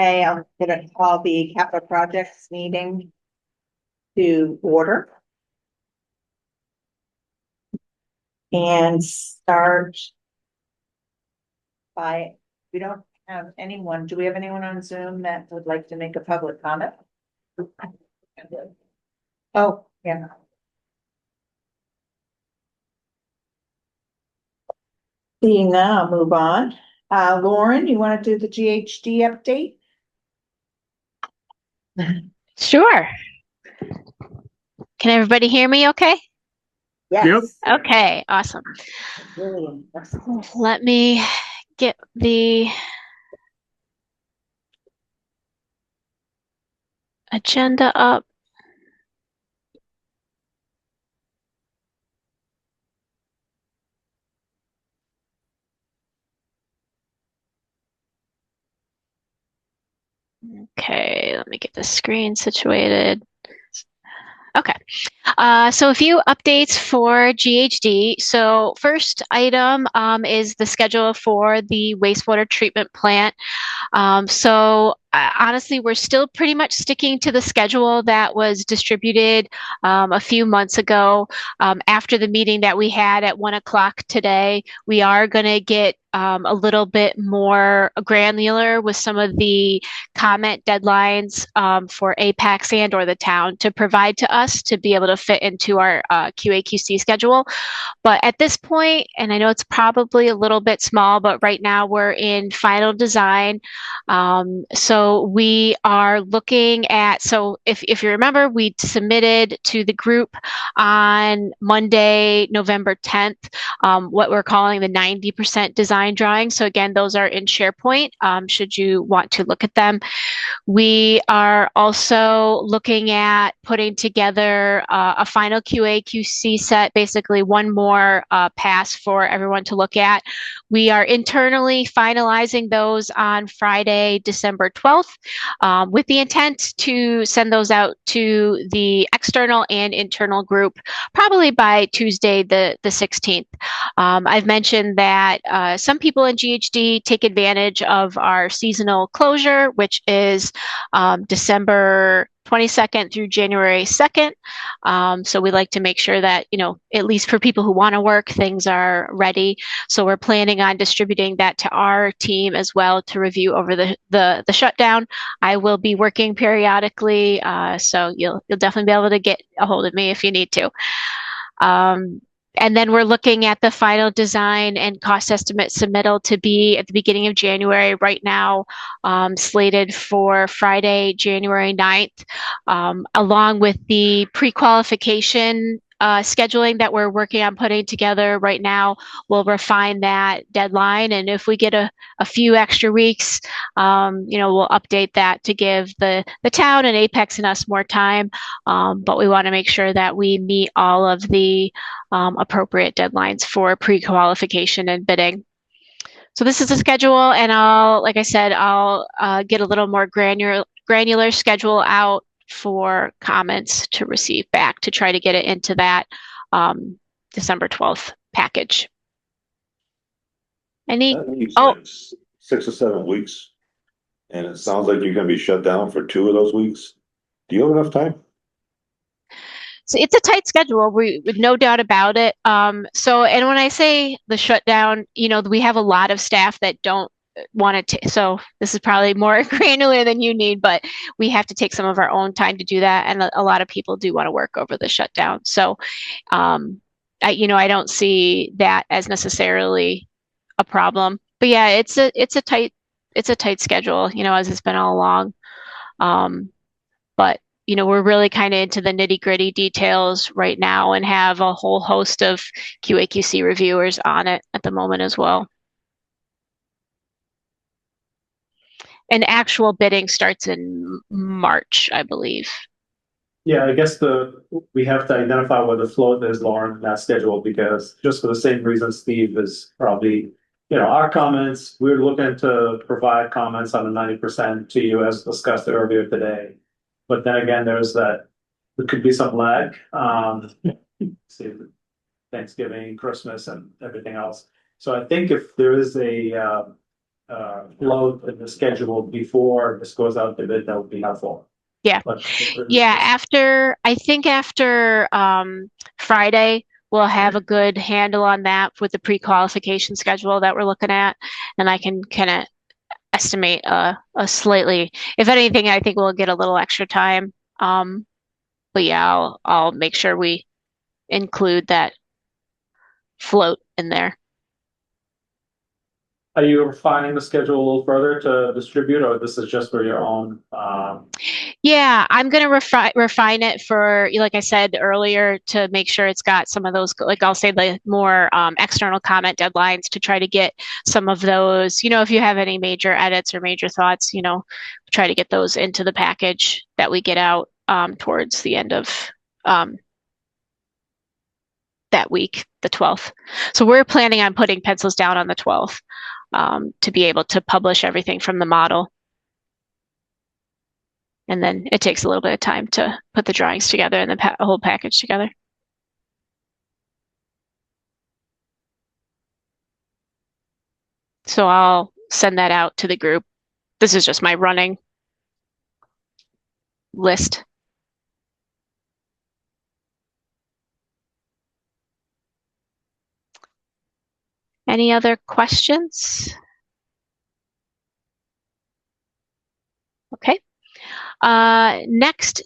Okay, I'm gonna call the capital projects meeting to order. And start by, we don't have anyone, do we have anyone on Zoom that would like to make a public comment? Oh, yeah. Seeing that, I'll move on. Lauren, you want to do the GHD update? Sure. Can everybody hear me okay? Yes. Yep. Okay, awesome. Really impressive. Let me get the agenda up. Okay, let me get the screen situated. Okay, so a few updates for GHD. So first item is the schedule for the wastewater treatment plant. Honestly, we're still pretty much sticking to the schedule that was distributed a few months ago. After the meeting that we had at 1 o'clock today, we are going to get a little bit more granular with some of the comment deadlines for Apex and or the town to provide to us to be able to fit into our QA/QC schedule. But at this point, and I know it's probably a little bit small, but right now we're in final design. So we are looking at, so if you remember, we submitted to the group on Monday, November 10th, what we're calling the 90% design drawing. So again, those are in SharePoint, should you want to look at them. We are also looking at putting together a final QA/QC set, basically one more pass for everyone to look at. We are internally finalizing those on Friday, December 12th, with the intent to send those out to the external and internal group probably by Tuesday, the 16th. I've mentioned that some people in GHD take advantage of our seasonal closure, which is December 22nd through January 2nd. So we like to make sure that, you know, at least for people who want to work, things are ready. So we're planning on distributing that to our team as well to review over the shutdown. I will be working periodically, so you'll definitely be able to get a hold of me if you need to. And then we're looking at the final design and cost estimate submittal to be at the beginning of January right now, slated for Friday, January 9th, along with the pre-qualification scheduling that we're working on putting together right now. We'll refine that deadline. And if we get a few extra weeks, you know, we'll update that to give the town and Apex and us more time. But we want to make sure that we meet all of the appropriate deadlines for pre-qualification and bidding. So this is the schedule, and like I said, I'll get a little more granular schedule out for comments to receive back to try to get it into that December 12th package. Like 6 or 7 weeks, and it sounds like you're going to be shut down for 2 of those weeks. Do you have enough time? So it's a tight schedule, with no doubt about it. And when I say the shutdown, you know, we have a lot of staff that don't want to, so this is probably more granular than you need, but we have to take some of our own time to do that. And a lot of people do want to work over the shutdown. So, I don't see that as necessarily a problem. But yeah, it's a tight schedule, you know, as it's been all along. But you know, we're really kind of into the nitty-gritty details right now and have a whole host of QA/QC reviewers on it at the moment as well. And actual bidding starts in March, I believe. Yeah, I guess we have to identify what the float is, Lauren, in that schedule, because just for the same reason Steve is probably, you know, our comments, we're looking to provide comments on the 90% to you as discussed earlier today. But then again, there could be some lag, see, Thanksgiving, Christmas, and everything else. So I think if there is a float in the schedule before this goes out to bid, that would be helpful. Yeah. But Yeah, after Friday, we'll have a good handle on that with the pre-qualification schedule that we're looking at, and I can kind of estimate a slightly, if anything, I think we'll get a little extra time. But yeah, I'll make sure we include that float in there. Are you refining the schedule a little further to distribute, or this is just for your own? Yeah, I'm gonna refine it for, like I said earlier, to make sure it's got some of those, like I'll say the more external comment deadlines to try to get some of those, if you have any major edits or major thoughts, try to get those into the package that we get out towards the end of that week, the 12th. So we're planning on putting pencils down on the 12th to be able to publish everything from the model. And then it takes a little bit of time to put the drawings together and the whole package together. So I'll send that out to the group. This is just my running list. Any other questions? Okay. Next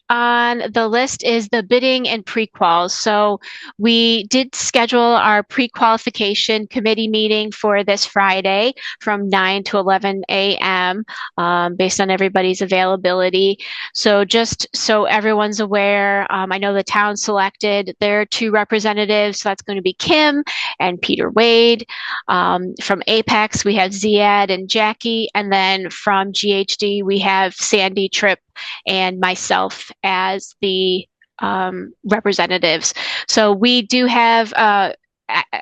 on the list is the bidding and prequals. So we did schedule our pre-qualification committee meeting for this Friday from 9 to 11 a.m. Based on everybody's availability. So just so everyone's aware, I know the town selected their 2 representatives. So that's going to be Kim and Peter Wade. From Apex, we have Ziad and Jackie. And then from GHD, we have Sandy, Tripp, and myself as the representatives. So we do have,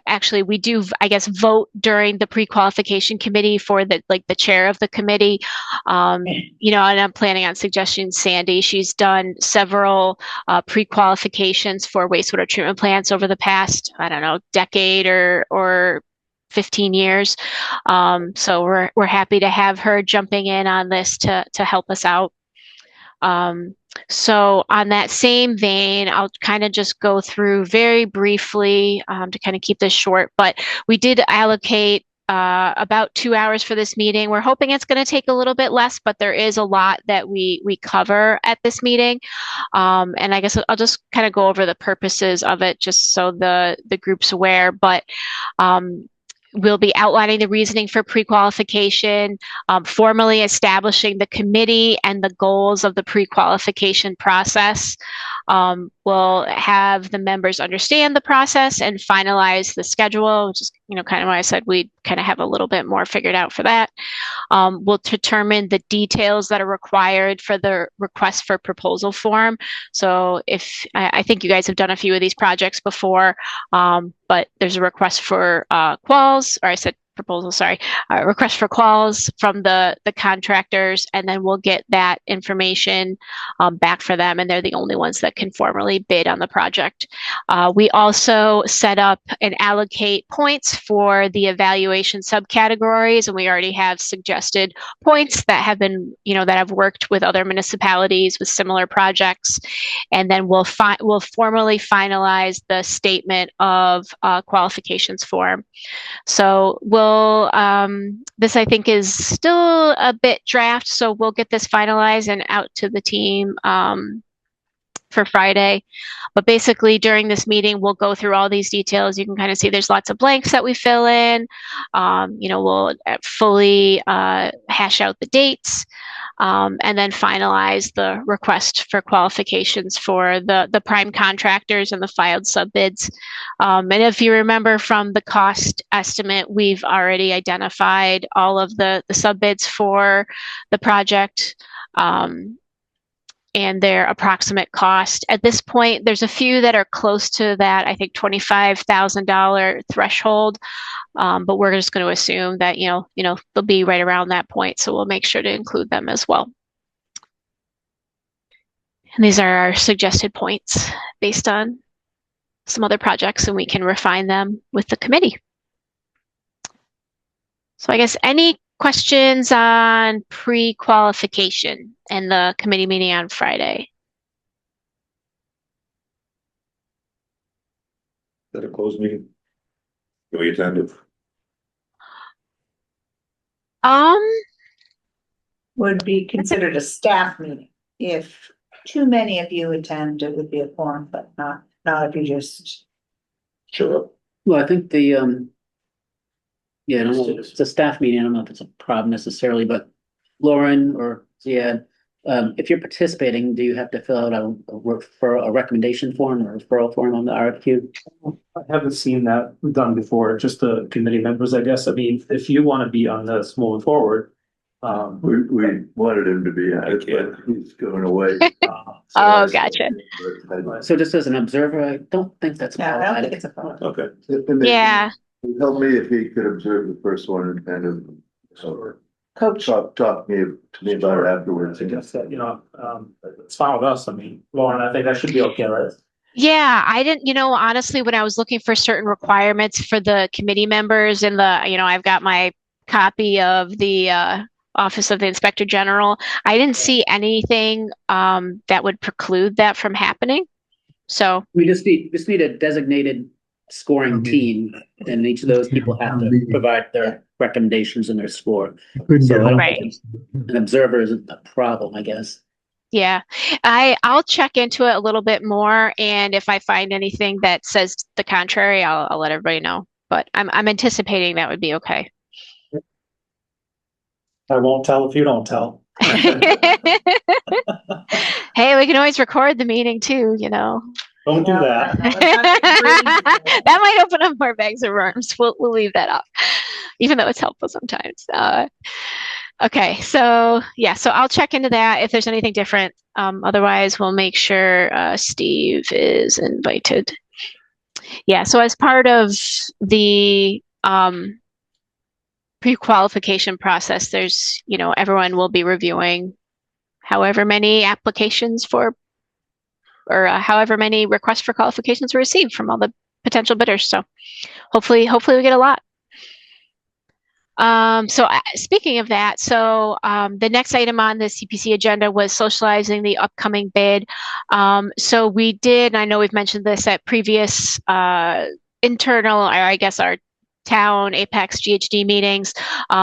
actually, we do, I guess, vote during the pre-qualification committee for the chair of the committee. And I'm planning on suggesting Sandy. She's done several pre-qualifications for wastewater treatment plants over the past, I don't know, decade or 15 years. So we're happy to have her jumping in on this to help us out. So on that same vein, I'll kind of just go through very briefly to kind of keep this short, but we did allocate about 2 hours for this meeting. We're hoping it's going to take a little bit less, but there is a lot that we cover at this meeting. And I guess I'll just kind of go over the purposes of it just so the group's aware, but we'll be outlining the reasoning for pre-qualification, formally establishing the committee and the goals of the pre-qualification process. We'll have the members understand the process and finalize the schedule, which is, kind of why I said we kind of have a little bit more figured out for that. We'll determine the details that are required for the request for proposal form. So I think you guys have done a few of these projects before, but there's a request for quals, or I said proposal, sorry, request for quals from the contractors, and then we'll get that information back for them, and they're the only ones that can formally bid on the project. We also set up and allocate points for the evaluation subcategories, and we already have suggested points that have been, that have worked with other municipalities with similar projects, and then we'll formally finalize the statement of qualifications form. So this I think is still a bit draft, so we'll get this finalized and out to the team for Friday. But basically during this meeting, we'll go through all these details. You can kind of see there's lots of blanks that we fill in. We'll fully hash out the dates. And then finalize the request for qualifications for the prime contractors and the filed subbids. And if you remember from the cost estimate, we've already identified all of the subbids for the project and their approximate cost. At this point, there's a few that are close to that, I think $25,000 threshold. But we're just going to assume that, they'll be right around that point. So we'll make sure to include them as well. And these are our suggested points based on some other projects, and we can refine them with the committee. So I guess any questions on pre-qualification and the committee meeting on Friday? Is that a closed meeting? Do we attend it? Would be considered a staff meeting. If too many of you attend, it would be a quorum, but not if you just. Sure. Well, I think the, yeah, I don't know, it's a staff meeting, I don't know if it's a problem necessarily, but Lauren or Ziad, if you're participating, do you have to fill out a recommendation form or referral form on the RFQ? I haven't seen that done before, just the committee members, I guess. I mean, if you want to be on this moving forward. We wanted him to be on it, but he's going away. Oh, gotcha. So just as an observer, I don't think that's. No, I don't think it's a problem. Okay. Yeah. He told me if he could observe the first one and kind of Coach, talk to me about it afterwards. I guess that, it's fine with us. I mean, Lauren, I think that should be okay, right? Yeah, I didn't, honestly, when I was looking for certain requirements for the committee members and I've got my copy of the Office of the Inspector General, I didn't see anything that would preclude that from happening. So We just need a designated scoring team, and each of those people have to provide their recommendations and their score. So I don't Right. think an observer isn't a problem, I guess. yeah, I'll check into it a little bit more, and if I find anything that says the contrary, I'll let everybody know. But I'm anticipating that would be okay. I won't tell if you don't tell. Hey, we can always record the meeting too, Don't do that. That might open up more bags of worms. We'll leave that up, even though it's helpful sometimes. Okay, so I'll check into that if there's anything different. Otherwise, we'll make sure Steve is invited. Yeah, so as part of the pre-qualification process, there's, everyone will be reviewing however many applications or however many requests for qualifications were received from all the potential bidders. So hopefully we get a lot. Speaking of that, the next item on the CPC agenda was socializing the upcoming bid. So we did, I know we've mentioned this at previous internal, or I guess our town Apex GHD meetings.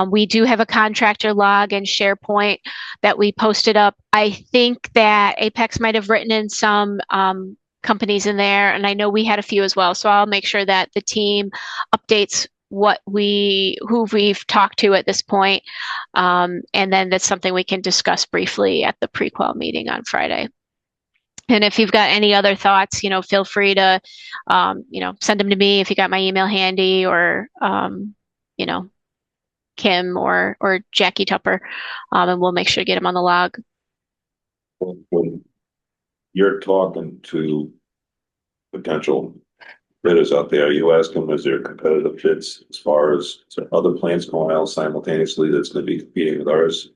We do have a contractor log and SharePoint that we posted up. I think that Apex might have written in some companies in there, and I know we had a few as well. So I'll make sure that the team updates who we've talked to at this point. And then that's something we can discuss briefly at the prequel meeting on Friday. And if you've got any other thoughts, feel free to, send them to me if you got my email handy, or, Kim or Jackie Tupper, and we'll make sure to get them on the log. When you're talking to potential bidders out there, you ask them, is there competitive bids as far as other plants going out simultaneously that's going to be competing with ours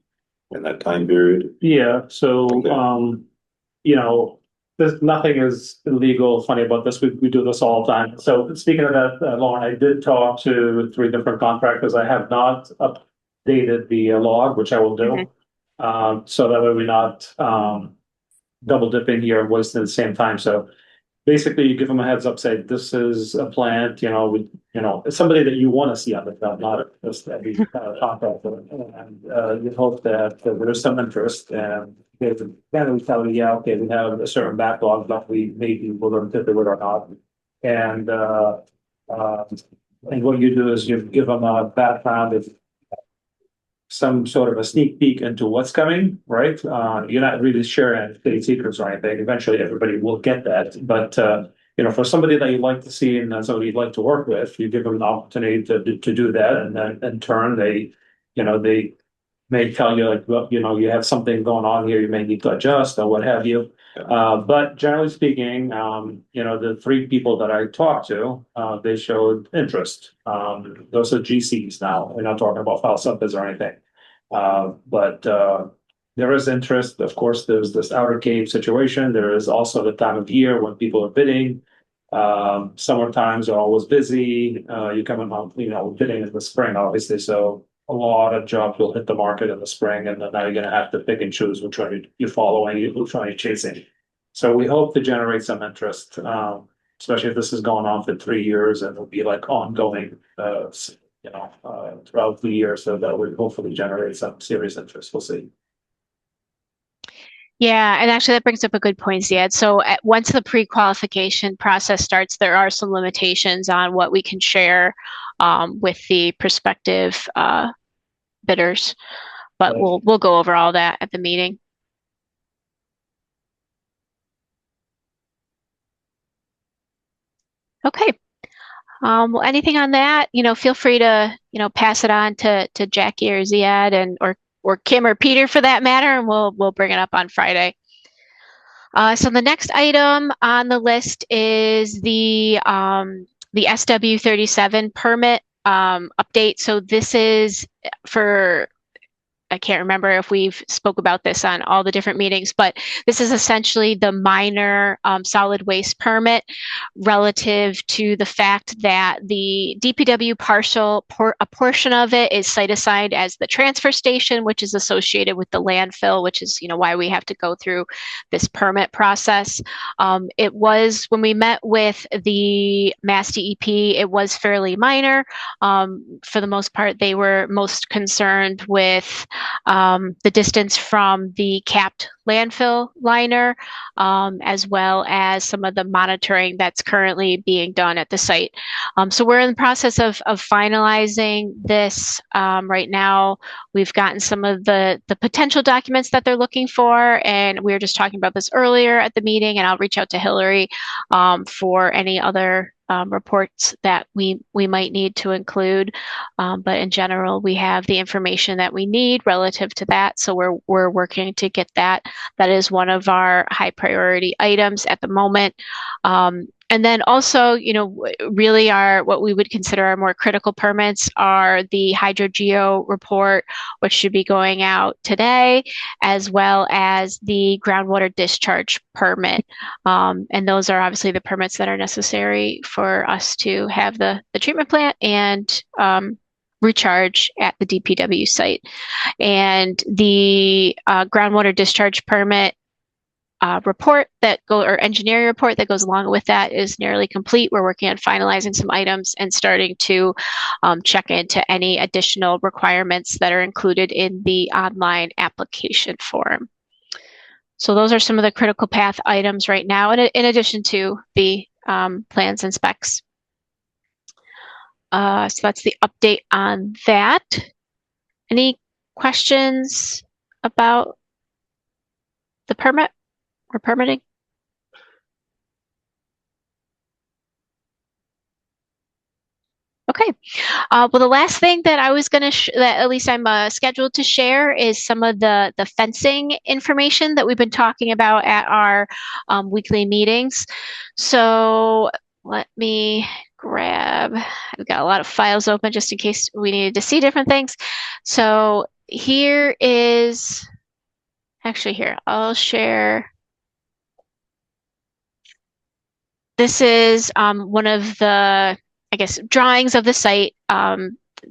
in that time period? Yeah, so, Okay. there's nothing is illegal, funny about this. We do this all the time. So speaking of that, Lauren, I did talk to 3 different contractors. I have not updated the log, which I will do. So that way we're not double dipping here and wasting the same time. So basically you give them a heads up, say, this is a plant, it's somebody that you want to see on the job, not just every contractor. And you hope that there's some interest, and they can tell you, yeah, okay, we have a certain backlog, but we maybe will going to do it or not. And what you do is you give them a background of some sort of a sneak peek into what's coming, right? You're not really sharing state secrets or anything. Eventually, everybody will get that. But for somebody that you'd like to see and somebody you'd like to work with, you give them an opportunity to do that, and then in turn, they may tell you, like, well, you have something going on here, you may need to adjust or what have you. But generally speaking, the 3 people that I talked to, they showed interest. Those are GCs now. We're not talking about file subbids or anything. But there is interest. Of course, there's this outer cave situation. There is also the time of year when people are bidding. Summer times are always busy. You come out, bidding in the spring, obviously. So a lot of jobs will hit the market in the spring, and then now you're gonna have to pick and choose which one you're following, which one you're chasing. So we hope to generate some interest, especially if this is going on for 3 years, and it'll be like ongoing, throughout the year, so that would hopefully generate some serious interest. We'll see. Yeah, and actually that brings up a good point, Ziad. So once the pre-qualification process starts, there are some limitations on what we can share with the prospective bidders, but Right. we'll go over all that at the meeting. Okay. Well, anything on that? Feel free to pass it on to Jackie or Ziad and or Kim or Peter for that matter, and we'll bring it up on Friday. So the next item on the list is the SW37 permit update. So this is for, I can't remember if we've spoke about this on all the different meetings, but this is essentially the minor solid waste permit relative to the fact that the DPW a portion of it is site assigned as the transfer station, which is associated with the landfill, which is why we have to go through this permit process. It was, when we met with the Mass DEP, it was fairly minor. For the most part, they were most concerned with the distance from the capped landfill liner, as well as some of the monitoring that's currently being done at the site. So we're in the process of finalizing this right now. We've gotten some of the potential documents that they're looking for, and we were just talking about this earlier at the meeting, and I'll reach out to Hillary for any other reports that we might need to include, but in general, we have the information that we need relative to that. So we're working to get that. That is one of our high priority items at the moment. And then also, really what we would consider our more critical permits are the Hydrogeo report, which should be going out today, as well as the groundwater discharge permit. And those are obviously the permits that are necessary for us to have the treatment plant and recharge at the DPW site. And the groundwater discharge permit report or engineering report that goes along with that is nearly complete. We're working on finalizing some items and starting to check into any additional requirements that are included in the online application form. So those are some of the critical path items right now, in addition to the plans and specs. So that's the update on that. Any questions about the permit or permitting? Okay. Well, the last thing that I was going to, that at least I'm scheduled to share, is some of the fencing information that we've been talking about at our weekly meetings. So let me grab, I've got a lot of files open just in case we needed to see different things. So here is, actually here, I'll share. This is one of the, I guess, drawings of the site.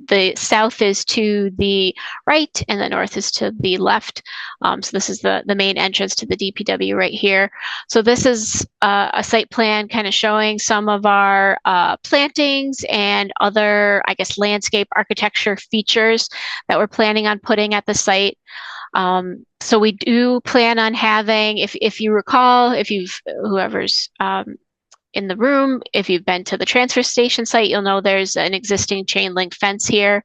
The south is to the right and the north is to the left. So this is the main entrance to the DPW right here. So this is a site plan kind of showing some of our plantings and other, I guess, landscape architecture features that we're planning on putting at the site. So we do plan on having, if you recall, whoever's in the room, if you've been to the transfer station site, you'll know there's an existing chain link fence here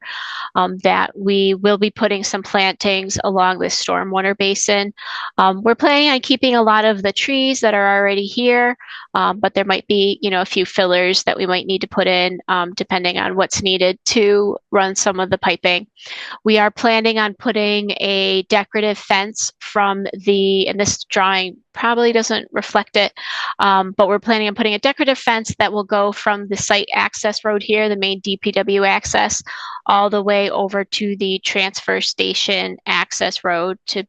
that we will be putting some plantings along this stormwater basin. We're planning on keeping a lot of the trees that are already here, but there might be, a few fillers that we might need to put in depending on what's needed to run some of the piping. We are planning on putting a decorative fence from and this drawing probably doesn't reflect it, but we're planning on putting a decorative fence that will go from the site access road here, the main DPW access, all the way over to the transfer station access road to,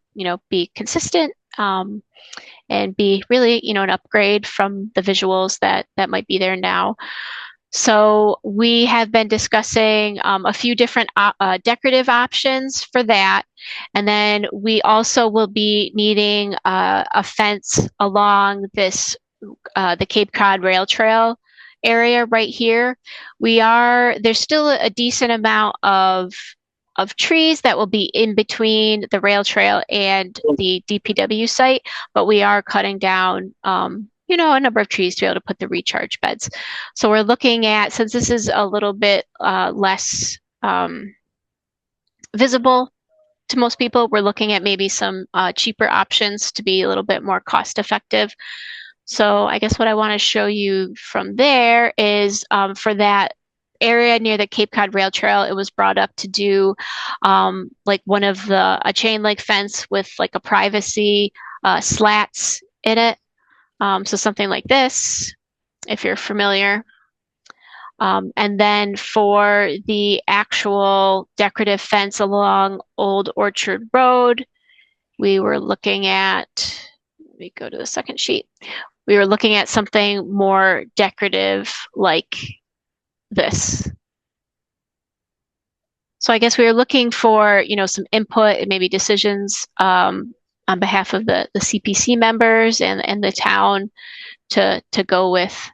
be consistent and be really, an upgrade from the visuals that might be there now. So we have been discussing a few different decorative options for that. And then we also will be needing a fence along this, the Cape Cod Rail Trail area right here. There's still a decent amount of trees that will be in between the rail trail and the DPW site, but we are cutting down, a number of trees to be able to put the recharge beds. So we're looking at, since this is a little bit less visible to most people, we're looking at maybe some cheaper options to be a little bit more cost effective. So I guess what I want to show you from there is for that area near the Cape Cod Rail Trail, it was brought up to do like a chain link fence with like a privacy slats in it. So something like this, if you're familiar. And then for the actual decorative fence along Old Orchard Road, we were looking at, let me go to the second sheet. We were looking at something more decorative like this. So I guess we were looking for, some input and maybe decisions on behalf of the CPC members and the town to go with,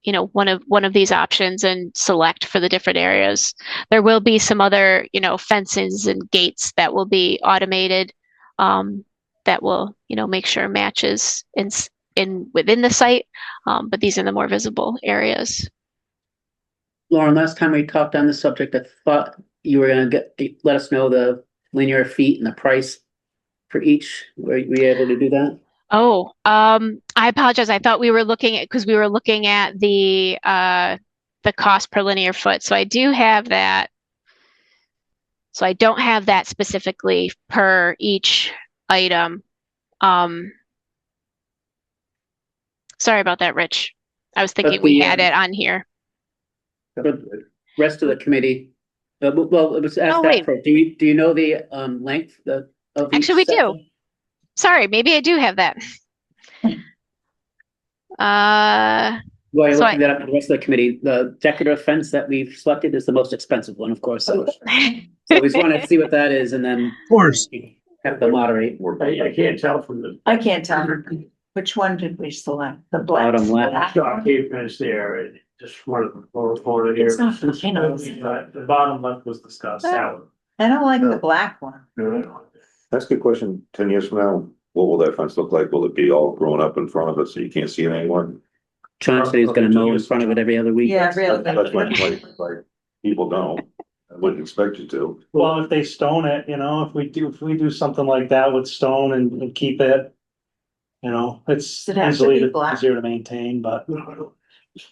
one of these options and select for the different areas. There will be some other, fences and gates that will be automated that will, make sure matches within the site, but these are the more visible areas. Lauren, last time we talked on this subject, I thought you were going to let us know the linear feet and the price for each. Were you able to do that? Oh, I apologize. I thought we were looking at, because we were looking at the cost per linear foot. So I do have that. So I don't have that specifically per each item. Sorry about that, Rich. I was thinking we had it on here. The rest of the committee, well, it was asked Oh, that wait. for, do you know the length of each Actually, we do. section? Sorry, maybe I do have that. While you're So looking that up, the rest of the committee, the decorative fence that we've selected is the most expensive one, of course. So we just want to see what that is and then. Of course. Have to moderate. I can't tell from the. I can't tell. Which one did we select? The black. Bottom left. black Shot one? cave fence there, and just one of the lower corner here. It's not, The bottom left was discussed. I don't like the black one. That's a good question. 10 years from now, what will that fence look like? Will it be all grown up in front of it so you can't see it anymore? John said he's gonna mow in front of it every other week. Yeah, really. That's my point. Like, people don't. I wouldn't expect you to. Well, if they stone it, if we do something like that with stone and keep it, it's Does it have to easily be black? easier to maintain, but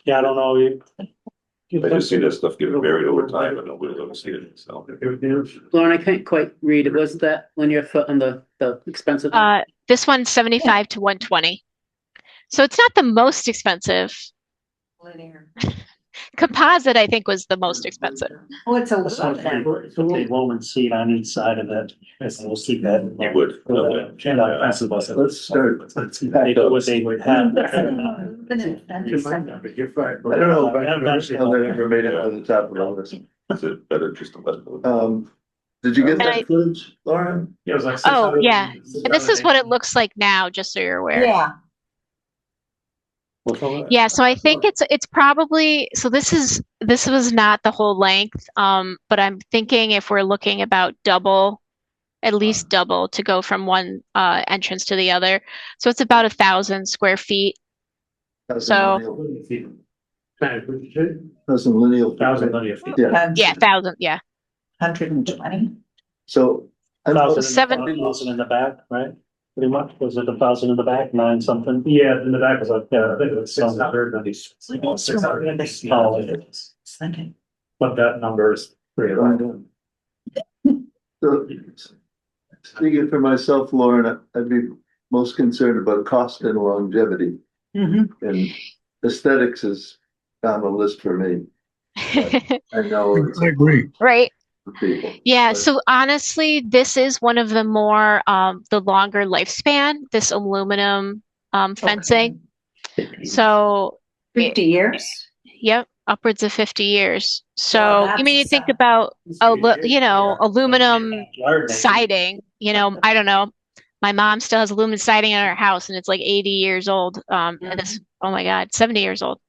yeah, I don't know. I just see this stuff getting buried over time and nobody will ever see it, so. Lauren, I can't quite read. Was that linear foot on the expensive? this one's 75 to 120. So it's not the most expensive. Linear. Composite, I think, was the most expensive. Oh, it's a It's a woven seat on each side of it. We'll keep that. You would. Let's start. They would have. You're fine. I don't know if I have that information on the top of all this. Is it better just to let it? Did you get And that footage, Lauren? Yeah, it was like Oh, 600 yeah. And this is what it looks like now, just so you're aware. Yeah, Yeah, so I think it's probably, so this was not the whole length, but I'm thinking if we're looking about double, at least double to go from one entrance to the other. So it's about 1,000 square feet. So- Thousand lineal. 1,000 linear feet. Yeah, Yeah, 1,000, yeah. 120. so. Seven- 1,000 in the back, right? Pretty much. Was it 1,000 in the back, 9 something? Yeah, in the back was like, I think it was 600. Sunday. But that number is pretty low. So, speaking for myself, Lauren, I'd be most concerned about cost and longevity, and aesthetics is on the list for me. I know. I agree. Right. People. Yeah, But- so honestly, this is one of the more the longer lifespan, this aluminum fencing. So 50 years? Yep, upwards of 50 years. So, Well, I mean, you that's, think about, aluminum Gardening. siding, I don't know. My mom still has aluminum siding in her house and it's like 80 years old. And this, oh my God, 70 years old.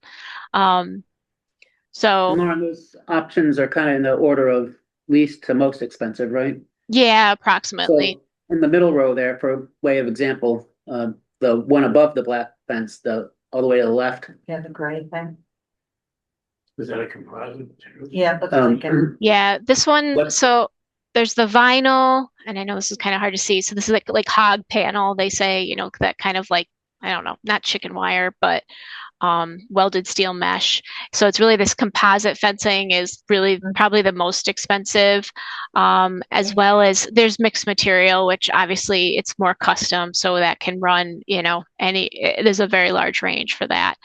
So Lauren, those options are kind of in the order of least to most expensive, right? yeah, approximately. So in the middle row there, for way of example, the one above the black fence, the all the way to the left. yeah, the gray thing. Is that a composite? Yeah, it looks like it. Yeah, this one, What- so there's the vinyl, and I know this is kind of hard to see. So this is like hog panel, they say, that kind of like, I don't know, not chicken wire, but welded steel mesh. So it's really this composite fencing is really probably the most expensive, as well as there's mixed material, which obviously it's more custom, so that can run, there's a very large range for that.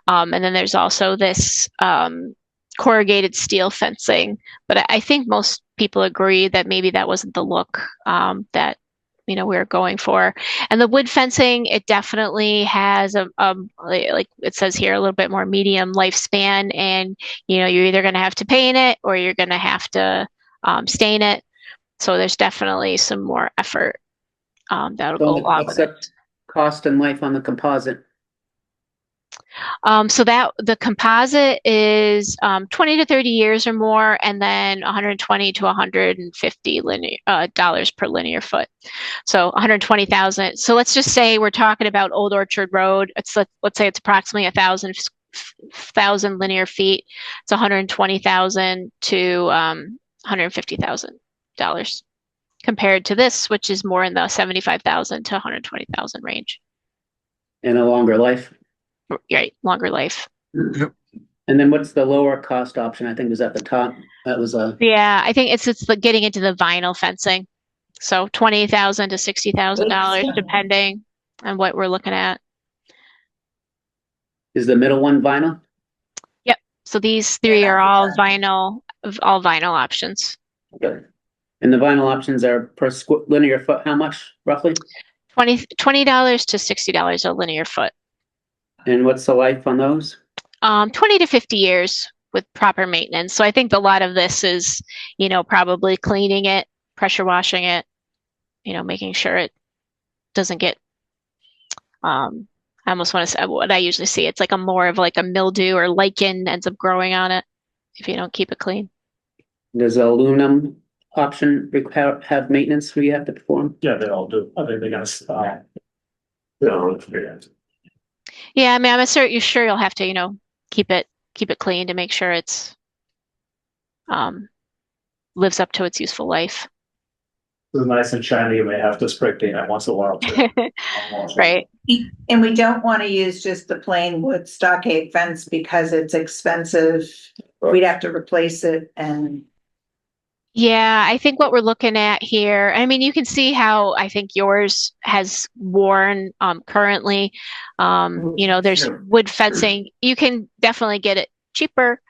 And then there's also this corrugated steel fencing, but I think most people agree that maybe that wasn't the look that we were going for. And the wood fencing, it definitely has like it says here, a little bit more medium lifespan, and you're either going to have to paint it or you're going to have to stain it. So there's definitely some more effort that'll go along What's with the it. cost and life on the composite? So that the composite is 20 to 30 years or more, and then 120 to 150 dollars per linear foot. So 120,000. So let's just say we're talking about Old Orchard Road. Let's say it's approximately 1,000 linear feet. It's 120,000 to $150,000 compared to this, which is more in the 75,000 to 120,000 range. And a longer life? Right, longer life. And then what's the lower cost option? I think was at the top. That was Yeah, I think it's like getting into the vinyl fencing. So $20,000 to $60,000 depending on what we're looking at. is the middle one vinyl? Yep. So these three are all vinyl options. Okay. And the vinyl options are per linear foot, how much roughly? $20 to $60 a linear foot. And what's the life on those? 20 to 50 years with proper maintenance. So I think a lot of this is, probably cleaning it, pressure washing it, making sure it doesn't get, I almost want to say what I usually see. It's like more of like a mildew or lichen ends up growing on it if you don't keep it clean. Does the aluminum option have maintenance we have to perform? Yeah, they all do. I think they gotta stop. No, it's weird. Yeah, I mean, I'm sure you'll have to, keep it clean to make sure it's lives up to its useful life. It's nice and shiny, you may have to spray paint it once in a while too. Right. And we don't want to use just the plain wood stockade fence because it's expensive. We'd have to replace it and. Yeah, I think what we're looking at here, I mean, you can see how I think yours has worn currently. There's wood fencing. You can definitely get it cheaper,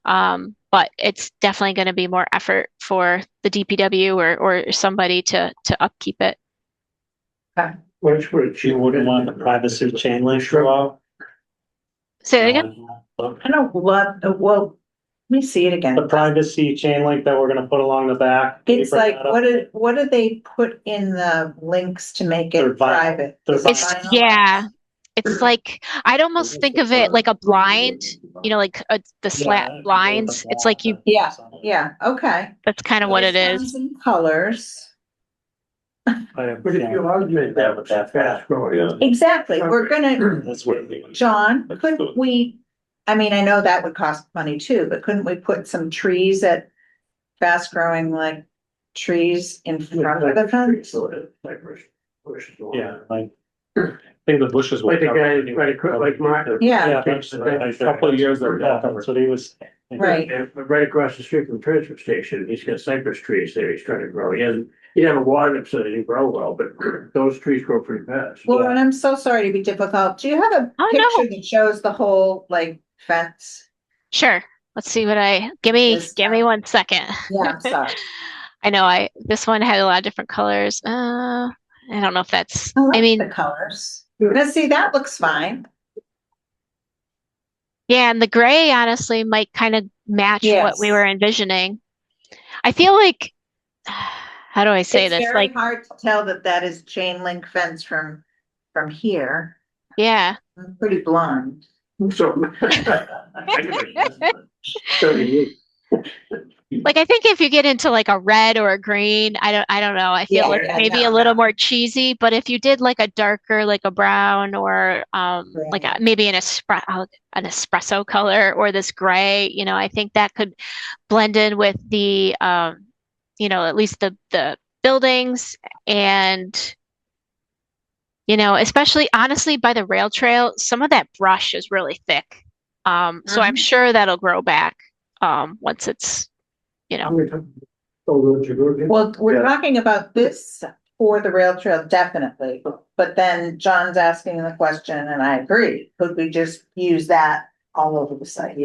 but it's definitely going to be more effort for the DPW or somebody to upkeep it. Which you wouldn't want the privacy chain link throughout. Say that again? I don't love, well, let me see it again. The privacy chain link that we're gonna put along the back. It's like, what do they put in the links to make They're it vinyl. private? They're Is it vinyl. vinyl? Yeah. It's like, I'd almost think of it like a blind, like the slat blinds. It's like Yeah, okay. that's kind of what it Those is. sounds and colors. But if you augment that with that fast growing. Yeah. Exactly, we're gonna, That's what it John, couldn't we, I mean, I know that would cost money too, but couldn't we put some trees at fast growing like trees in front of the fence? Yeah, like, I think the bushes. Like the guy, like Mark. Yeah, A couple of years ago, that's what he was. right. Right across the street from the transfer station, he's got cypress trees there he's trying to grow. He haven't watered them so they didn't grow well, but those trees grow pretty fast. Well, and I'm so sorry to be difficult. Do you have a Oh, no. picture that shows the whole like fence? Sure. Let's see give me 1 second. Yeah, I'm sorry. I know this one had a lot of different colors. I don't know if that's, I like I mean, the colors. Now see, that looks fine. Yeah, and the gray honestly might kind of match what we Yes. were envisioning. I feel like, how do I say It's this? very Like, hard to tell that that is chain link fence from here. yeah. I'm pretty blind. So. Like I think if you get into like a red or a green, I don't know. I feel Yeah, like yeah, maybe a no, little no. more cheesy, but if you did like a darker, like a brown or like Right. maybe an espresso color or this gray, I think that could blend in with the at least the buildings and especially honestly by the rail trail, some of that brush is really thick. So I'm sure that'll grow back once it's, How many times? Oh, road you go again? Well, we're Yeah. talking about this for the rail trail, definitely, but then John's asking the question, and I agree, could we just use that all over the site?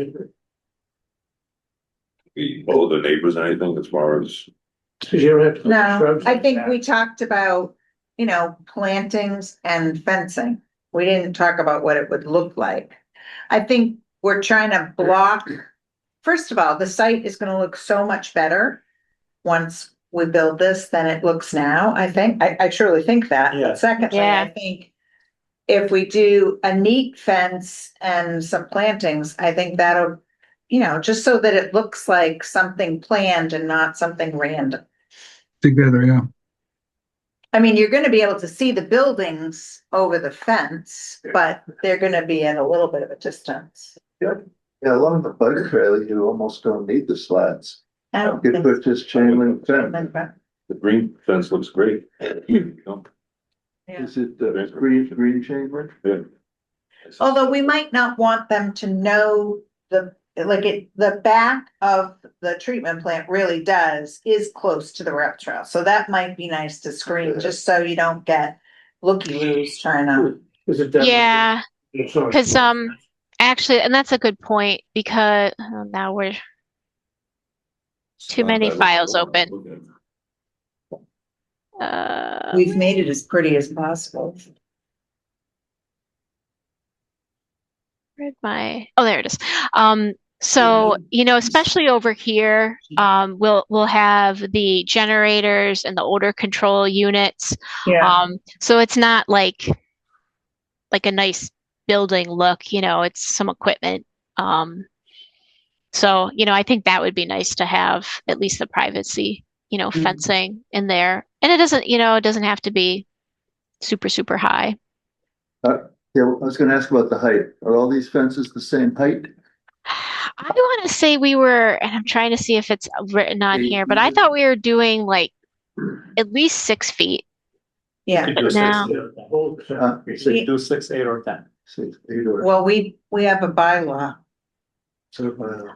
We owe the neighbors anything as far as, Cause you don't have to. put No, shrubs I like think that. we talked about, plantings and fencing. We didn't talk about what it would look like. I think we're trying to block, first of all, the site is gonna look so much better once we build this than it looks now, I think. I truly think that. Yeah. Secondly, Yeah. I think if we do a neat fence and some plantings, I think that'll, just so that it looks like something planned and not something random. Together, yeah. I mean, you're gonna be able to see the buildings over the fence, but they're gonna be at a little bit of a distance. Yeah, along the bike trail, you almost don't need the slats. I don't You think. put just chain link fence. the green fence looks great. You know, Yeah. Is it green chain link? yeah. Although we might not want them to know the back of the treatment plant really is close to the rail trail. So that might be nice to screen, just so you don't get looky-loos trying to. Is it that? Yeah, It's not- because actually, and that's a good point because now we're too many files open. We've made it as pretty as possible. Where'd oh, there it is. So, especially over here, we'll have the generators and the odor control units. So it's not like a nice building look, it's some equipment. So, I think that would be nice to have at least the privacy, fencing in there. And it doesn't have to be super, super high. Yeah, I was gonna ask about the height. Are all these fences the same height? I want to say and I'm trying to see if it's written on here, but I thought we were doing like at least 6 feet. Yeah, Could do Now- 6, The whole so you do 6, 8, or 10. 6, 8, or. well, we have a bylaw.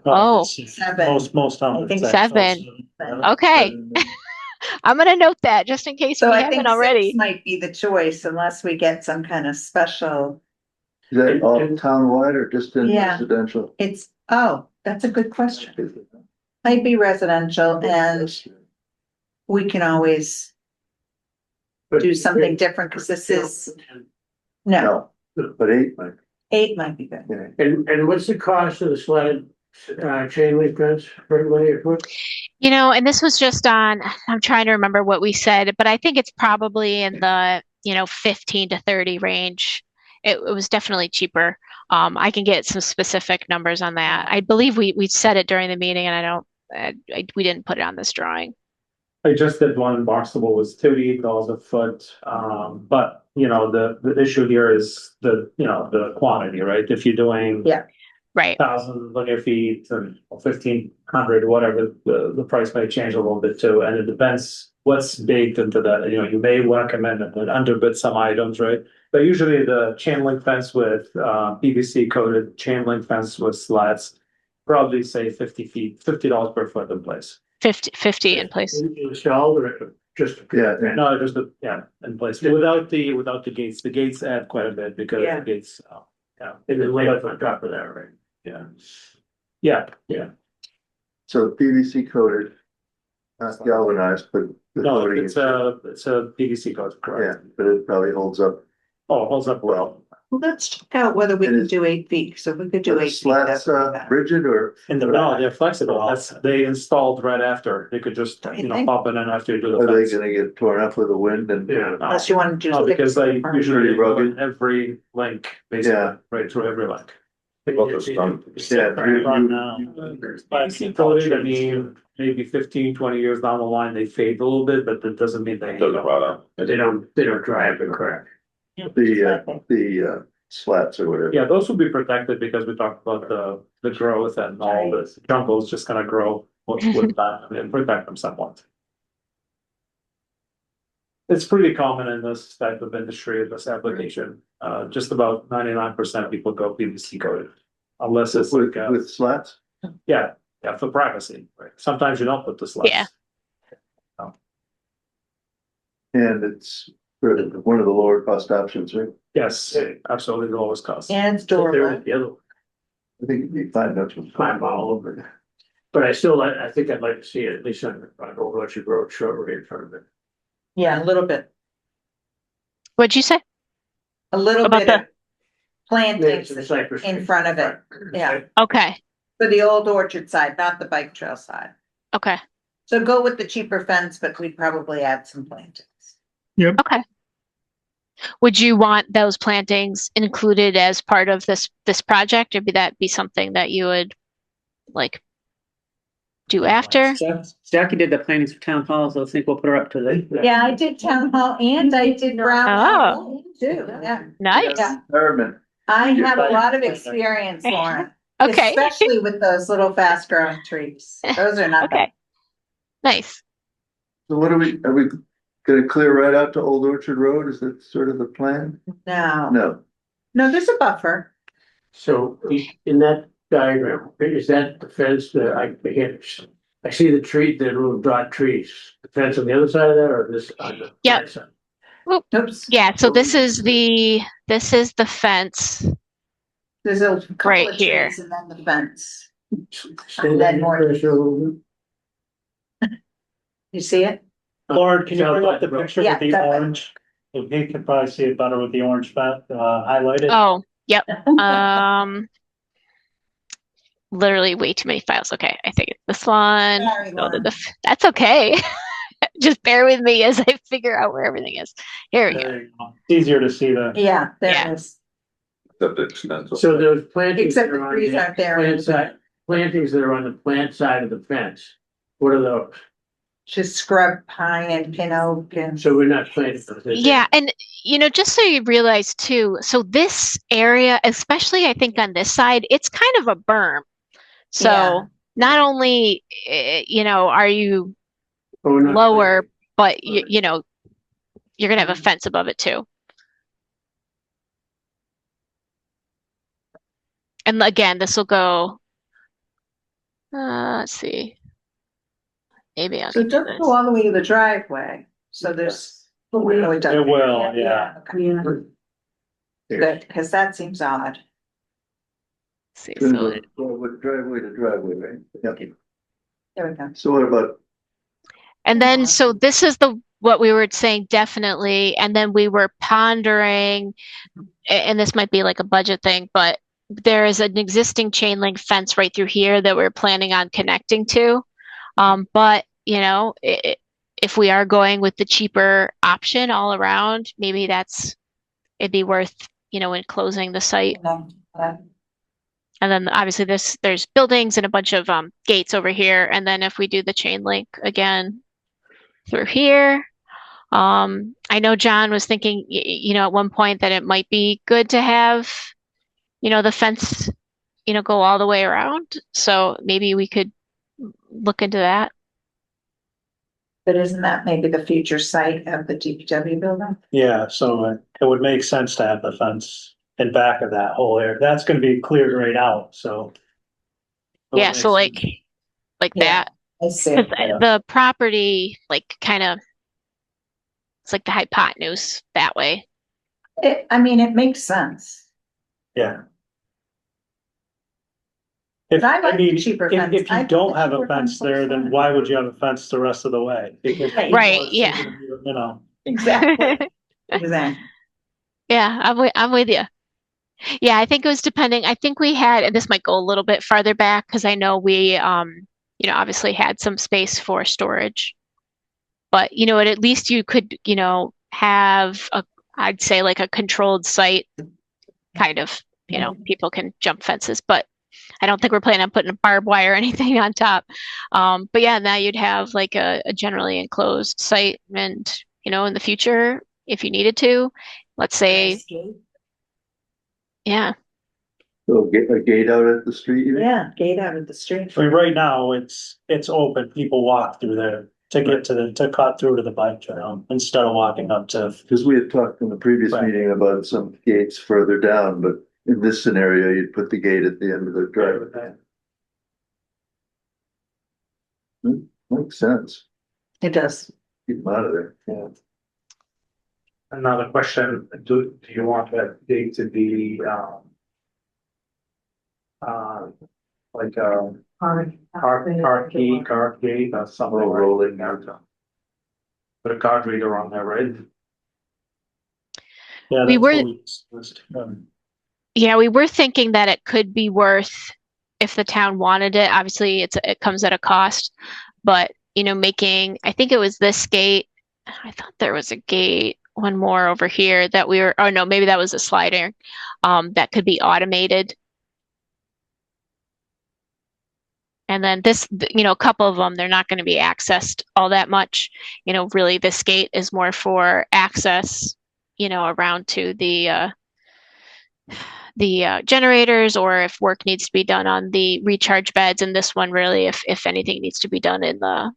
Oh. 7. Most towns. I think 7. Okay. I'm going to note that just in case So we I haven't think already. 6 might be the choice unless we get some kind of special. Is that all townwide or just in Yeah. residential? That's a good question. Might be residential, and we can always do something different, because this is, no, But 8 might. 8 might be good. Yeah. And what's the cost of the slatted, chain link fence for linear foot? And this was just I'm trying to remember what we said, but I think it's probably in the, 15 to 30 range. It was definitely cheaper. I can get some specific numbers on that. I believe we said it during the meeting, and we didn't put it on this drawing. I just did one in Barnstable, was $38 a foot. But the issue here is the quantity, right? If you're doing Yeah. Right. 1,000 linear feet or 1,500, whatever, the price may change a little bit too. And it depends what's baked into that. You may want to come in and underbid some items, right? But usually the chain link fence with PVC coated chain link fence with slats, probably say 50 feet, $50 per foot in place. 50 in place. Installed or just? Yeah. No, just in place without the gates. The gates add quite a bit because Yeah. the gates, And then lay up on top of that, right? yeah. So PVC coated, not galvanized, but. the No, coating it's is- a PVC coat, Yeah, correct? but it probably holds up Oh, it holds up well. Well, let's check out whether we It can is- do 8 feet, so if we could Are do the 8 feet. slats, that would be better. rigid or? In the No, back. they're flexible. That's, they installed right after. They could just, Don't you you know, think? pop it in after you do Are the they fence. gonna get torn up with the wind and? Yeah. Unless you want to do. No, because they usually Pretty go rugged. in every link, basically, Yeah. right through every link. About the stone. Coated, I mean, maybe 15, 20 years down the line, they fade a little bit, but that doesn't mean they. Doesn't rot out. But they don't dry up and crack. The slats or whatever. Yeah, those will be protected because we talked about the growth and all this jungle is just gonna grow with that and protect them somewhat. It's pretty common in this type of industry, this application. Just about 99% of people go PVC coated. Unless it's like, With slats? yeah, for privacy, right? Sometimes you don't put the slats. Yeah. And it's sort of one of the lower cost options, right? Yes, absolutely the lowest cost. And it's There durable. was the other I think it'd be fine, don't you? climb all over it. But I think I'd like to see it at least on the front, over what you grow shrubbery in front of it. Yeah, a little bit, What'd you say? a little About bit the- of plantings Some cypress in trees. front of it, yeah, Okay, for the old orchard side, not the bike trail side. okay, So go with the cheaper fence, but we'd probably add some plantings. okay. Would you want those plantings included as part of this project, or would that be something that you would like do after? Jackie did the plannings for town hall, so I think we'll put her up to the. Yeah, I did town hall and I did Brown Hall too, yeah. Nice. Yeah. Herman, I have a lot of experience, Lauren, Okay, especially with those little fast growing trees. Those are not bad. okay. Nice. so what are we gonna clear right out to Old Orchard Road? Is that sort of the plan? No, No, there's a buffer. So in that diagram, is that the fence that I see the tree, the little dot trees, the fence on the other side of that or this on the? Yep. right side? Oops. Yeah, so this is the fence. There's a couple Right of here. trees and then the fence. Stand then that more. pressure a little bit. You see it? Lauren, can you Sounds bring like up the the road. picture Yeah, with the that way. orange? He can probably see it better with the orange highlighted. Oh, yep. Literally way too many files. Okay, I think it's this one. Sorry, No, Lauren. that's okay. Just bear with me as I figure out where everything is. Here we go. There you go. It's easier to see the. Yeah, there Yeah. it is. Except it extends. So those plantings. Except that the are on trees aren't there. plant side, plantings that are on the plant side of the fence, what are those? Just scrub pine and pin oak and. So we're not planting those. Yeah, and just so you realize too, so this area, especially I think on this side, it's kind of a berm. So Yeah. not only are you Oh, we're not lower, planting. but you're gonna have a fence above it too. And again, this will go. Let's see. Maybe I'll So do don't this. go all the way to the driveway. So there's. It will, yeah. Good, because that seems odd. Let's see, so driveway to driveway, right? Yep. There we go. So what about, and then so this is what we were saying definitely, and then we were pondering, and this might be like a budget thing, but there is an existing chain link fence right through here that we're planning on connecting to. But if we are going with the cheaper option all around, maybe it'd be worth enclosing the site. And then obviously there's buildings and a bunch of gates over here. And then if we do the chain link again through here, I know John was thinking, at one point that it might be good to have, the fence, go all the way around. So maybe we could look into that. But isn't that maybe the future site of the DPW building? Yeah, so it would make sense to have the fence in back of that whole area. That's gonna be cleared right out, so. it would Yeah, make so like sense. Yeah. that. I see. 'Cause the property, like it's like the hypotenuse that way. I mean, it makes sense. Yeah. But I like the cheaper fence. If I you think don't the have a cheaper fence fence there, looks then fine. why would you have a fence the rest of the way? Because Right. Right, people are yeah. thinking, Exactly, exactly. Yeah, I'm with you. Yeah, I think it was depending. I think we had, and this might go a little bit farther back because I know we, obviously had some space for storage. But at least you could, have I'd say like a controlled site, kind of. People can jump fences, but I don't think we're planning on putting a barbed wire or anything on top. But yeah, now you'd have like a generally enclosed site, and in the future, if you needed to, let's say, yeah. So get a gate out at the street, you mean? Yeah, gate out of the street. I mean, right now, it's open, people walk through there to get to cut through to the bike trail instead of walking up to. Because we had talked in the previous Right. meeting about some gates further down, but in this scenario, you'd put the gate at the end of the driveway. Makes sense. It does. Keep them out of there, yeah. Another question, do you want that gate to be, like a car key, car gate or something Oh, like rolling that? Put a card reader on there, right? Yeah, We that's were- what we discussed. Yeah, we were thinking that it could be worth, if the town wanted it, obviously it comes at a cost, but making, I think it was this gate. I thought there was a gate, one more over here that oh no, maybe that was a slider, that could be automated. And then this, a couple of them, they're not going to be accessed all that much. Really this gate is more for access, around to the generators, or if work needs to be done on the recharge beds. And this one really, if anything needs to be done in the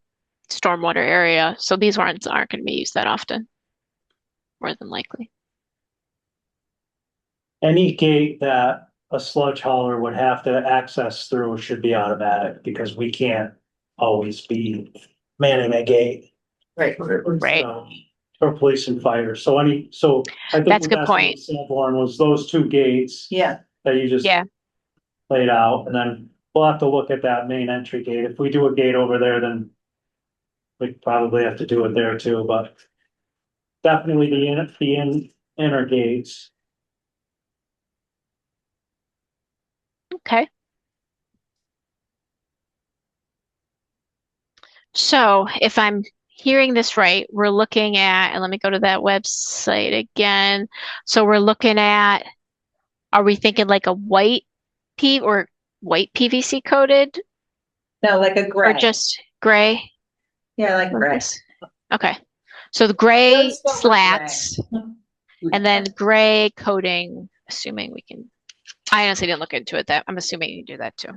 stormwater area. So these ones aren't going to be used that often, more than likely. Any gate that a sludge hauler would have to access through should be automatic, because we can't always be manning a gate. Right. Right. For police and fire, so I think. That's a good point. Sanborn was those two gates Yeah, that you just. Yeah. Laid out, and then we'll have to look at that main entry gate. If we do a gate over there, then. We probably have to do it there too, but. Definitely the inner gates. Okay. So if I'm hearing this right, we're looking at, and let me go to that website again. So we're looking at, are we thinking like a white PVC coated, no, like a or gray. just gray? Yeah, like gray. Okay. So the gray Let's go with slats and then gray coating, assuming we can. I honestly didn't look into it, I'm assuming you can do that too.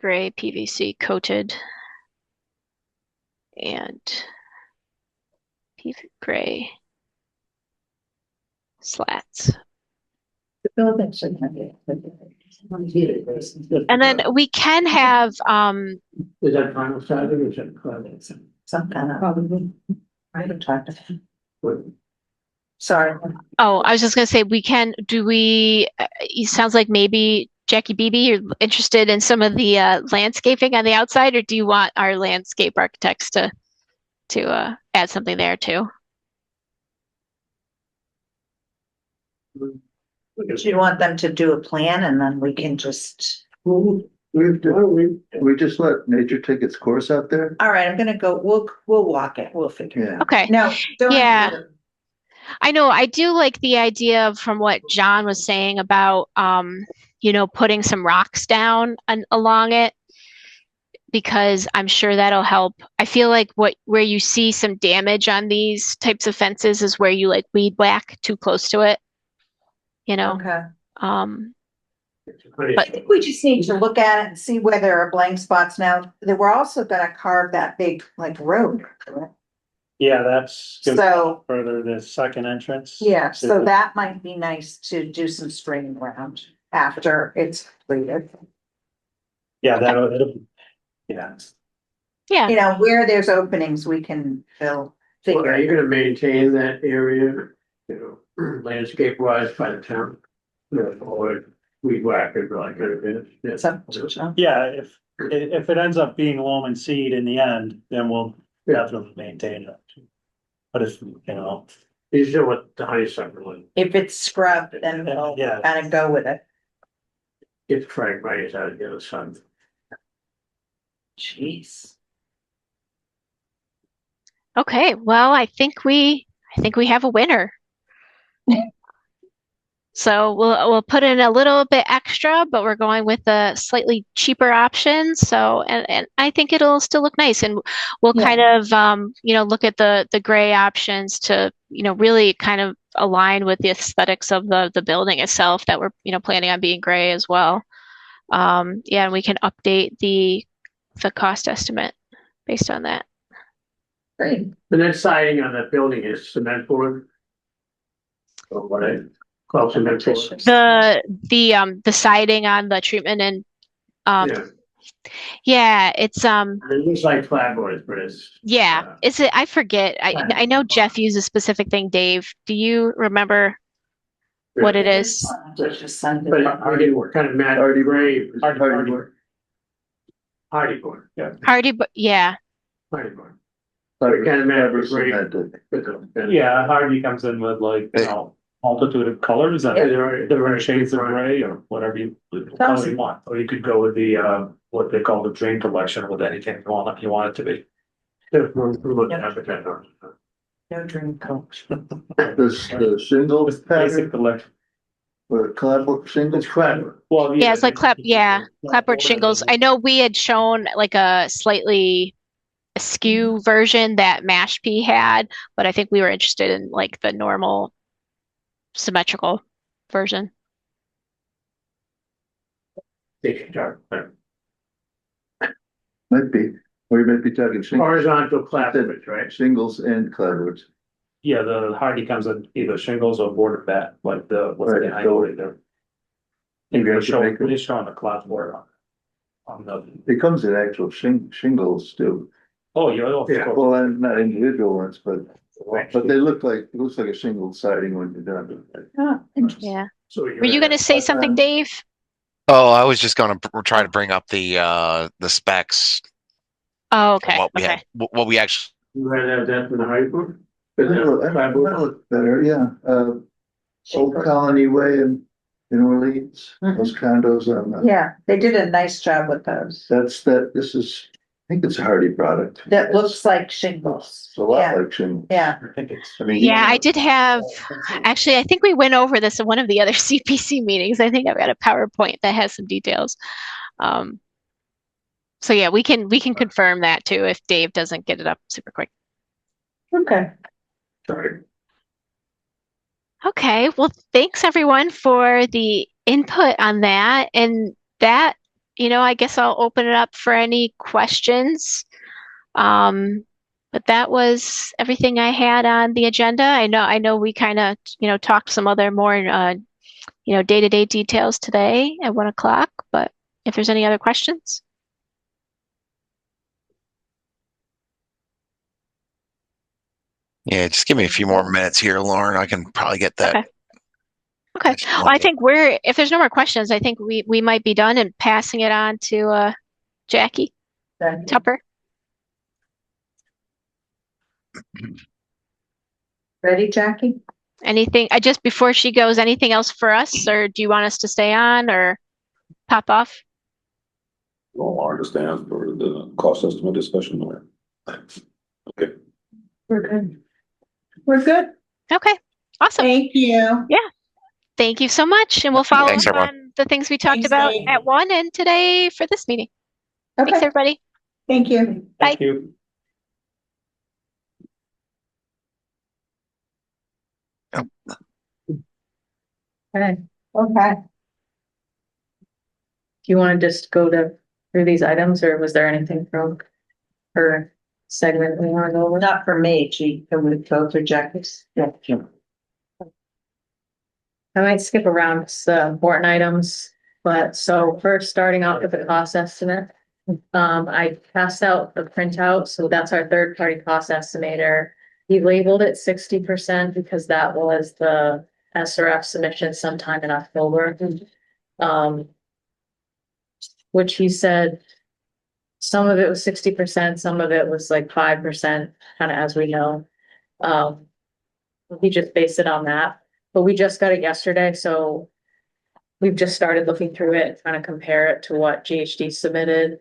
Gray PVC coated and gray slats. The building should have it. And then we can have, Is that final siding or is that cladding? Some kind of. Probably. I haven't talked to him. Sorry. oh, I was just gonna say, it sounds like maybe Jackie Beebe, you're interested in some of the landscaping on the outside, or do you want our landscape architects to add something there too? Do you want them to do a plan and then we can just, We just let nature take its course out there? all right, I'm gonna go, we'll walk it, we'll figure it Yeah. out. Okay. No, don't. Yeah. I know, I do like the idea from what John was saying about, putting some rocks down along it, because I'm sure that'll help. I feel like where you see some damage on these types of fences is where you like weed whack too close to it, Okay. But I think we just need to look at it and see where there are blank spots now. We're also gonna carve that big like road. Yeah, that's. So, Further the second entrance. yeah, so that might be nice to do some screening around after it's completed. Yeah, it'll. Yeah. yeah, Where there's openings, we can Well, figure. are you gonna maintain that area, landscape wise by the town? Or weed whacker like it is? Yeah, if it ends up being loam and seed in the end, then we'll definitely maintain it. But if, You still want the honeysuckle one, If it's scrubbed, then we'll Yeah. kind of go with it. if Frank Wright out of the other side. Jeez. Okay, well, I think we have a winner. So we'll put in a little bit extra, but we're going with a slightly cheaper option. So and I think it'll still look nice, and we'll Yeah. kind of look at the gray options to really kind of align with the aesthetics of the building itself that we're planning on being gray as well. Yeah, and we can update the cost estimate based on that. Great. The net siding on that building is cement board. Or what I call cement board. The siding on the treatment and Yeah, yeah, it's it looks like clapboard, but it's. yeah, is it? I forget. I know Jeff used a specific thing. Dave, do you remember what it is? Just send But it. it kind of matte Hardy gray. Hardy board. Hardy board, yeah, Hardy, but yeah, hardy board. Kind of matte gray. Cemented. Yeah, Hardy comes in with like, multitude of colors and different shades of gray or whatever you color you want. Or you could go with the, what they call the drain collection with anything you want it to be. No dream coach. The shingle Basic pattern collection. or clapboard shingles. It's clapboard. Well, yeah, it's like clapboard shingles. I know we had shown like a slightly askew version that Mashpee had, but I think we were interested in like the normal symmetrical version. Might be, or you might be talking shingles, Horizontal clapboard, right? shingles and clapboards. Yeah, the Hardy comes in either shingles or border bat, like what's Right, behind so- it there. Maybe I We're should showing, make we're it, just showing the clapboard on the, it comes in actual shingles too. oh, yeah, of Yeah. course. Well, and not individual ones, but they look like, it looks like a shingle siding when you're done. Oh, interesting. Yeah. So Were you going to say something, Dave? Oh, I was just going to try to bring up the specs. Oh, okay. What we Okay. had, what we actually. You rather have that than the hardy board? That'll look better, yeah, Old Colony Way in Orleans, those condos on the. Yeah, they did a nice job with those. This is, I think it's a Hardy product. That looks like shingles. It's a lot Yeah, like shingles. yeah. I think it's. I mean. Yeah, I did have, actually, I think we went over this in one of the other CPC meetings. I think I've got a PowerPoint that has some details. So yeah, we can confirm that too if Dave doesn't get it up super quick. Okay. Sorry. Okay, well, thanks everyone for the input on that. And that, I guess I'll open it up for any questions. But that was everything I had on the agenda. I know we kind of, talked some other more, day-to-day details today at 1 o'clock, but if there's any other questions. Yeah, just give me a few more minutes here, Lauren. I can probably get that. Okay. Well, I think if there's no more questions, I think we might be done and passing it on to Jackie Tupper. Ready, Jackie? Anything, just before she goes, anything else for us, or do you want us to stay on or pop off? Well, I understand for the cost estimate discussion there. Okay. We're good. We're good. Okay. Awesome. Thank you. Thank you so much. And we'll follow Thanks, up everyone. on the things we talked Thanks, about Dave. at 1 and today for this meeting. Thanks, Okay, everybody. thank you. Thank you. Okay. Okay. Do you want to just go through these items, or was there anything from her segment we want to go over? Not for me, can we go through Jackie's? Yeah. I might skip around the important items, but so first, starting off with the cost estimate. I passed out the printout, so that's our third-party cost estimator. He labeled it 60% because that was the SRF submission sometime in October. Which he said some of it was 60%, some of it was like 5%, kind of as we know. He just based it on that, but we just got it yesterday, so we've just started looking through it, trying to compare it to what GHD submitted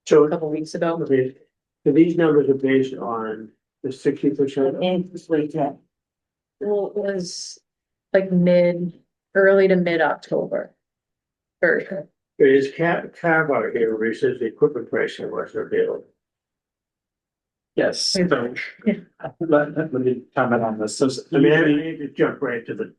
So, a couple weeks ago. okay, so these numbers are based on the 60%. Well, it was like early to mid-October. Version. There is Carver here, where it says the equipment pricing was available. Yes, so, let me comment on this. So, I mean, I need to jump right to the.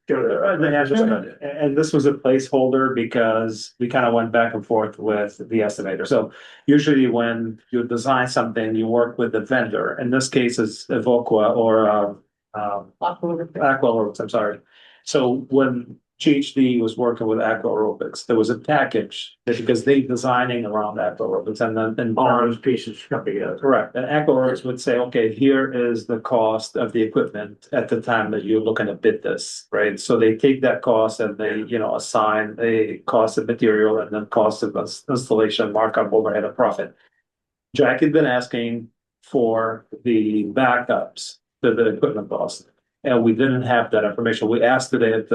and this was a placeholder because we kind of went back and forth with the estimator. So usually when you design something, you work with the vendor. In this case, it's Evoqua or Aqua, I'm sorry. So when GHD was working with Aqua Aerobics, there was a package that, because they designing around Aqua Aerobics and then All those pieces come together. correct. And Aqua Aerobics would say, okay, here is the cost of the equipment at the time that you're looking to bid this, right? So they take that cost and they, assign a cost of material and then cost of installation, markup, overhead, and profit. Jack had been asking for the backups, the equipment cost, and we didn't have that information. We asked today at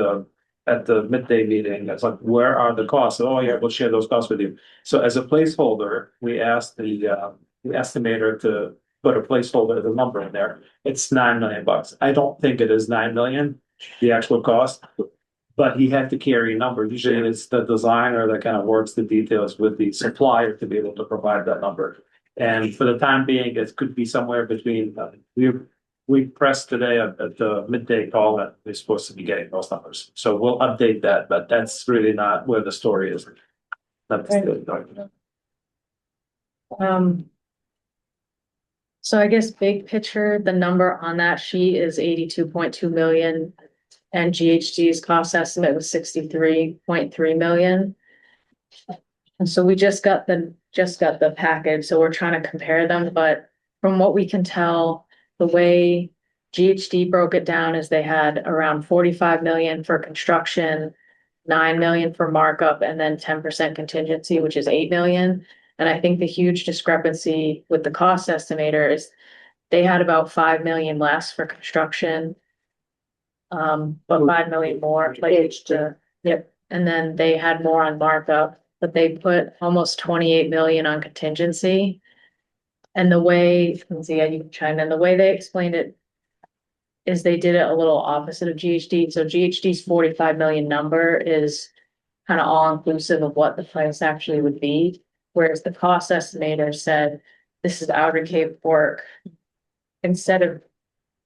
the midday meeting, it's like, where are the costs? Oh, yeah, we'll share those costs with you. So as a placeholder, we asked the estimator to put a placeholder, the number in there. It's $9 million. I don't think it is 9 million, the actual cost, but he had to carry a number. Usually it's the designer that kind of works the details with the supplier to be able to provide that number. And for the time being, it could be somewhere between, we pressed today at the midday call that we're supposed to be getting those numbers. So we'll update that, but that's really not where the story is. That's the So I guess big picture, the number on that sheet is 82.2 million. And GHD's cost estimate was 63.3 million. And so we just got the package, so we're trying to compare them, but from what we can tell, the way GHD broke it down is they had around 45 million for construction, 9 million for markup, and then 10% contingency, which is 8 million. And I think the huge discrepancy with the cost estimator is they had about 5 million less for construction. But 5 million more, yep, and then they had more on markup, but they put almost 28 million on contingency. And the way, let's see, you can chime in, the way they explained it is they did it a little opposite of GHD. So GHD's 45 million number is kind of all inclusive of what the price actually would be. Whereas the cost estimator said, this is outer Cape work. Instead of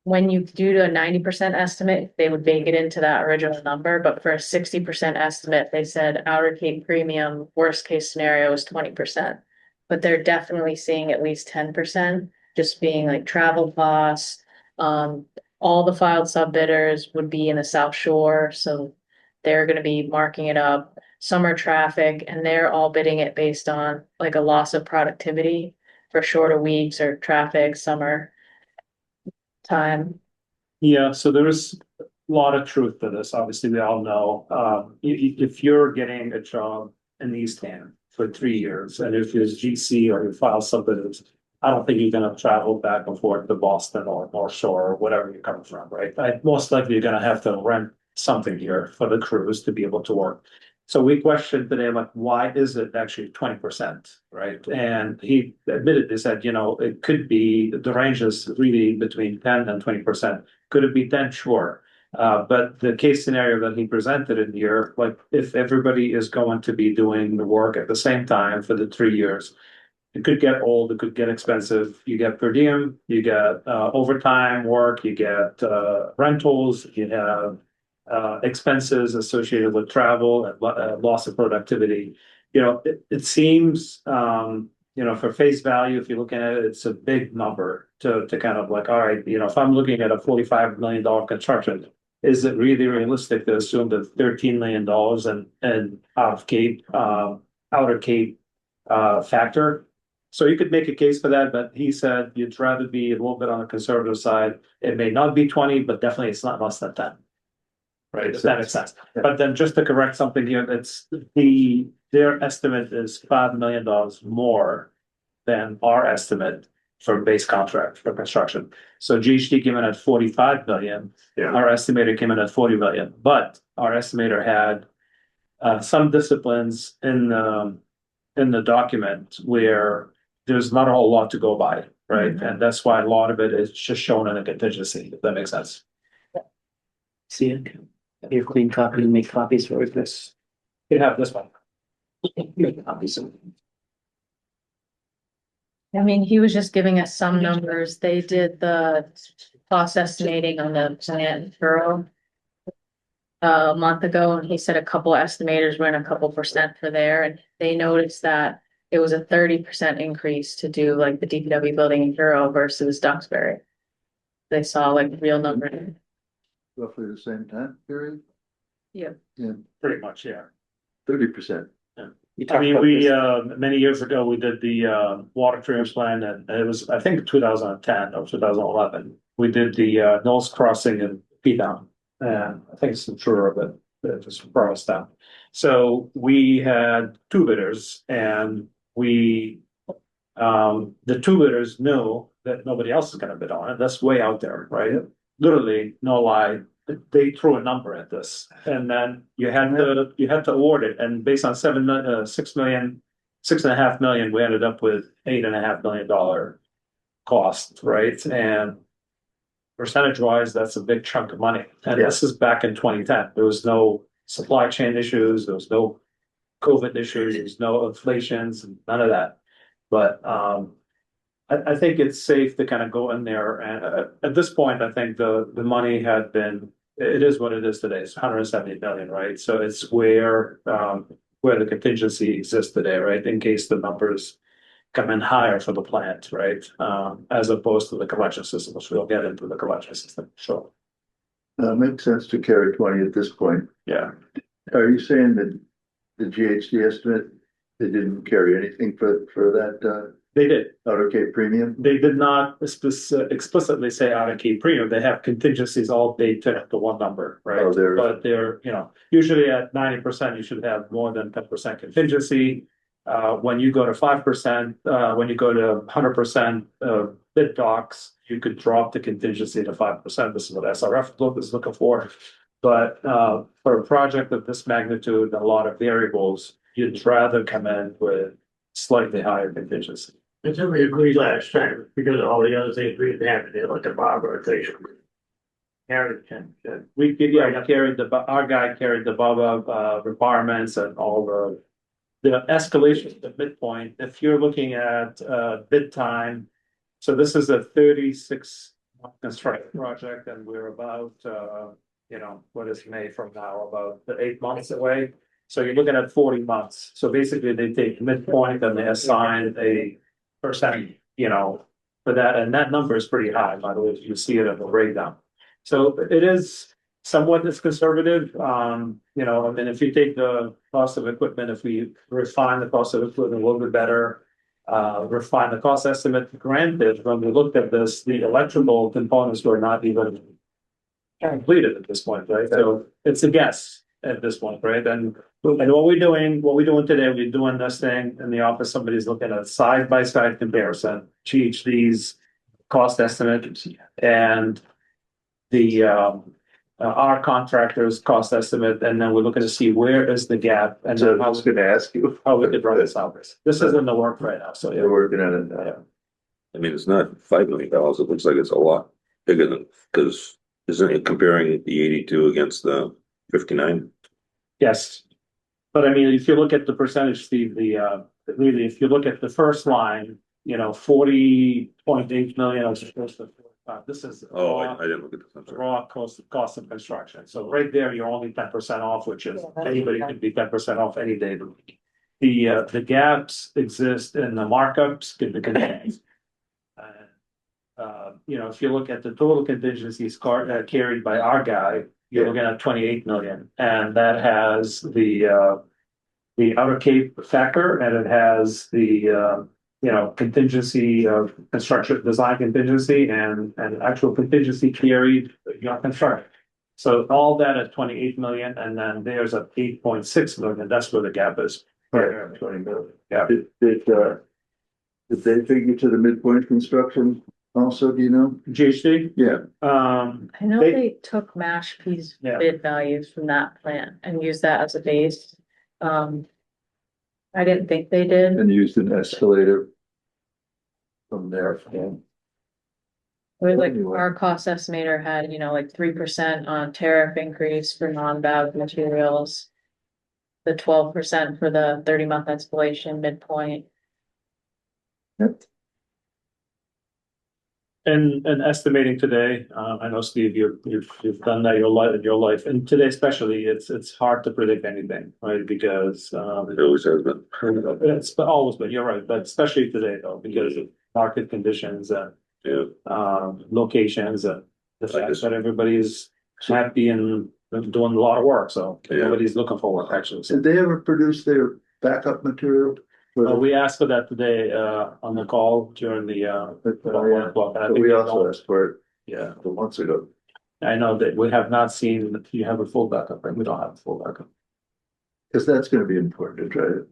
when you do a 90% estimate, they would bake it into that original number. But for a 60% estimate, they said outer Cape premium, worst case scenario is 20%. But they're definitely seeing at least 10%, just being like travel costs. All the filed sub bidders would be in the South Shore, so they're going to be marking it up. Summer traffic, and they're all bidding it based on like a loss of productivity for shorter weeks or traffic, summer time. Yeah, so there is a lot of truth to this. Obviously, we all know, if you're getting a job in East Ham for 3 years, and if it's GC or you file something, I don't think you're gonna travel back and forth to Boston or North Shore or whatever you're coming from, right? Most likely you're gonna have to rent something here for the crews to be able to work. So we questioned today, like, why is it actually 20%, right? And he admitted, he said, it could be, the range is really between 10 and 20%. Could it be 10? Sure. But the case scenario that he presented in here, like if everybody is going to be doing the work at the same time for the 3 years, it could get old, it could get expensive. You get per diem, you get overtime work, you get rentals, you have expenses associated with travel and loss of productivity. It seems, for face value, if you're looking at it, it's a big number to kind of like, all right, if I'm looking at a $45 million construction, is it really realistic to assume that $13 million and outer Cape factor? So you could make a case for that, but he said you'd rather be a little bit on the conservative side. It may not be 20, but definitely it's not less than 10. Right, if that makes sense. But then just to correct something here, their estimate is $5 million more than our estimate. for base contract for construction. So GHD came in at 45 million. Yeah. Our estimator came in at 40 million, but our estimator had some disciplines in the document where there's not a whole lot to go by, right? And that's why a lot of it is just shown in a contingency, if that makes sense. See it? Your clean copy and make copies for this. You have this one. Make copies. I mean, he was just giving us some numbers. They did the cost estimating on the plant borough a month ago, and he said a couple estimators went a couple percent for there, and they noticed that it was a 30% increase to do like the DPW building in Borough versus Duxbury. They saw like real number. Roughly the same time period, Yeah. Pretty much, yeah. 30%. I mean, we, many years ago, we did the, water treatment plan, and it was, I think, 2010 or 2011. We did the, Knowles Crossing in P-Town, and I think it's the tour of it just brought us down. So we had two bidders, and we, the two bidders knew that nobody else is gonna bid on it. That's way out there, right? Literally, no lie, they threw a number at this, and then you had to award it, and based on 6.5 million, we ended up with $8.5 million cost, right? And percentage wise, that's a big chunk of money. And this is back in 2010. There was no supply chain issues, there was no COVID issues, there was no inflations, none of that. But I think it's safe to kind of go in there, and at this point, I think the money had been, it is what it is today. It's 170 million, right? So it's where the contingency exists today, right? In case the numbers come in higher for the plant, right? As opposed to the collection system, which we'll get into the collection system. So Makes sense to carry 20 at this point. yeah, Are you saying that the GHD estimate, they didn't carry anything for that they did. AutoCAD premium? They did not explicitly say out of key premium. They have contingencies all baked into one number, right? Oh, they're- But they're, usually at 90%, you should have more than 10% contingency. When you go to 5%, when you go to 100% bid docs, you could drop the contingency to 5%. This is what SRF is looking for. But for a project of this magnitude, a lot of variables, you'd rather come in with slightly higher contingency. Until we agreed last time, because of all the other things we had happened, like the Barbara thing. Carried, We carried our guy carried the BABA requirements and all the escalation at the midpoint. If you're looking at bid time, so this is a 36-month construction project, and we're about what is May from now, about 8 months away. So you're looking at 40 months. So basically, they take midpoint and they assign a percent, for that, and that number is pretty high, by the way, you see it in the breakdown. So it is somewhat as conservative. If you take the cost of equipment, if we refine the cost of equipment a little bit better, refine the cost estimate. Granted, when we looked at this, the electrical components were not even completed at this point, right? So it's a guess at this point, right? And what we're doing today, we're doing this thing in the office. Somebody's looking at side-by-side comparison, GHD's cost estimate and the our contractor's cost estimate, and then we're looking to see where is the gap, and So then I was gonna ask you. how we could run this out. This is in the work right now, so yeah. We're working on it now. I mean, it's not $5 million. It looks like it's a lot bigger than, because isn't it comparing the 82 against the 59? Yes. But I mean, if you look at the percentage, Steve, really, if you look at the first line, 40.8 million as opposed to 45. This is Oh, I didn't look at this. I'm the sorry. raw cost of construction. So right there, you're only 10% off, which is anybody can be 10% off any day of the week. The gaps exist in the markups, in the contingencies. If you look at the total contingencies carried by our guy, you're looking at 28 million, and that has the outer cape factor, and it has the contingency of construction design contingency and actual contingency carried construction. So all that at 28 million, and then there's a 8.6 million. That's where the gap is. 20 million. Yeah. Did they figure to the midpoint construction also, do you know? GHD, Yeah, I know They- they took Mashpee's Yeah. bid values from that plant and used that as a base. I didn't think they did. and used an escalator from there. Yeah. It was like Anyway. our cost estimator had, like 3% on tariff increase for non-valve materials. The 12% for the 30-month escalation midpoint. and estimating today, I know Steve, you've done that in your life, and today especially, it's hard to predict anything, right? Because, It always has been. it's always been, you're right, but especially today though, because of market conditions and, Yeah, locations and the I fact just- that everybody's happy and doing a lot of work, so Yeah. nobody's looking for work actually. So, Did they ever produce their backup material? we asked for that today, on the call during the, about 1 o'clock. and I But think we they also don't- asked for it Yeah, a couple months ago. I know that we have not seen, that you have a full backup, right? We don't have a full backup. Cause that's gonna be important to try to.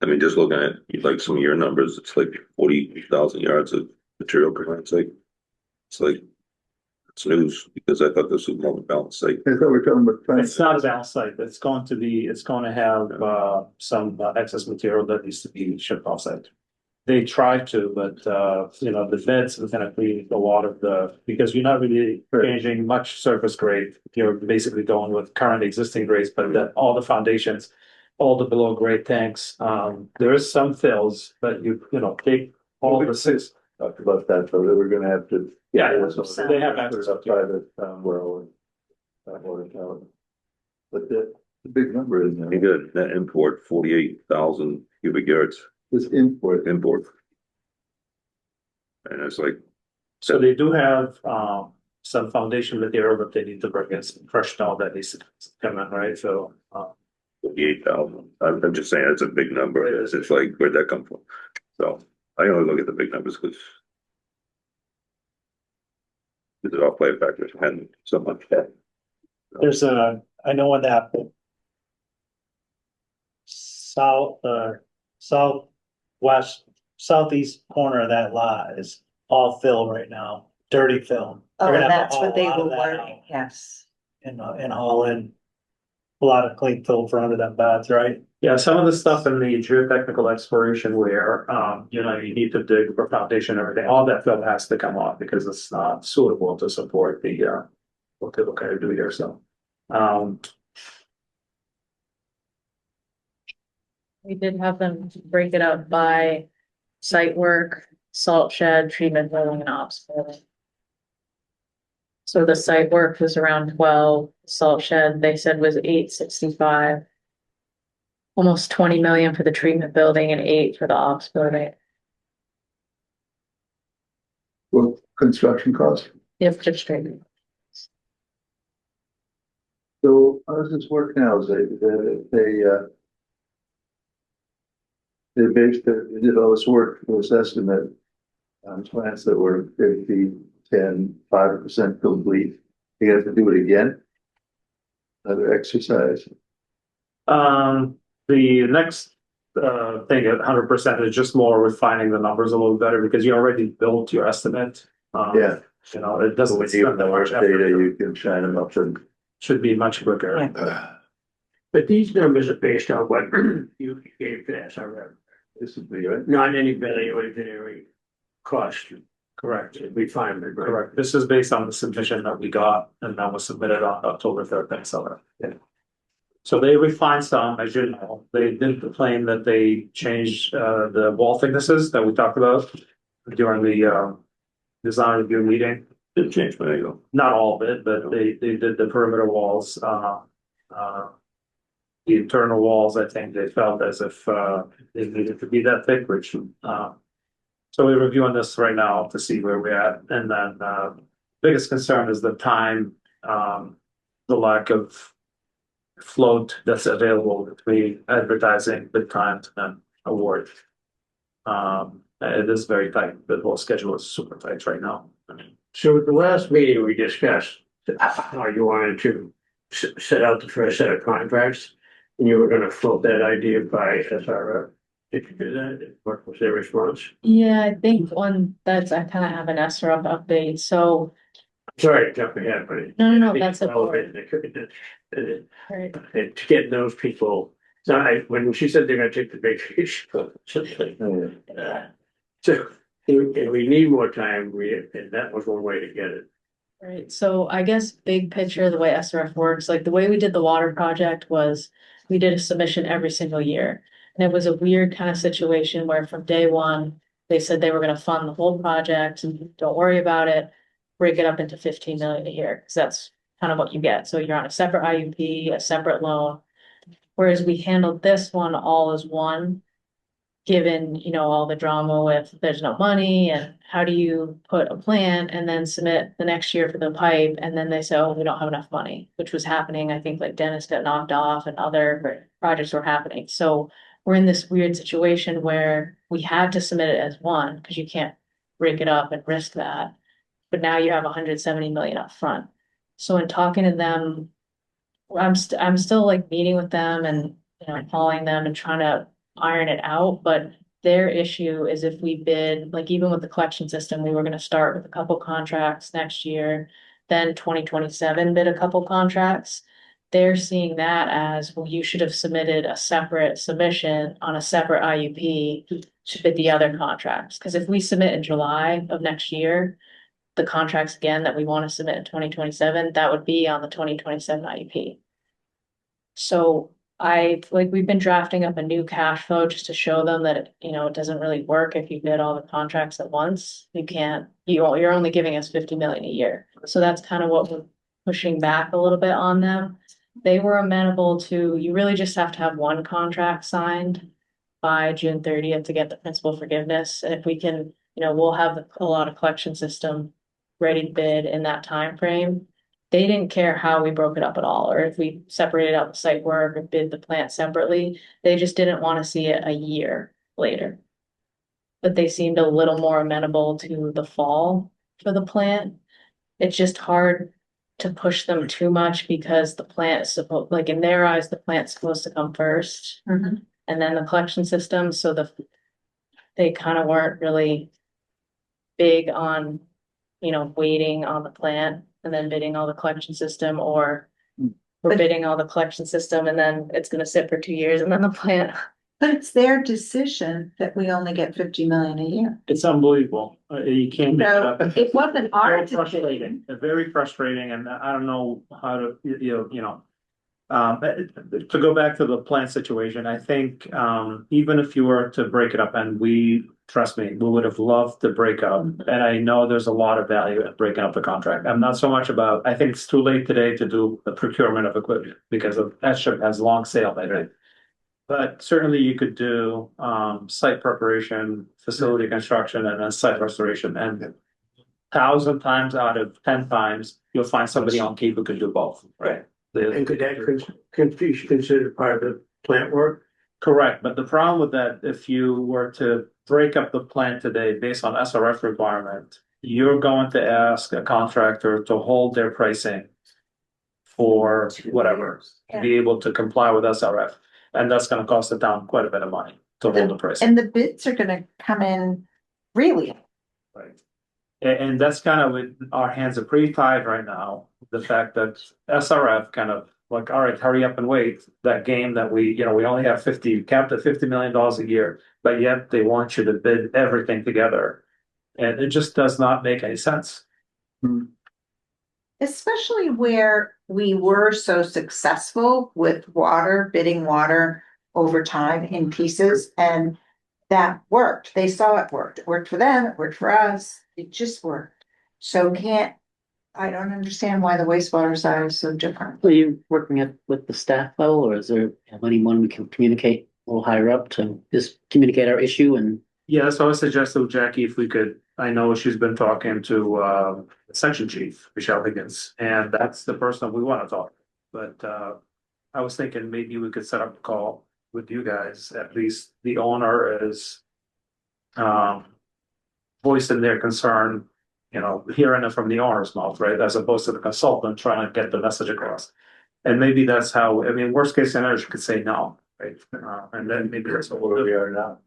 I mean, just looking at like some of your numbers, it's like 40,000 yards of material per line site. It's news because I thought this was more of a balanced site. I thought we were talking about. It's not a balanced site. It's going to have, some excess material that needs to be shipped off site. They try to, but, the beds are gonna clean a lot of because you're not really Right. changing much surface grade. You're basically going with current existing grades, but all the foundations, all the below grade tanks, there is some fills, but take all the six. Talked about that, so they were gonna have to. Yeah, They have access up to it. private, well, and. Water tower. But the big number is, You got net import 48,000 cubic yards this import. import. And it's like, So they do have, some foundation material that they need to bring in, some fresh stone that needs to come in, right? So, 58,000. I'm just saying, it's a big number. It's like, where'd that come from? So I only look at the big numbers because it all play factors and so much. There's I know in that southwest, southeast corner of that lot is all fill right now, dirty fill. Oh, They're gonna have that's to what haul they a lot were of that learning, out yes. And haul in a lot of clean fill for under them beds, right? yeah, some of the stuff in the geotechnical exploration where, you need to dig for foundation and everything, all that fill has to come off because it's not suitable to support the, what they look at do here, so. We did have them break it up by site work, salt shed, treatment building and ops building. So the site work was around 12, salt shed, they said was 865. Almost 20 million for the treatment building and 8 for the ops building. Well, construction costs. If just straight. So how does this work now? Is they did all this work, this estimate on plants that were 50, 10, 5% complete. You have to do it again? Another exercise. The next thing at 100% is just more refining the numbers a little better because you already built your estimate. Yeah. It doesn't. When you have the work data, you can shine them up and. Should be much quicker. But these numbers are based on what you gave to SRF, This would be right. not any value engineering cost. Correct. Refinement, right? Correct. This is based on the submission that we got and that was submitted on October 3rd, thanks, Ella. Yeah. So they refined some, as you know, they did claim that they changed, the wall thicknesses that we talked about during the, design review meeting. Did change my angle. Not all of it, but they did the perimeter walls, the internal walls, I think they felt as if, they needed to be that thick, which, so we're reviewing this right now to see where we're at, and then, biggest concern is the time, the lack of float that's available between advertising, bid times, and award. It is very tight, the whole schedule is super tight right now. So at the last meeting, we discussed how you wanted to set out the first set of contracts. And you were gonna float that idea by SRF. Did you do that? What was their response? Yeah, I think I kind of have an SRF update, so, Sorry to jump ahead, but. no, that's important. important. Right. And to get those people, so when she said they're gonna take the vacation. So if we need more time, and that was one way to get it. Right, so I guess big picture, the way SRF works, like the way we did the water project was we did a submission every single year. And it was a weird kind of situation where from day one, they said they were gonna fund the whole project and don't worry about it. Break it up into 15 million a year, because that's kind of what you get. So you're on a separate IUP, a separate loan. Whereas we handled this one all as one, given, all the drama with there's no money and how do you put a plan and then submit the next year for the pipe, and then they say, oh, we don't have enough money, which was happening. I think like Dennis got knocked off and other projects were happening. So we're in this weird situation where we had to submit it as one, because you can't break it up and risk that. But now you have 170 million up front. So in talking to them, I'm still like meeting with them and, calling them and trying to iron it out, but their issue is if we bid, like even with the collection system, we were gonna start with a couple contracts next year, then 2027 bid a couple contracts. They're seeing that as, well, you should have submitted a separate submission on a separate IUP to bid the other contracts. Because if we submit in July of next year, the contracts again that we want to submit in 2027, that would be on the 2027 IUP. So we've been drafting up a new cash flow just to show them that, it doesn't really work if you bid all the contracts at once. You're only giving us 50 million a year. So that's kind of what we're pushing back a little bit on them. They were amenable to, you really just have to have one contract signed by June 30th to get the principal forgiveness. And if we can, we'll have a lot of collection system ready to bid in that time frame. They didn't care how we broke it up at all, or if we separated out the site work or bid the plant separately. They just didn't want to see it a year later. But they seemed a little more amenable to the fall for the plant. It's just hard to push them too much because the plant is like in their eyes, the plant's supposed to come first. And then the collection system. So they kind of weren't really big on, waiting on the plant and then bidding all the collection system, or we're bidding all the collection system and then it's gonna sit for 2 years and then the plant. But it's their decision that we only get 50 million a year. It's unbelievable. You can't make it So up. it wasn't our Very decision. frustrating, very frustrating, and I don't know how to, to go back to the plant situation, I think, even if you were to break it up, and trust me, we would have loved to break up, and I know there's a lot of value in breaking up the contract. I'm not so much about, I think it's too late today to do the procurement of equipment because that ship has long sailed, I think. But certainly you could do, site preparation, facility construction, and then site restoration, and 1,000 times out of 10 times, you'll find somebody on Cape who can do both, right? And could that be considered part of the plant work? Correct, but the problem with that, if you were to break up the plant today based on SRF requirement, you're going to ask a contractor to hold their pricing for whatever, to be able to comply with SRF. And that's gonna cost the town quite a bit of money to hold the price. And the bids are gonna come in really. Right. And that's kind of, our hands are pretty tied right now. The fact that SRF kind of like, all right, hurry up and wait. That game that we only have capped at $50 million a year, but yet they want you to bid everything together. And it just does not make any sense. Especially where we were so successful with bidding water over time in pieces, and that worked. They saw it worked. It worked for them, it worked for us. It just worked. So I don't understand why the wastewater side is so different. Are you working with the staff level, or is there anyone we can communicate a little higher up to just communicate our issue? And yeah, so I suggested Jackie, if we could, I know she's been talking to section chief, Michelle Higgins, and that's the person we want to talk to. But I was thinking maybe we could set up a call with you guys. At least the owner is voicing their concern, hearing it from the owner's mouth, right? As opposed to the consultant trying to get the message across. And maybe that's how, worst case scenario, you could say no. right? And then maybe that's where we are now.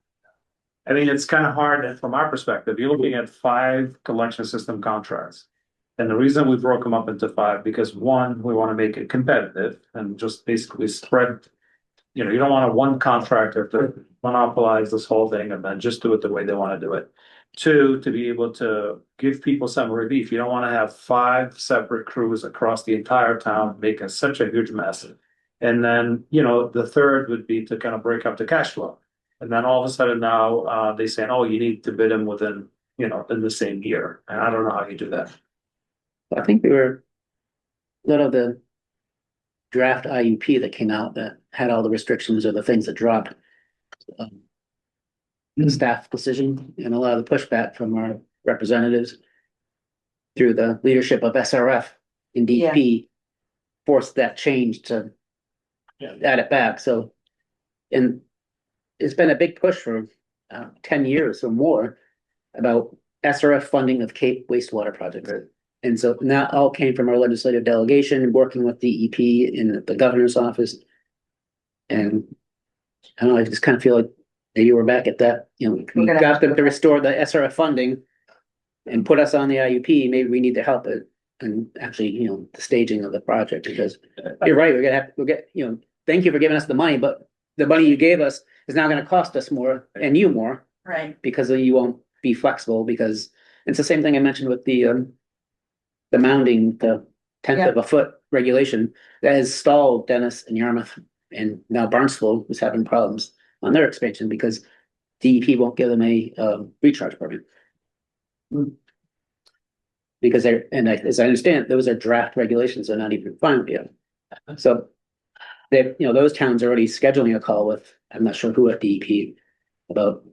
I mean, it's kind of hard and from our perspective. You're looking at 5 collection system contracts. And the reason we broke them up into 5, because one, we want to make it competitive and just basically spread. You know, you don't want one contractor to monopolize this whole thing and then just do it the way they want to do it. 2, to be able to give people some relief. You don't want to have 5 separate crews across the entire town making such a huge mess. And then, you know, the third would be to kind of break up the cash flow. And then all of a sudden now, they say, oh, you need to bid them within, you know, in the same year. And I don't know how you do that. I think we were, a lot of the draft IUP that came out that had all the restrictions or the things that dropped. The staff decision and a lot of the pushback from our representatives through the leadership of SRF and DEP forced that change to add it back. So, and it's been a big push for 10 years or more about SRF funding of Cape wastewater projects. Right. And so that all came from our legislative delegation, working with DEP in the governor's office. And I don't know, I just kind of feel like maybe we're back at that, you know, we got them to restore the SRF funding and put us on the IUP. Maybe we need to help it and actually, you know, the staging of the project, because you're right, we'll get, you know, thank you for giving us the money, but the money you gave us is now going to cost us more and you more. Right. Because you won't be flexible, because it's the same thing I mentioned with the mounding, the 1/10 of a foot regulation that has stalled Dennis and Yarmouth, and now Barnstable is having problems on their expansion because DEP won't give them a recharge permit. Because as I understand, those are draft regulations, they're not even final yet. So they, you know, those towns are already scheduling a call with, I'm not sure who at DEP, about,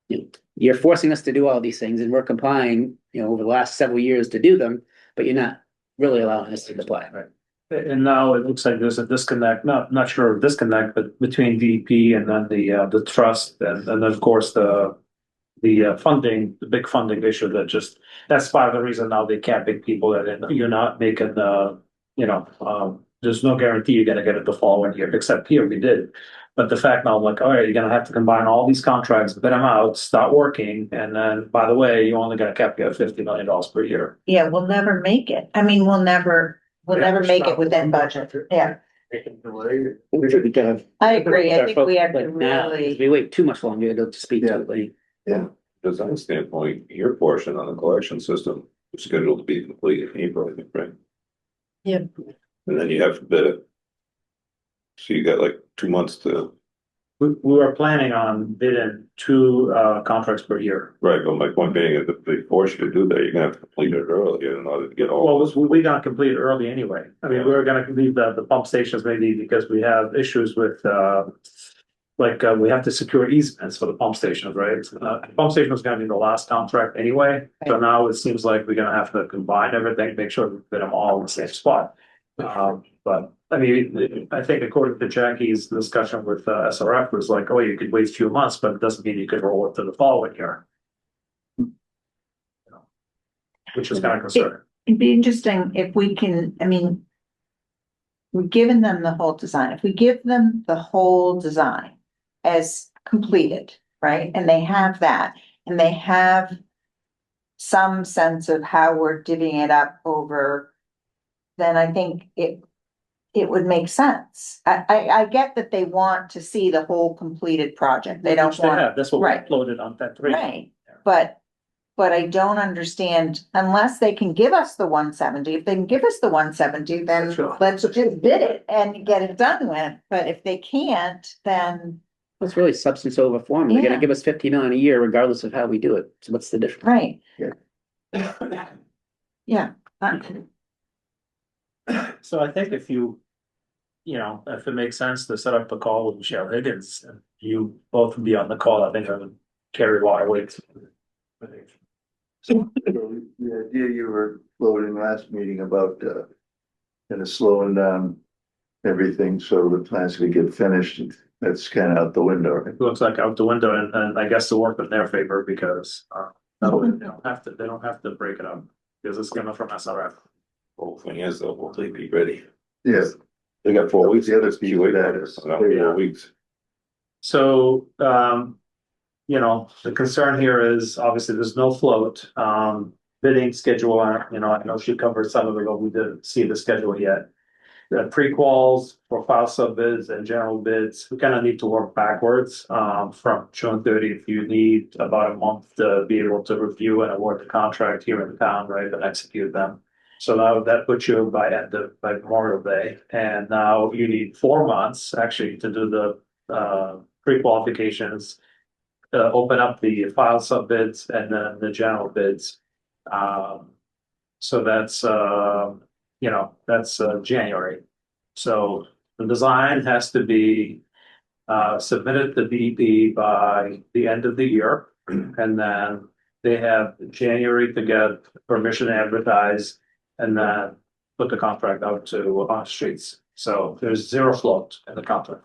you know, you're forcing us to do all these things and we're complying, you know, over the last several years to do them, but you're not really allowing us to comply. Right. And now it looks like there's a disconnect, not sure of disconnect, but between DEP and then the trust and then of course the funding, the big funding issue that's part of the reason now they can't pick people that you're not making there's no guarantee you're gonna get it the following year, except here we did. But the fact now, like, all right, you're gonna have to combine all these contracts, bid them out, start working, and then, by the way, you're only gonna cap you at $50 million per year. Yeah, we'll never make it. I mean, we'll never make it within budget. Yeah. I agree. I think we have to really. If we wait too much longer, it'll just be too late. Yeah. Design standpoint, your portion on the collection system is scheduled to be complete in April, I think, right? Yep. And then you have to bid it. So you got like 2 months to. We were planning on bidding 2 contracts per year. Right, but my point being is if they force you to do that, you're gonna have to complete it early in order to get all. Well, we're gonna complete it early anyway. I mean, we're gonna complete the pump stations maybe because we have issues with we have to secure easements for the pump stations, right? The pump station was gonna be the last contract anyway. So now it seems like we're gonna have to combine everything, make sure we put them all in the same spot. But I mean, I think according to Jackie's discussion with SRF was like, oh, you could wait a few months, but it doesn't mean you could roll it to the following year. Which is kind of concerning. It'd be interesting if we can, I mean, we've given them the whole design. If we give them the whole design as completed, right? And they have that, and they have some sense of how we're divvying it up over, then I think it would make sense. I get that they want to see the whole completed project. They don't want. That's what we Right. uploaded on that 3. Right, but I don't understand, unless they can give us the 170, if they can give us the 170, then Sure. let's just bid it and get it done with. But if they can't, then, It's really substance over form. They're Yeah. gonna give us 50 million a year regardless of how we do it. So what's the difference? right. Yeah. Yeah. So I think if if it makes sense to set up a call with Michelle Higgins, and you both be on the call, I think I would carry waterways. So the idea you were floating last meeting about kind of slowing down everything so the plans could get finished, that's kind of out the window. It looks like out the window, and I guess to work in their favor because they don't have to break it up because it's coming from SRF. Whole thing is though, will they be ready? Yes. They got 4 weeks. The other That's piece QA of that numbers, is- not 4 weeks. So, you know, the concern here is obviously there's no float, bidding schedule, you know, I know she covered some of it, but we didn't see the schedule yet. The pre-quals for file sub bids and general bids, we kind of need to work backwards, from June 30th. You need about a month to be able to review and award the contract here in town, right, and execute them. So now that puts you by Memorial Day, and now you need 4 months actually to do the pre-qualifications, open up the file sub bids and then the general bids. So that's you know, that's January. So the design has to be submitted to BP by the end of the year, and then they have January to get permission to advertise, and then put the contract out to on streets. So there's zero float in the contract.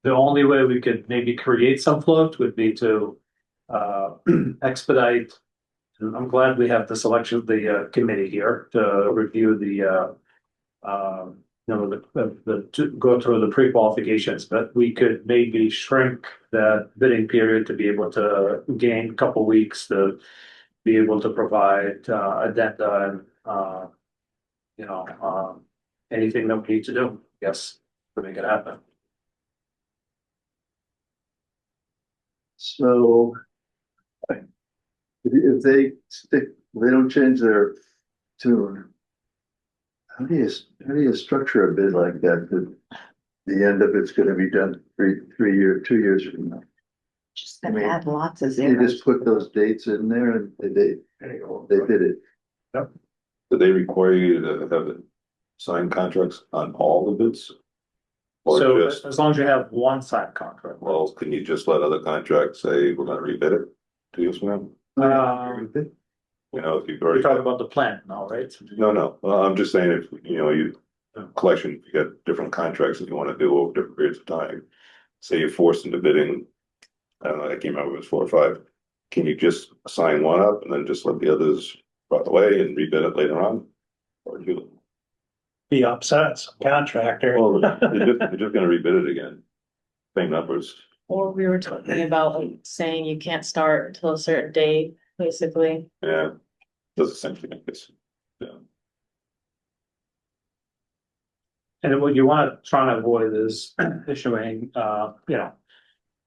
The only way we could maybe create some float would be to expedite. And I'm glad we have the selection, the committee here to review the you know, to go through the pre-qualifications, but we could maybe shrink that bidding period to be able to gain a couple weeks to be able to provide addenda and you know, anything that we need to do, yes, to make it happen. So if they don't change their tune, how do you structure a bid like that? That the end of it's gonna be done 2 years from now. Just I mean, add lots of You zeros. just put those dates in there and they did it. Do they require you to have signed contracts on all the bids? Or So just, as long as you have one side contract. well, can you just let other contracts say, we're gonna rebid it 2 years from now? You know, if you've We're already. talking about the plant now, right? No, I'm just saying if, you know, collection, you got different contracts that you wanna do over different periods of time. Say you're forced into bidding, I don't know, I can't remember if it was 4 or 5. Can you just sign one up and then just let the others rot away and rebid it later on? Or do you, Be upset, some contractor. well, you're just gonna rebid it again, same numbers. Or we were talking about like saying you can't start until a certain date, basically. Yeah, does the same thing, I guess. Yeah. And what you want to try and avoid is issuing, you know,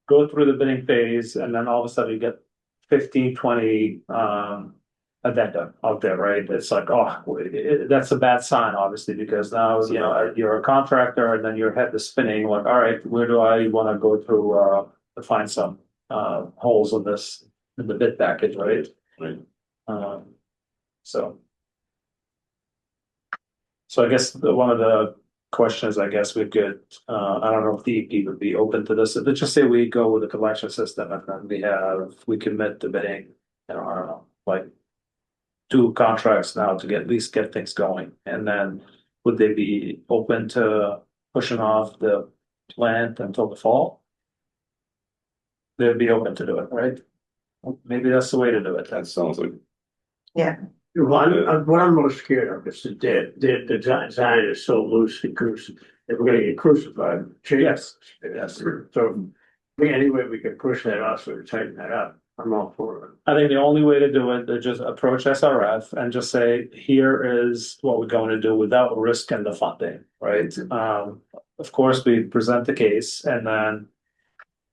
go through the bidding phase and then all of a sudden you get 15, 20 addenda out there, right? It's like, that's a bad sign, obviously, because now, you know, you're a contractor and then your head is spinning like, all right, where do I want to go through to find some holes in this, in the bid package, right? Right. So I guess one of the questions, I guess we could, I don't know if DEP would be open to this. Let's just say we go with the collection system and then we commit to bidding, you know, I don't know, like 2 contracts now to at least get things going. And then would they be open to pushing off the plant until the fall? They'd be open to do it, right? Maybe that's the way to do it. That sounds like, What I'm most scared of is the design is so loose and crucified. If we're gonna get crucified, Yes. So, any way we can push that off, so we tighten that up, I'm all for it. I think the only way to do it is just approach SRF and just say, here is what we're going to do without risk in the funding, right? Of course, we present the case and then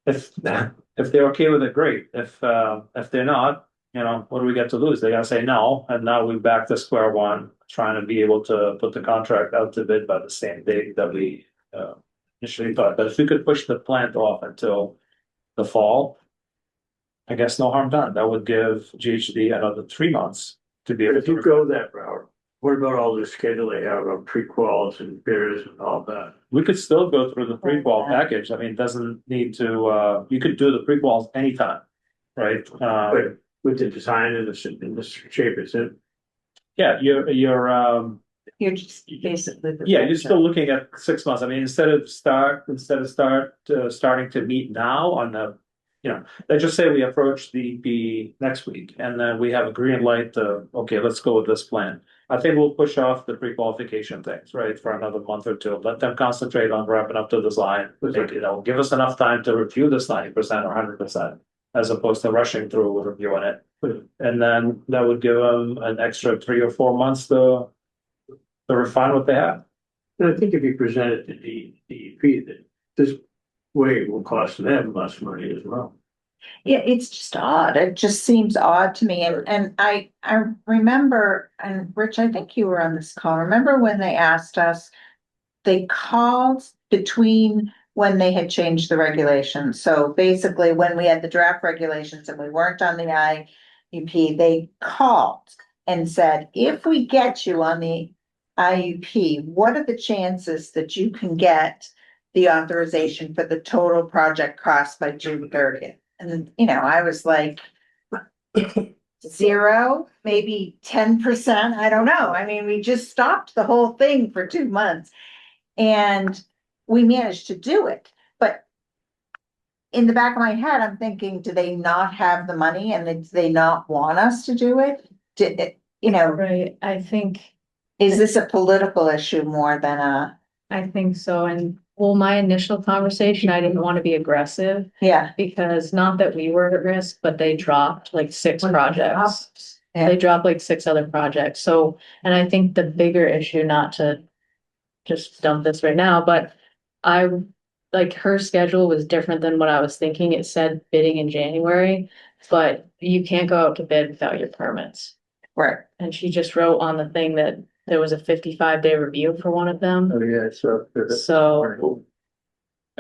if they're okay with it, great. If they're not, you know, what do we get to lose? They gotta say no, and now we're back to square one, trying to be able to put the contract out to bid by the same date that we initially thought. But if we could push the plant off until the fall, I guess no harm done. That would give GHD another 3 months to be able If you to. go that route, what about all the schedule they have on pre-quals and bidders and all that? We could still go through the pre-qual package. I mean, it doesn't need to, you could do the pre-quals anytime, right? But with the design and the shape it's in, Yeah, you're You're just basically. yeah, you're still looking at 6 months. I mean, starting to meet now on the, you know, let's just say we approach the next week and then we have a green light to, okay, let's go with this plan. I think we'll push off the pre-qualification things, right, for another month or two. Let them concentrate on wrapping up to design. Give us enough time to review this 90% or 100%, as opposed to rushing through reviewing it. And then that would give them an extra 3 or 4 months to refine what they have. And I think if you present it to DEP, that this way will cost them less money as well. Yeah, it's just odd. It just seems odd to me. And I remember, and Rich, I think you were on this call. Remember when they asked us, they called between when they had changed the regulations. So basically, when we had the draft regulations and we weren't on the IUP, they called and said, if we get you on the IUP, what are the chances that you can get the authorization for the total project cost by June 30th? And, you know, I was like, 0, maybe 10%. I don't know. I mean, we just stopped the whole thing for 2 months and we managed to do it. But in the back of my head, I'm thinking, do they not have the money and do they not want us to do it? You know, Right, I think, is this a political issue more than I think so, and well, my initial conversation, I didn't want to be aggressive. yeah. Because not that we were at risk, but they dropped like 6 projects. Yeah. They dropped like 6 other projects, so, and I think the bigger issue, not to just dump this right now, but like her schedule was different than what I was thinking. It said bidding in January, but you can't go out to bid without your permits. Right. And she just wrote on the thing that there was a 55-day review for one of them. Oh, yeah, so. So,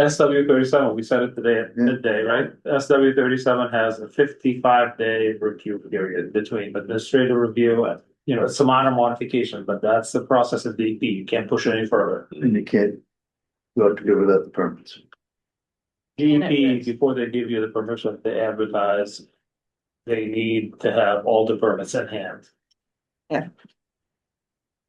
SW37, we said it today at midday, right? SW37 has a 55-day review period between administrative review and, you know, it's a minor modification, but that's the process of DEP. You can't push it any further. And you can't go to go without the permits. DEP, before they give you the permission to advertise, they need to have all the permits in hand. Yeah.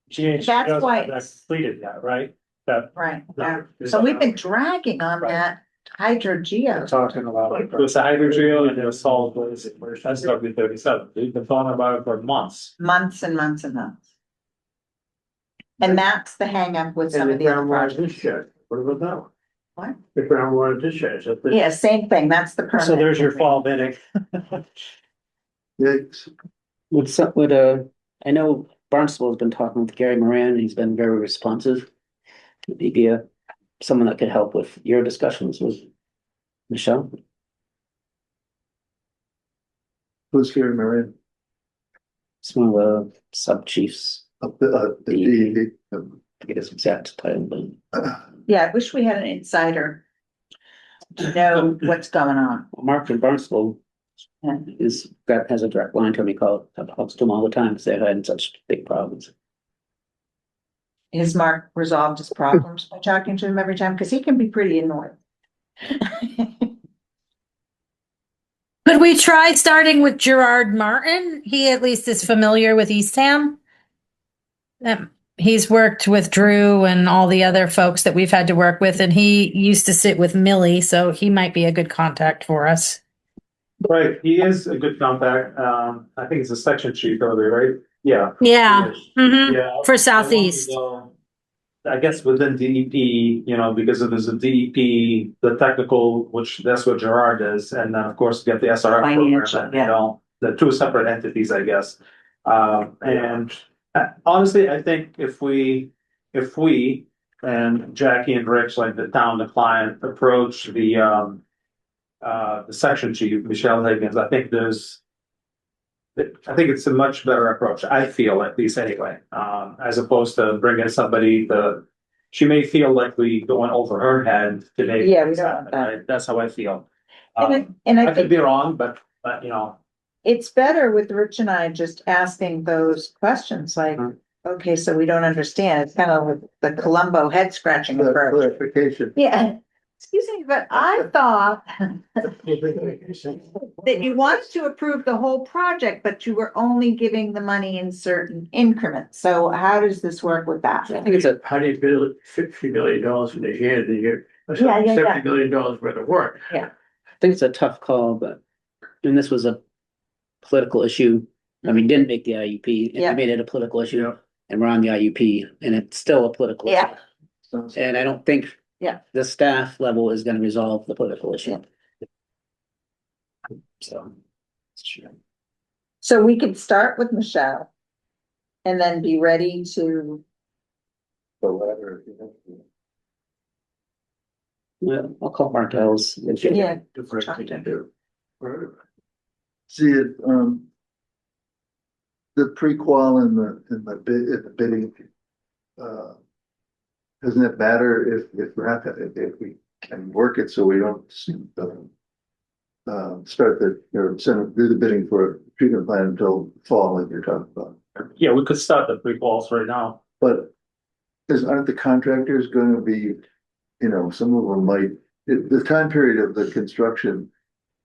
GHD That's why that's completed that, right? That. Right. No, So we've been dragging on Right. that Hydrogeo. Talking about it was the Hydrogeo and the solid waste, SW37. We've been talking about it for months. Months and months and months. And that's the hang up with some And of the the other groundwater projects. discharge, what about that one? What? The groundwater discharge. Yeah, same thing. That's the permit. So there's your fall bidding. Yikes. I know Barnstable has been talking with Gary Moran, and he's been very responsive. Maybe someone that could help with your discussions with Michelle. Who's here, Marion? It's one of the sub chiefs. Up the DEP. I forget his exact title, but Yeah, I wish we had an insider to know what's going on. Mark from Barnstable Yeah. has a direct line to him. He talks to him all the time because they've had such big problems. Has Mark resolved his problems by talking to him every time? Because he can be pretty annoying. Could we try starting with Gerard Martin? He at least is familiar with Eastham. He's worked with Drew and all the other folks that we've had to work with, and he used to sit with Millie, so he might be a good contact for us. Right, he is a good contact. I think it's a section chief over there, right? Yeah. Yeah, mhm, Yeah. for Southeast. I guess within DEP, you know, because there's a DEP, the technical, which that's what Gerard is, and then of course you get the SRF Financial, program, yeah. you know, the 2 separate entities, I guess. And honestly, I think if we and Jackie and Rich, like the town, the client, approach the section chief, Michelle Higgins, I think it's a much better approach. I feel, at least anyway, as opposed to bringing somebody she may feel like we going over her head today. Yeah, we don't want that. Right? That's how I feel. And I I could think be wrong, but you know. it's better with Rich and I just asking those questions like, okay, so we don't understand. It's kind of like the Columbo head scratching approach. Clarification. Yeah, excuse me, but I thought that you wanted to approve the whole project, but you were only giving the money in certain increments. So how does this work with that? I think it's How do you build $50 million in a year, that's Yeah, yeah, yeah. $70 million worth of work? I think it's a tough call, but and this was a political issue. I mean, didn't make the IUP, Yeah. it made it a political issue. and we're on the IUP, and it's still a political issue. Yeah. Sounds- And I don't think Yeah. the staff level is gonna resolve the political issue. So. So we could start with Michelle. And then be ready to, The letter, you know. Yeah, I'll call Martell's. yeah, Different thing to do. See it, the prequal and the bidding, doesn't it matter if we're not, if we can work it so we don't, start the, or do the bidding for a treatment plan until fall, like you're talking about? Yeah, we could start the pre-quals right now. But aren't the contractors gonna be, you know, some of them might, the time period of the construction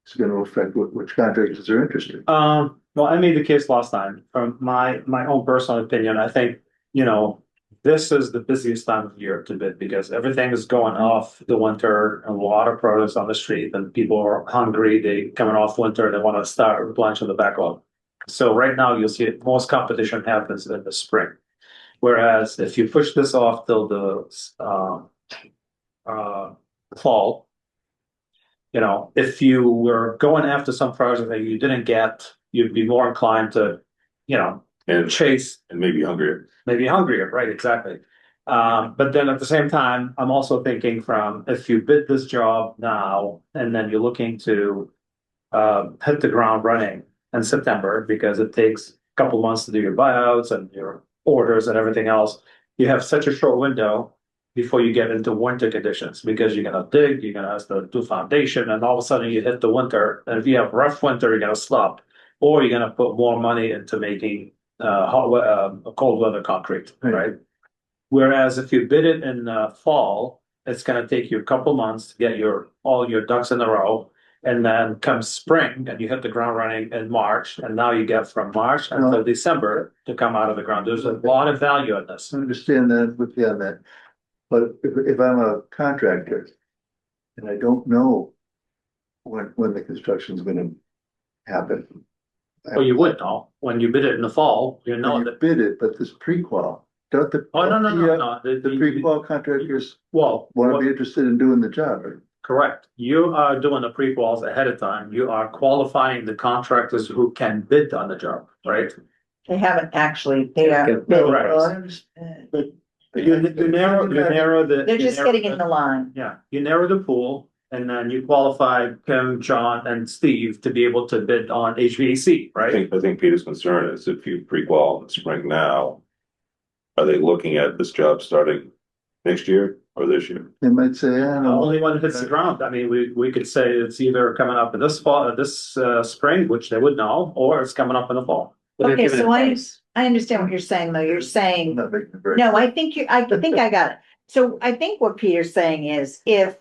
is gonna affect which contractors are interested. Well, I made the case last time, from my own personal opinion, I think, you know, this is the busiest time of year to bid because everything is going off the winter and a lot of products on the street and people are hungry, they coming off winter, they want to start replenishing the backlog. So right now you'll see most competition happens in the spring. Whereas if you push this off till the fall, you know, if you were going after some project that you didn't get, you'd be more inclined to, you know, And chase, maybe hungrier. maybe hungrier, right? Exactly. But then at the same time, I'm also thinking from if you bid this job now and then you're looking to hit the ground running in September because it takes a couple months to do your buyouts and your orders and everything else, you have such a short window before you get into winter conditions because you're gonna dig, you're gonna have to do foundation, and all of a sudden you hit the winter. And if you have rough winter, you're gonna slump, or you're gonna put more money into making cold weather concrete, right? Whereas if you bid it in fall, it's gonna take you a couple months to get all your ducks in a row. And then come spring and you hit the ground running in March, and now you get from March until December to come out of the ground. There's a lot of value in this. I understand that with you on that, but if I'm a contractor and I don't know when the construction's gonna happen. Well, you would know, when you bid it in the fall, you know You that, bid it, but this prequal, don't the. oh, no. The prequal contractors Well, wanna be interested in doing the job, right? correct. You are doing the pre-quals ahead of time. You are qualifying the contractors who can bid on the job, right? they haven't actually, they are. Right. But you narrow the. They're just getting in the line. Yeah, you narrow the pool and then you qualify Kim, John, and Steve to be able to bid on HVAC, right? I think Peter's concern is if you pre-qual in the spring now, are they looking at this job starting next year or this year? They might say, I don't Only know, when it hits the ground. I mean, we could say it's either coming up in this fall, this spring, which they would know, or it's coming up in the fall. Okay, so I understand what you're saying, though. You're I'm saying, not making it very. no, I think I think I got it. So I think what Peter's saying is if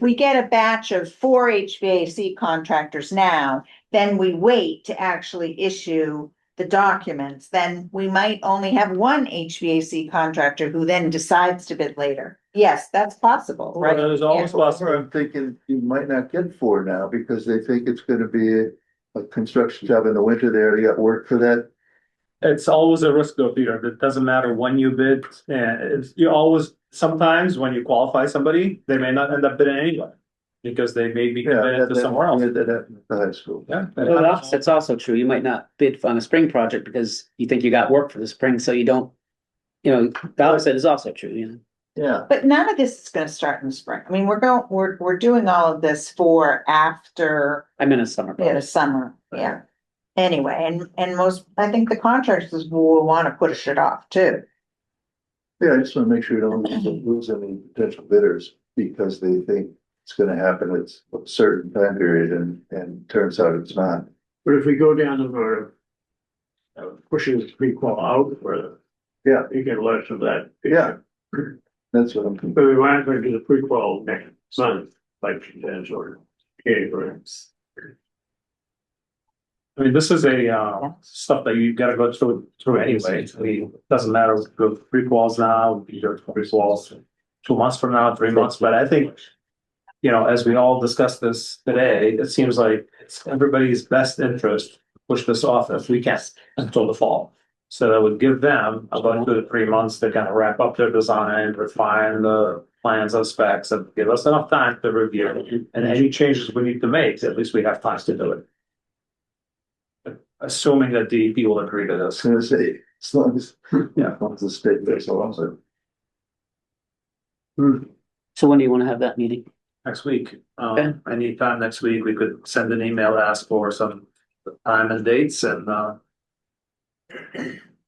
we get a batch of 4 HVAC contractors now, then we wait to actually issue the documents, then we might only have one HVAC contractor who then decides to bid later. Yes, that's possible, Well, right? there's always Yeah. possible. I'm thinking you might not get 4 now because they think it's gonna be a construction job in the winter. They already got work for that. It's always a risk though, Peter. It doesn't matter when you bid. You always, sometimes when you qualify somebody, they may not end up bidding anyway. Because they may be committed to somewhere else. That happened at the high school. Yeah. That's also true. You might not bid on a spring project because you think you got work for the spring, so you don't, you know, the opposite is also true, you know. Yeah, But none of this is gonna start in the spring. I mean, we're doing all of this for after, I'm in a summer. the summer, yeah. Anyway, and most, I think the contractors will wanna push it off too. yeah, I just wanna make sure you don't lose any potential bidders because they think it's gonna happen at a certain time period and turns out it's not. But if we go down the road of pushing the prequal out further. Yeah. You get less of that. Yeah. That's what I'm thinking. But we might going to do the prequel next month, like she says, or April. I mean, this is a stuff that you gotta go through anyway. I mean, it doesn't matter if we go pre-quals now, we go pre-quals 2 months from now, 3 months, but I think, you know, as we all discussed this today, it seems like it's everybody's best interest to push this off if we can until the fall. So that would give them about 2 to 3 months to kind of wrap up their design, refine the plans and specs, and give us enough time to review. And any changes we need to make, at least we have time to do it. Assuming that DEP will agree to I this. was gonna say, as long as, Yeah. as long as the state does also. So when do you want to have that meeting? Next week, Okay. anytime next week, we could send an email, ask for some time and dates, and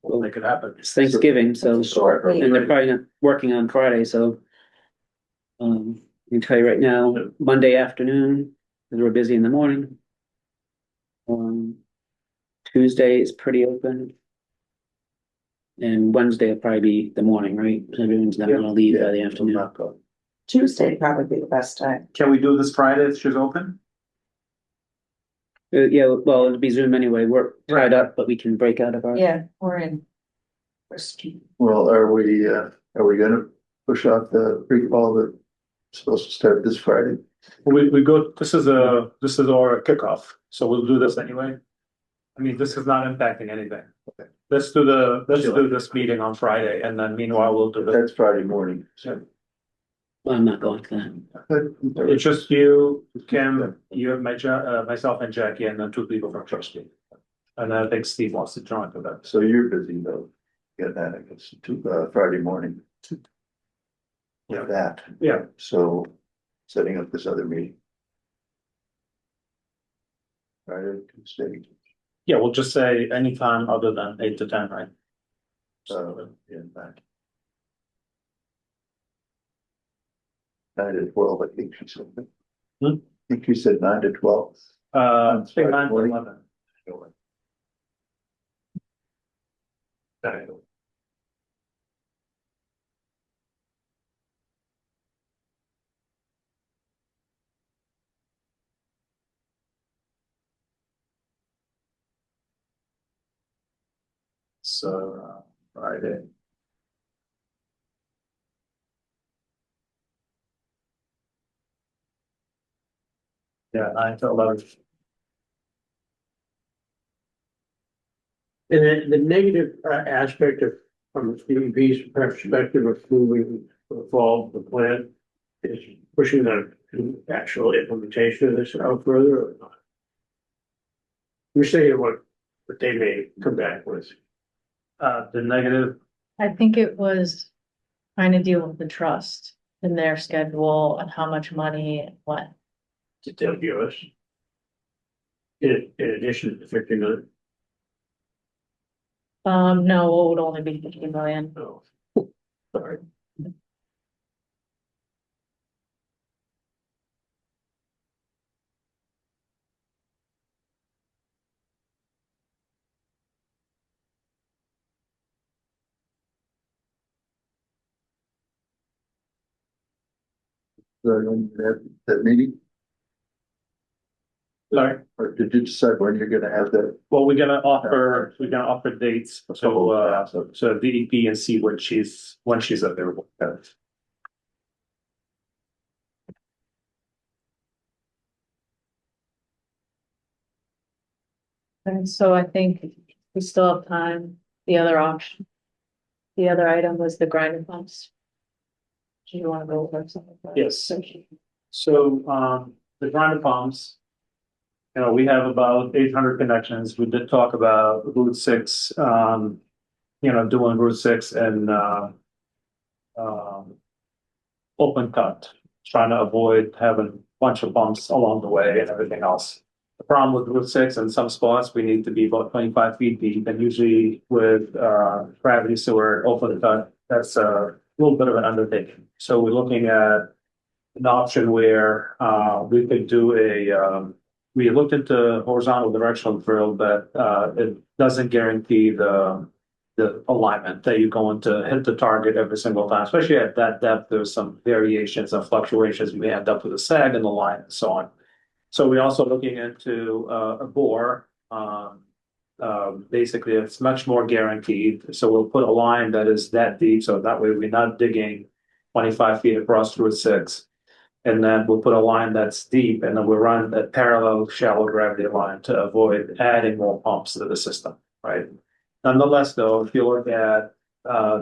we'll make it happen. It's Thanksgiving, so, Short week. and they're probably not working on Friday, so. I can tell you right now, Monday afternoon, because we're busy in the morning. Tuesday is pretty open. And Wednesday will probably be the morning, right? Everyone's not gonna leave by the afternoon. Tuesday probably be the best time. Can we do this Friday if she's open? Yeah, well, it'll be Zoom anyway. We're tied up, but we can break out of our. Yeah, we're in. Risky. Well, are we gonna push off the pre-call that's supposed to start this Friday? We go, this is our kickoff, so we'll do this anyway. I mean, this is not impacting anything. Okay. Let's do this meeting on Friday, and then meanwhile, we'll do this. That's Friday morning. Well, I'm not going to that. It's just you, Kim, you have myself and Jackie, and then 2 people from trustee. And I think Steve wants to join for that. So you're busy though, get that, I guess, Friday morning. Yeah. That, Yeah, so setting up this other meeting. Friday, Tuesday, yeah, we'll just say anytime other than 8 to 10, right? in fact. 9 to 12, I think she said. Hmm? I think you said 9 to 12. Say 9 to 11. So, Friday. Yeah, 9 to 11. And then the negative aspect of, from the DEP's perspective of moving forward the plan is pushing the actual implementation of this out further or not? You're saying what they may come back with. The negative, I think it was trying to deal with the trust and their schedule and how much money and what. That they'll give us. In addition to the 50 million. No, it would only be 50 million. Oh, sorry. That meeting, sorry, or did you decide when you're gonna have that? well, we're gonna offer dates to DEP and see when she's available. And so I think we still have time. The other option. The other item was the grinder pumps. Do you want to go over something? Yes. So, the grinder pumps. You know, we have about 800 connections. We did talk about Route 6, doing Route 6 and, open cut, trying to avoid having a bunch of bumps along the way and everything else. The problem with Route 6, in some spots, we need to be about 25 feet deep, and usually with, gravity sewer open cut, that's a little bit of an undertaking. So we're looking at an option where, we could do we looked into horizontal directional drill, but it doesn't guarantee the alignment that you're going to hit the target every single time, especially at that depth. There's some variations and fluctuations. You may end up with a sag in the line and so on. So we're also looking into a bore. Basically, it's much more guaranteed. So we'll put a line that is that deep, so that way we're not digging 25 feet across Route 6. And then we'll put a line that's deep, and then we'll run a parallel shallow gravity line to avoid adding more pumps to the system, right? Nonetheless, though, if you look at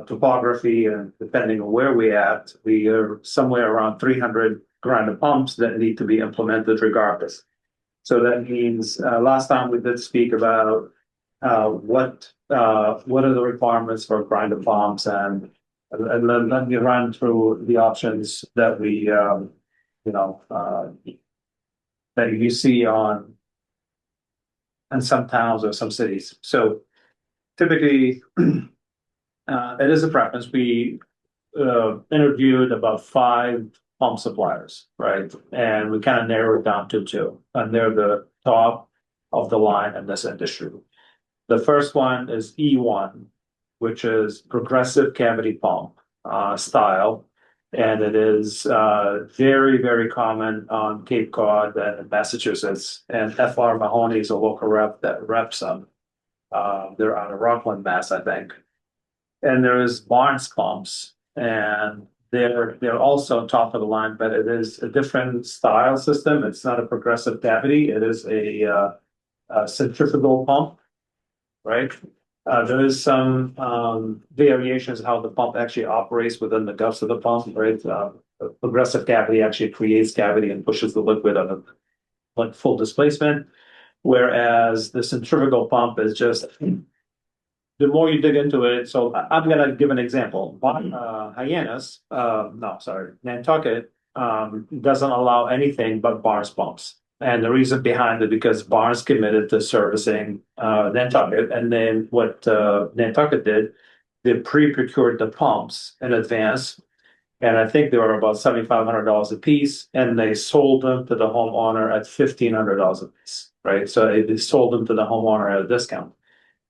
topography and depending on where we at, we are somewhere around 300 grinder pumps that need to be implemented regardless. So that means last time we did speak about what are the requirements for grinder pumps, and let me run through the options that we that you see in some towns or some cities. So typically, it is a preference. We interviewed about 5 pump suppliers, right? And we kind of narrowed it down to 2, and they're the top of the line in this industry. The first one is E1, which is progressive cavity pump style, and it is very, very common on Cape Cod and Massachusetts. And FR Mahoney is a local rep that reps them. They're out of Rockland, Mass, I think. And there is Barnes pumps, and they're also top of the line, but it is a different style system. It's not a progressive cavity. It is a centrifugal pump, right? There is some variations how the pump actually operates within the guts of the pump, right? Progressive cavity actually creates cavity and pushes the liquid on a like full displacement, whereas the centrifugal pump is just the more you dig into it. So I'm gonna give an example. Nantucket doesn't allow anything but Barnes pumps. And the reason behind it, because Barnes committed to servicing Nantucket, and then what Nantucket did, they pre-procured the pumps in advance, and I think they were about $7,500 a piece, and they sold them to the homeowner at $1,500 a piece, right? So they sold them to the homeowner at a discount.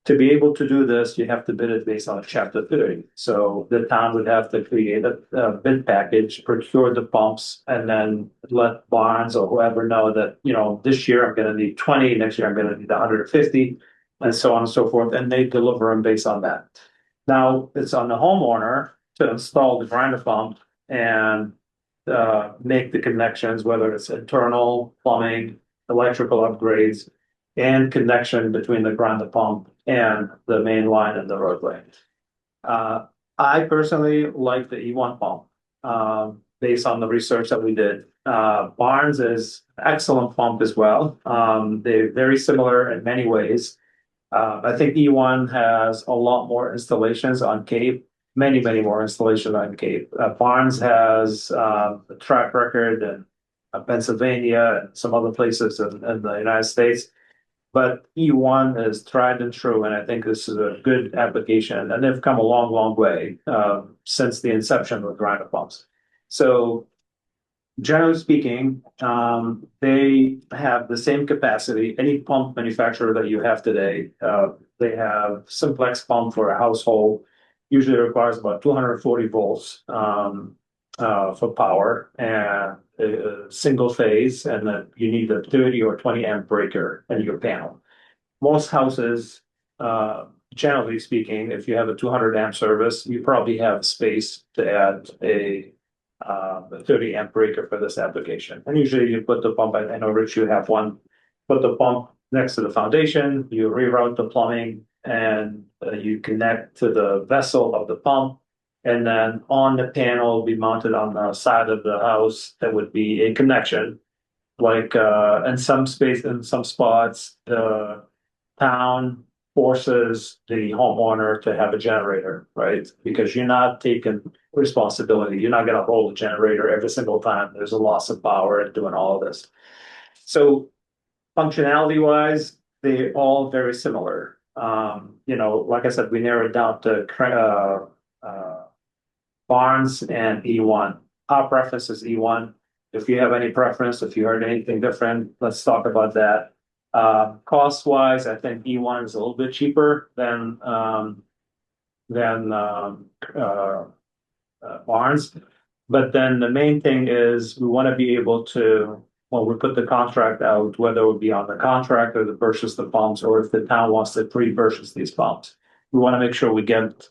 To be able to do this, you have to bid it based on a Chapter 30. So the town would have to create a bid package, procure the pumps, and then let Barnes or whoever know that, this year I'm going to need 20, next year I'm going to need 150, and so on and so forth. And they deliver them based on that. Now it's on the homeowner to install the grinder pump and make the connections, whether it's internal plumbing, electrical upgrades, and connection between the grinder pump and the main line and the roadway. I personally like the E1 pump based on the research that we did. Barnes is an excellent pump as well. They're very similar in many ways. I think E1 has a lot more installations on Cape, many more installations on Cape. Barnes has a track record in Pennsylvania and some other places in the United States. But E1 is tried and true, and I think this is a good application. And they've come a long way since the inception of grinder pumps. So, generally speaking, they have the same capacity. Any pump manufacturer that you have today, they have simplex pump for a household. Usually requires about 240 volts for power, and single phase, and then you need a 30 or 20 amp breaker in your panel. Most houses, generally speaking, if you have a 200 amp service, you probably have space to add a 30 amp breaker for this application. And usually you put the pump, I know Rich, you have one, put the pump next to the foundation, you reroute the plumbing, and you connect to the vessel of the pump. And then on the panel will be mounted on the side of the house, that would be a connection. Like in some spots, the town forces the homeowner to have a generator, right? Because you're not taking responsibility. You're not going to hold a generator every single time there's a loss of power and doing all of this. So functionality wise, they're all very similar. Like I said, we narrowed down to Barnes and E1. Our preference is E1. If you have any preference, if you heard anything different, let's talk about that. Cost wise, I think E1 is a little bit cheaper than Barnes. But then the main thing is we want to be able to, when we put the contract out, whether it would be on the contractor to purchase the pumps or if the town wants to pre-purchase these pumps, we want to make sure we get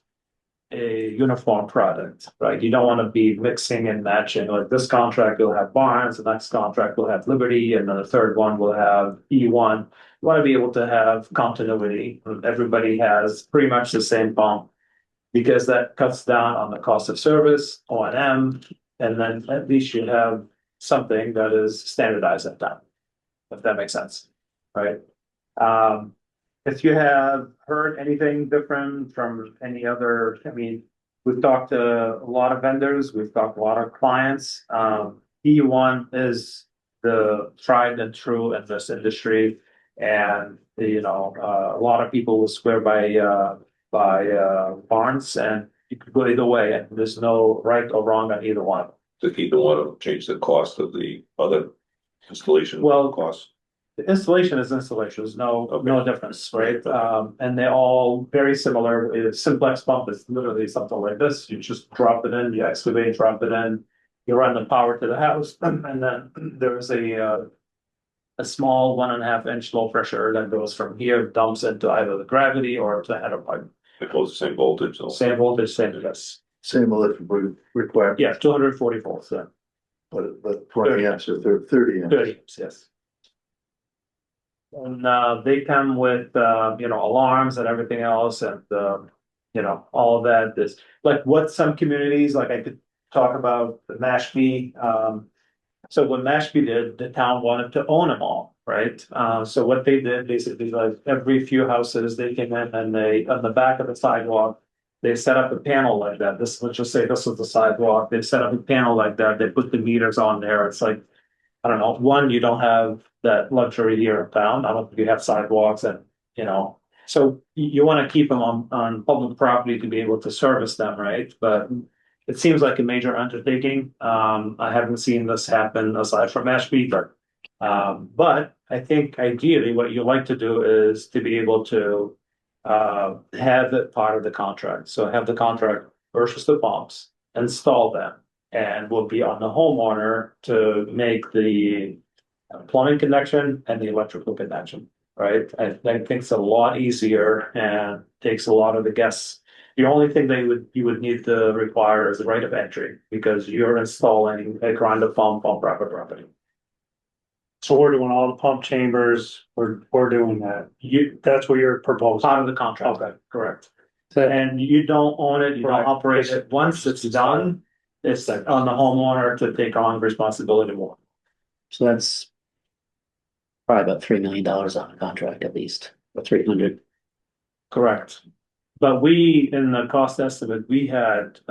a uniform product, right? You don't want to be mixing and matching, like this contract will have Barnes, the next contract will have Liberty, and then the third one will have E1. You want to be able to have continuity. Everybody has pretty much the same pump because that cuts down on the cost of service, O&M, and then at least you have something that is standardized at that, if that makes sense, right? If you have heard anything different from any other, I mean, we've talked to a lot of vendors, we've talked to a lot of clients. E1 is the tried and true in this industry. And, you know, a lot of people will swear by Barnes, and you could go either way, and there's no right or wrong on either one. To keep the one, change the cost of the other installation Well, costs. The installation is installation, there's no difference, right? And they're all very similar. A simplex pump is literally something like this. You just drop it in, you excavate, drop it in, you run the power to the house, and then there's a small 1.5-inch low pressure that goes from here, dumps into either the gravity or to the header pipe. It goes the same voltage. So. Same voltage, same to this. Same electrical requirement. Yeah, 240 volts, yeah. But 20 amps or 30 amps. 30 amps, yes. And they come with you know, alarms and everything else, and you know, all of that is like what some communities, like I could talk about the Mashpee. So what Mashpee did, the town wanted to own them all, right? So what they did basically, like every few houses, they came in and they, on the back of the sidewalk, they set up a panel like that. This, let's just say this was the sidewalk. They set up a panel like that. They put the meters on there. It's like, I don't know, one, you don't have that luxury here in town. I don't think you have sidewalks, and, you know, so you want to keep them on public property to be able to service them, right? But it seems like a major undertaking. I haven't seen this happen aside from Mashpee, but I think ideally what you like to do is to be able to have it part of the contract. So have the contract purchase the pumps, install them, and will be on the homeowner to make the plumbing connection and the electrical connection, right? I think it's a lot easier and takes a lot of the guess. The only thing you would need to require is the right of entry, because you're installing a grinder pump on private property. So we're doing all the pump chambers, we're doing that. That's what you're proposing. Part of the contract. Okay. Correct. So- And you don't own it, you don't Right. operate it. Once it's done, it's on the homeowner to take on responsibility more. So that's probably about $3 million on the contract at least, or 300. Correct. But we, in the cost estimate, we had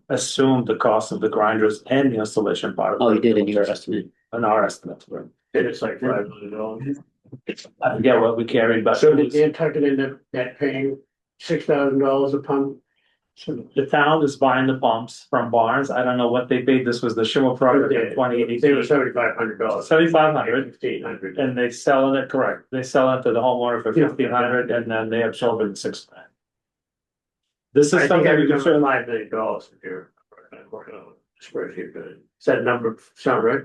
assumed the cost of the grinders and the installation part of it. Oh, you did in your estimate. In our estimate, right? It's like $5 million. I forget what we carried, but So it did was- Nantucket end up that paying $6,000 a pump? so the town is buying the pumps from Barnes. I don't know what they paid. This was the Schimmer project in They were 2018. $7,500. 7,500. 1,500. And they selling it, correct. They sell it to the homeowner for 1,500, and then they absorb it in $6,000. This I is think something I we can remember certainly, $5 million if you're working on a spreadsheet, but does that number sound right?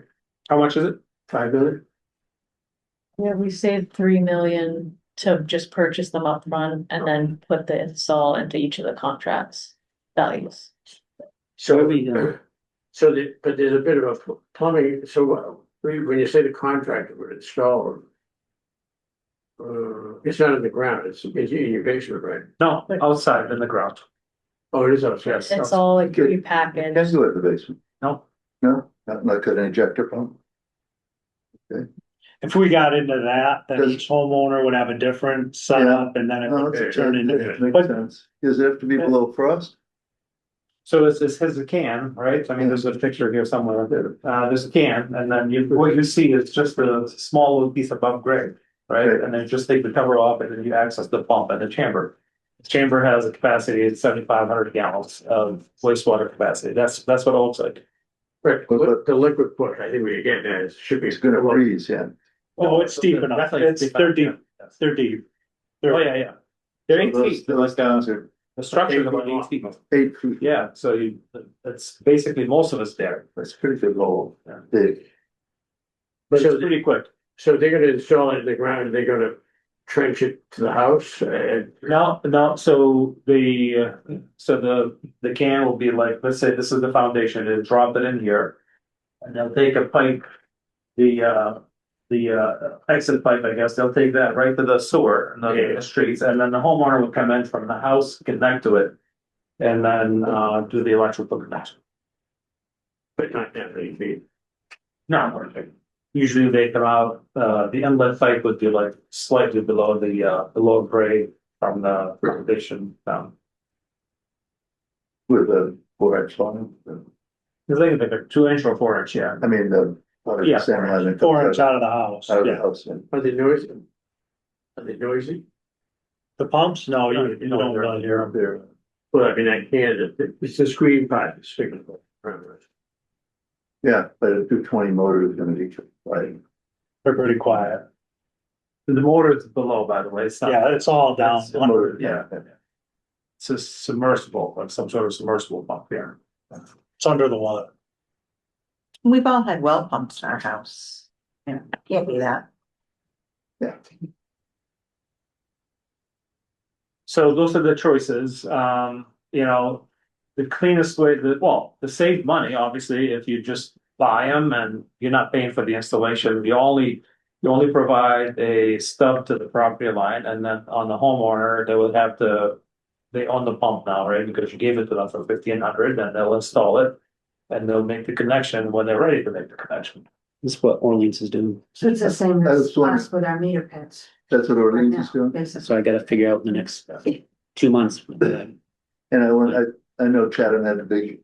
how much is it? 5 million? Yeah, we saved 3 million to just purchase them up front and then put the install into each of the contracts values. So we, but there's a bit of a plumbing, so when you say the contractor would install, it's not in the ground, it's in your basement, right? No, outside in the ground. Oh, it is outside. Yes. It's all like Good. You can prepackaged. do it in the basement. No. No, not like an injector pump. If we got into that, then Does- each homeowner would have a different setup, and then it No, would it's turn into. Makes But sense. Does it have to be below frost? So it says a can, right? I mean, there's a picture here somewhere. There's a can, and then what you see is just a small little piece above grade, right? Right. And then just take the cover off, and then you access the pump and the chamber. The chamber has a capacity of 7,500 gallons of wastewater capacity. That's what it looks like. Right, the liquid push, I think we get that, should be. It's gonna freeze, yeah. Oh, it's deep enough. Definitely It's, deep they're enough, deep. yeah. They're deep. Oh, yeah. They're 8 feet. They're Those like, things are the structure is about 8 feet. 8 feet. Yeah, so it's basically most of us there. That's pretty good hole. Yeah. Big. But So it's pretty quick. So they're gonna install it in the ground, and they're gonna trench it to the house and. No, so the can will be like, let's say this is the foundation, and drop it in here. And they'll take a pipe, the exit pipe, I guess, they'll take that right to the sewer and the streets, and then the homeowner will come in from the house, connect to it. And then do the electrical connection. But not that many feet. No, usually they come out, the inlet pipe would be like slightly below the low grade from the foundation down. With a 4-inch line. I think they're 2-inch or 4-inch, yeah. I mean, the. Yeah, same line that comes 4 inch out of the house. Out of the yeah. house, yeah. Are they noisy? Are they noisy? The pumps, no, you don't really hear them. There. Well, I mean, I can't, it's the screen pipe, it's signal. Yeah, but a 220 motor is gonna be, right, They're pretty quiet. The motor is below, by the way, it's not. Yeah, it's all down. That's the motor, yeah. It's a submersible, like some sort of submersible pump here. It's under the water. We've all had well pumps in our house. Yeah, can't be that. yeah. So those are the choices, the cleanest way, to save money, obviously, if you just buy them and you're not paying for the installation, you only provide a stub to the property line, and then on the homeowner, they own the pump now, right? Because you gave it to them for $1,500, and they'll install it, and they'll make the connection when they're ready to make the connection. This is what Orleans is doing. So it's the same I as was wondering- us with our meter pits. That's what right Orleans now, is doing. basically. So I gotta figure out in the next 2 months. And I know Chatham had a big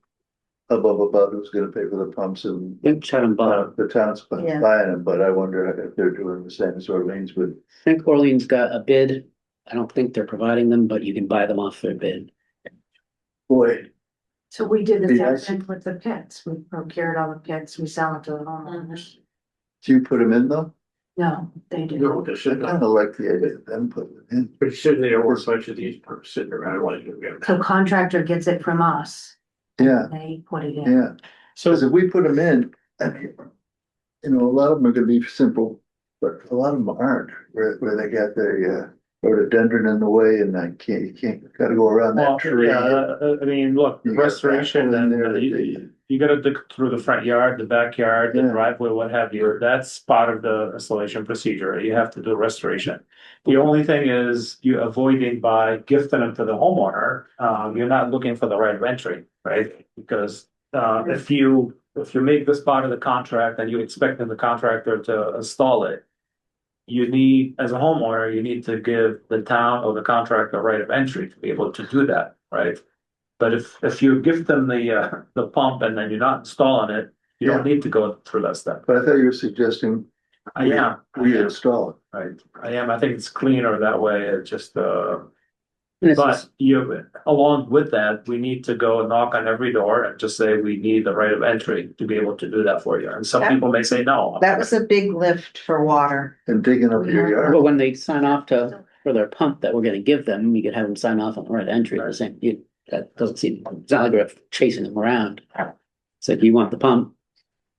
hubbub about who's gonna pay for the pumps and I think Chatham bought, the town's Yeah. buying them, but I wonder if they're doing the same as Orleans would. I think Orleans got a bid. I don't think they're providing them, but you can buy them off their bid. Boy, So we did the Yeah, I same thing with the pits. We procured all the pits, we sell them to the homeowners. do you put them in though? No, they do. No, they're I sitting, kinda like the idea of them putting it in. but sitting there, or a bunch of these sitting around like. So contractor gets it from us, Yeah, they put it in. yeah. So if we put them in, I mean, a lot of them are gonna be simple, but a lot of them aren't, where they got their, rhododendron in the way and you can't, gotta go around Well, that tree. yeah, I mean, look, You got restoration backhoe in and there, you gotta dig through the front yard, the backyard, the Yeah. driveway, what have you. That's part of the installation procedure. You have to do restoration. The only thing is you're avoiding by gifting them to the homeowner. You're not looking for the right of entry, right? Because if you make this part of the contract and you expect the contractor to install it, you need, as a homeowner, you need to give the town or the contractor right of entry to be able to do that, right? But if you give them the pump and then you're not installing it, you don't need to go through that step. But I thought you were suggesting I am, reinstall it. right, I am, I think it's cleaner that way, it's just, And it's but just- along with that, we need to go and knock on every door and just say, we need the right of entry to be able to do that for you, and some That- people may say no. That was a big lift for water. And digging up your yard. Well, when they sign off for their pump that we're gonna give them, we could have them sign off on the right entry, the same, that doesn't seem, it's not like we're chasing them around. So if you want the pump,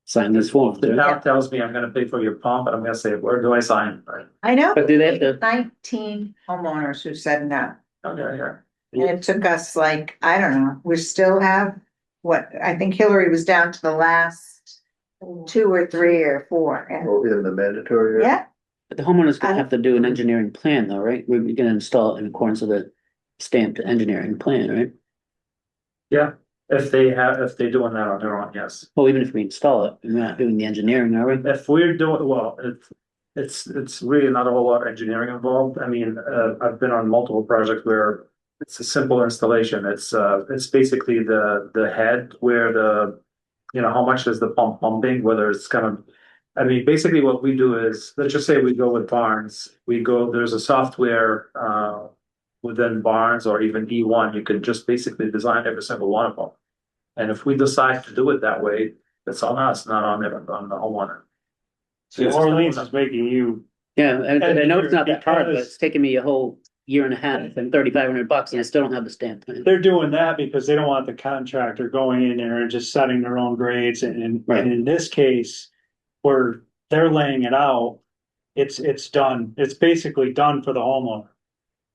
sign this form. The town tells me I'm gonna pay for your pump, and I'm gonna say, where do I sign? Right, I know. But do they have to- 19 homeowners who said no. okay, yeah. And it took us like, I don't know, we still have, I think Hillary was down to the last 2 or 3 or 4. And Or in the mandatory. area. yeah, But the homeowner's gonna have to do an engineering plan though, right? We're gonna install it in accordance with the stamped engineering plan, right? Yeah, if they're doing that on their own, yes. Well, even if we install it, we're not doing the engineering, are we? If we're doing, well, it's really not a whole lot of engineering involved. I mean, I've been on multiple projects where it's a simple installation. It's basically the head where how much is the pump pumping, whether it's kind of, I mean, basically what we do is, let's just say we go with Barnes, there's a software, within Barnes or even E1, you can just basically design every single one of them. And if we decide to do it that way, it's on us, not on the homeowner. So Orleans is making you, Yeah, and I know it's not that hard, but because- it's taken me a whole year and a half and $3,500 and I still don't have the stamp plan. they're doing that because they don't want the contractor going in there and just setting their own grades. And Right. in this case, where they're laying it out, it's done. It's basically done for the homeowner.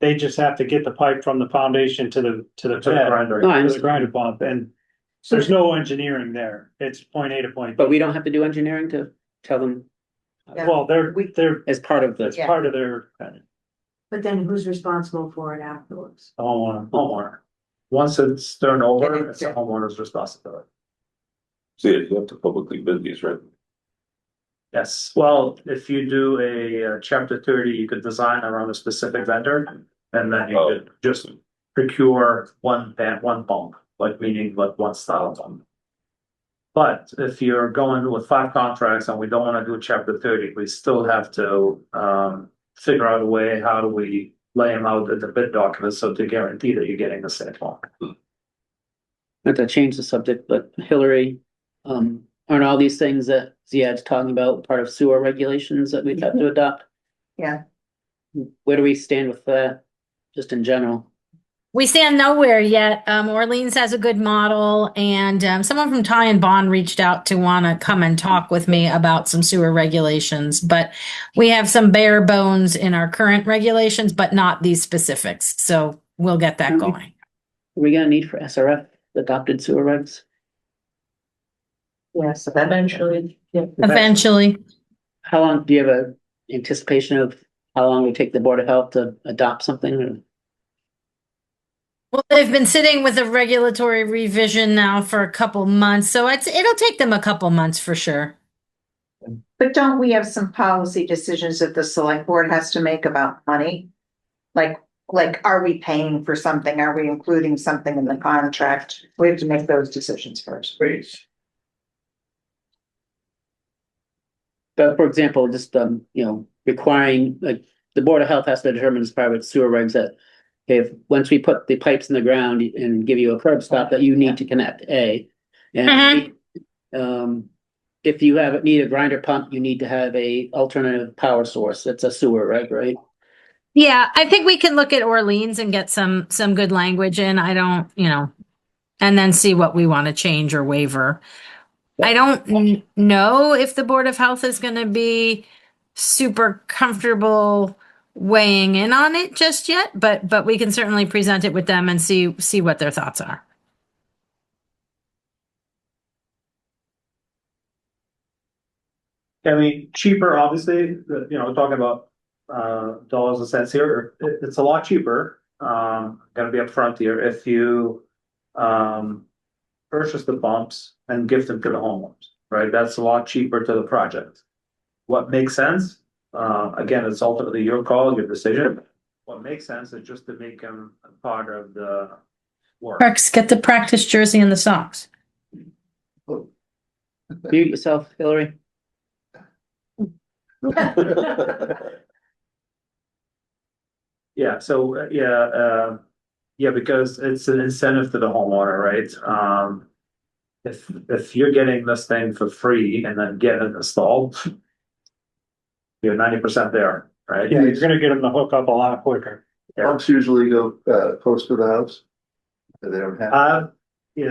They just have to get the pipe from the foundation to the bed, grinder. No, I to the understand. grinder pump, and there's no engineering there. It's point A to point B. But we don't have to do engineering to tell them Yeah. Well, they're as part of it's the, part of their But then who's responsible for it afterwards? homeowner. Once it's turned And over, it's- it's the homeowner's responsibility. See, you have to publicly bid these, right? Yes, well, if you do a chapter 30, you could design around a specific vendor. And then you could just procure one pump, like meaning like one style pump. But if you're going with 5 contracts and we don't want to do chapter 30, we still have to figure out a way, how do we lay them out in the bid document so to guarantee that you're getting the same pump. not to change the subject, but Hillary, aren't all these things that Ziad's talking about part of sewer regulations that we have to adopt? Yeah. Where do we stand with that, just in general? We stand nowhere yet. Orleans has a good model, and someone from Ty and Bond reached out to want to come and talk with me about some sewer regulations. But we have some bare bones in our current regulations, but not these specifics. So we'll get that going. Are we gonna need for SRF adopted sewer regs? Yes, eventually. Yeah. Eventually. How long, do you have a anticipation of how long it would take the Board of Health to adopt something? Or- Well, they've been sitting with a regulatory revision now for a couple months, so it'll take them a couple months for sure. But don't we have some policy decisions that the select board has to make about money? Like, are we paying for something? Are we including something in the contract? We have to make those decisions first. But for example, just, requiring, like, the Board of Health has to determine as part of its sewer regs that if, once we put the pipes in the ground and give you a curb stop, that you need to connect, A. And, if you need a grinder pump, you need to have a alternative power source. That's a sewer reg, right? Yeah, I think we can look at Orleans and get some good language in. I don't, and then see what we want to change or waiver. I don't know if the Board of Health is going to be super comfortable weighing in on it just yet, but we can certainly present it with them and see what their thoughts are. I mean, cheaper, obviously, talking about dollars and cents here, it's a lot cheaper. Gotta be upfront here, if you purchase the pumps and gift them to the homeowners, right? That's a lot cheaper to the project. What makes sense? Again, it's ultimately your call, your decision. What makes sense is just to make them a part of the work. Perks, get the practice jersey and the socks. Mute yourself, Hillary. Yeah, so, because it's an incentive to the homeowner, right? If you're getting this thing for free and then getting it installed, you're 90% there, right? Yeah, you're gonna get them to hook up a lot quicker. Pumps usually go close to the house. They don't have.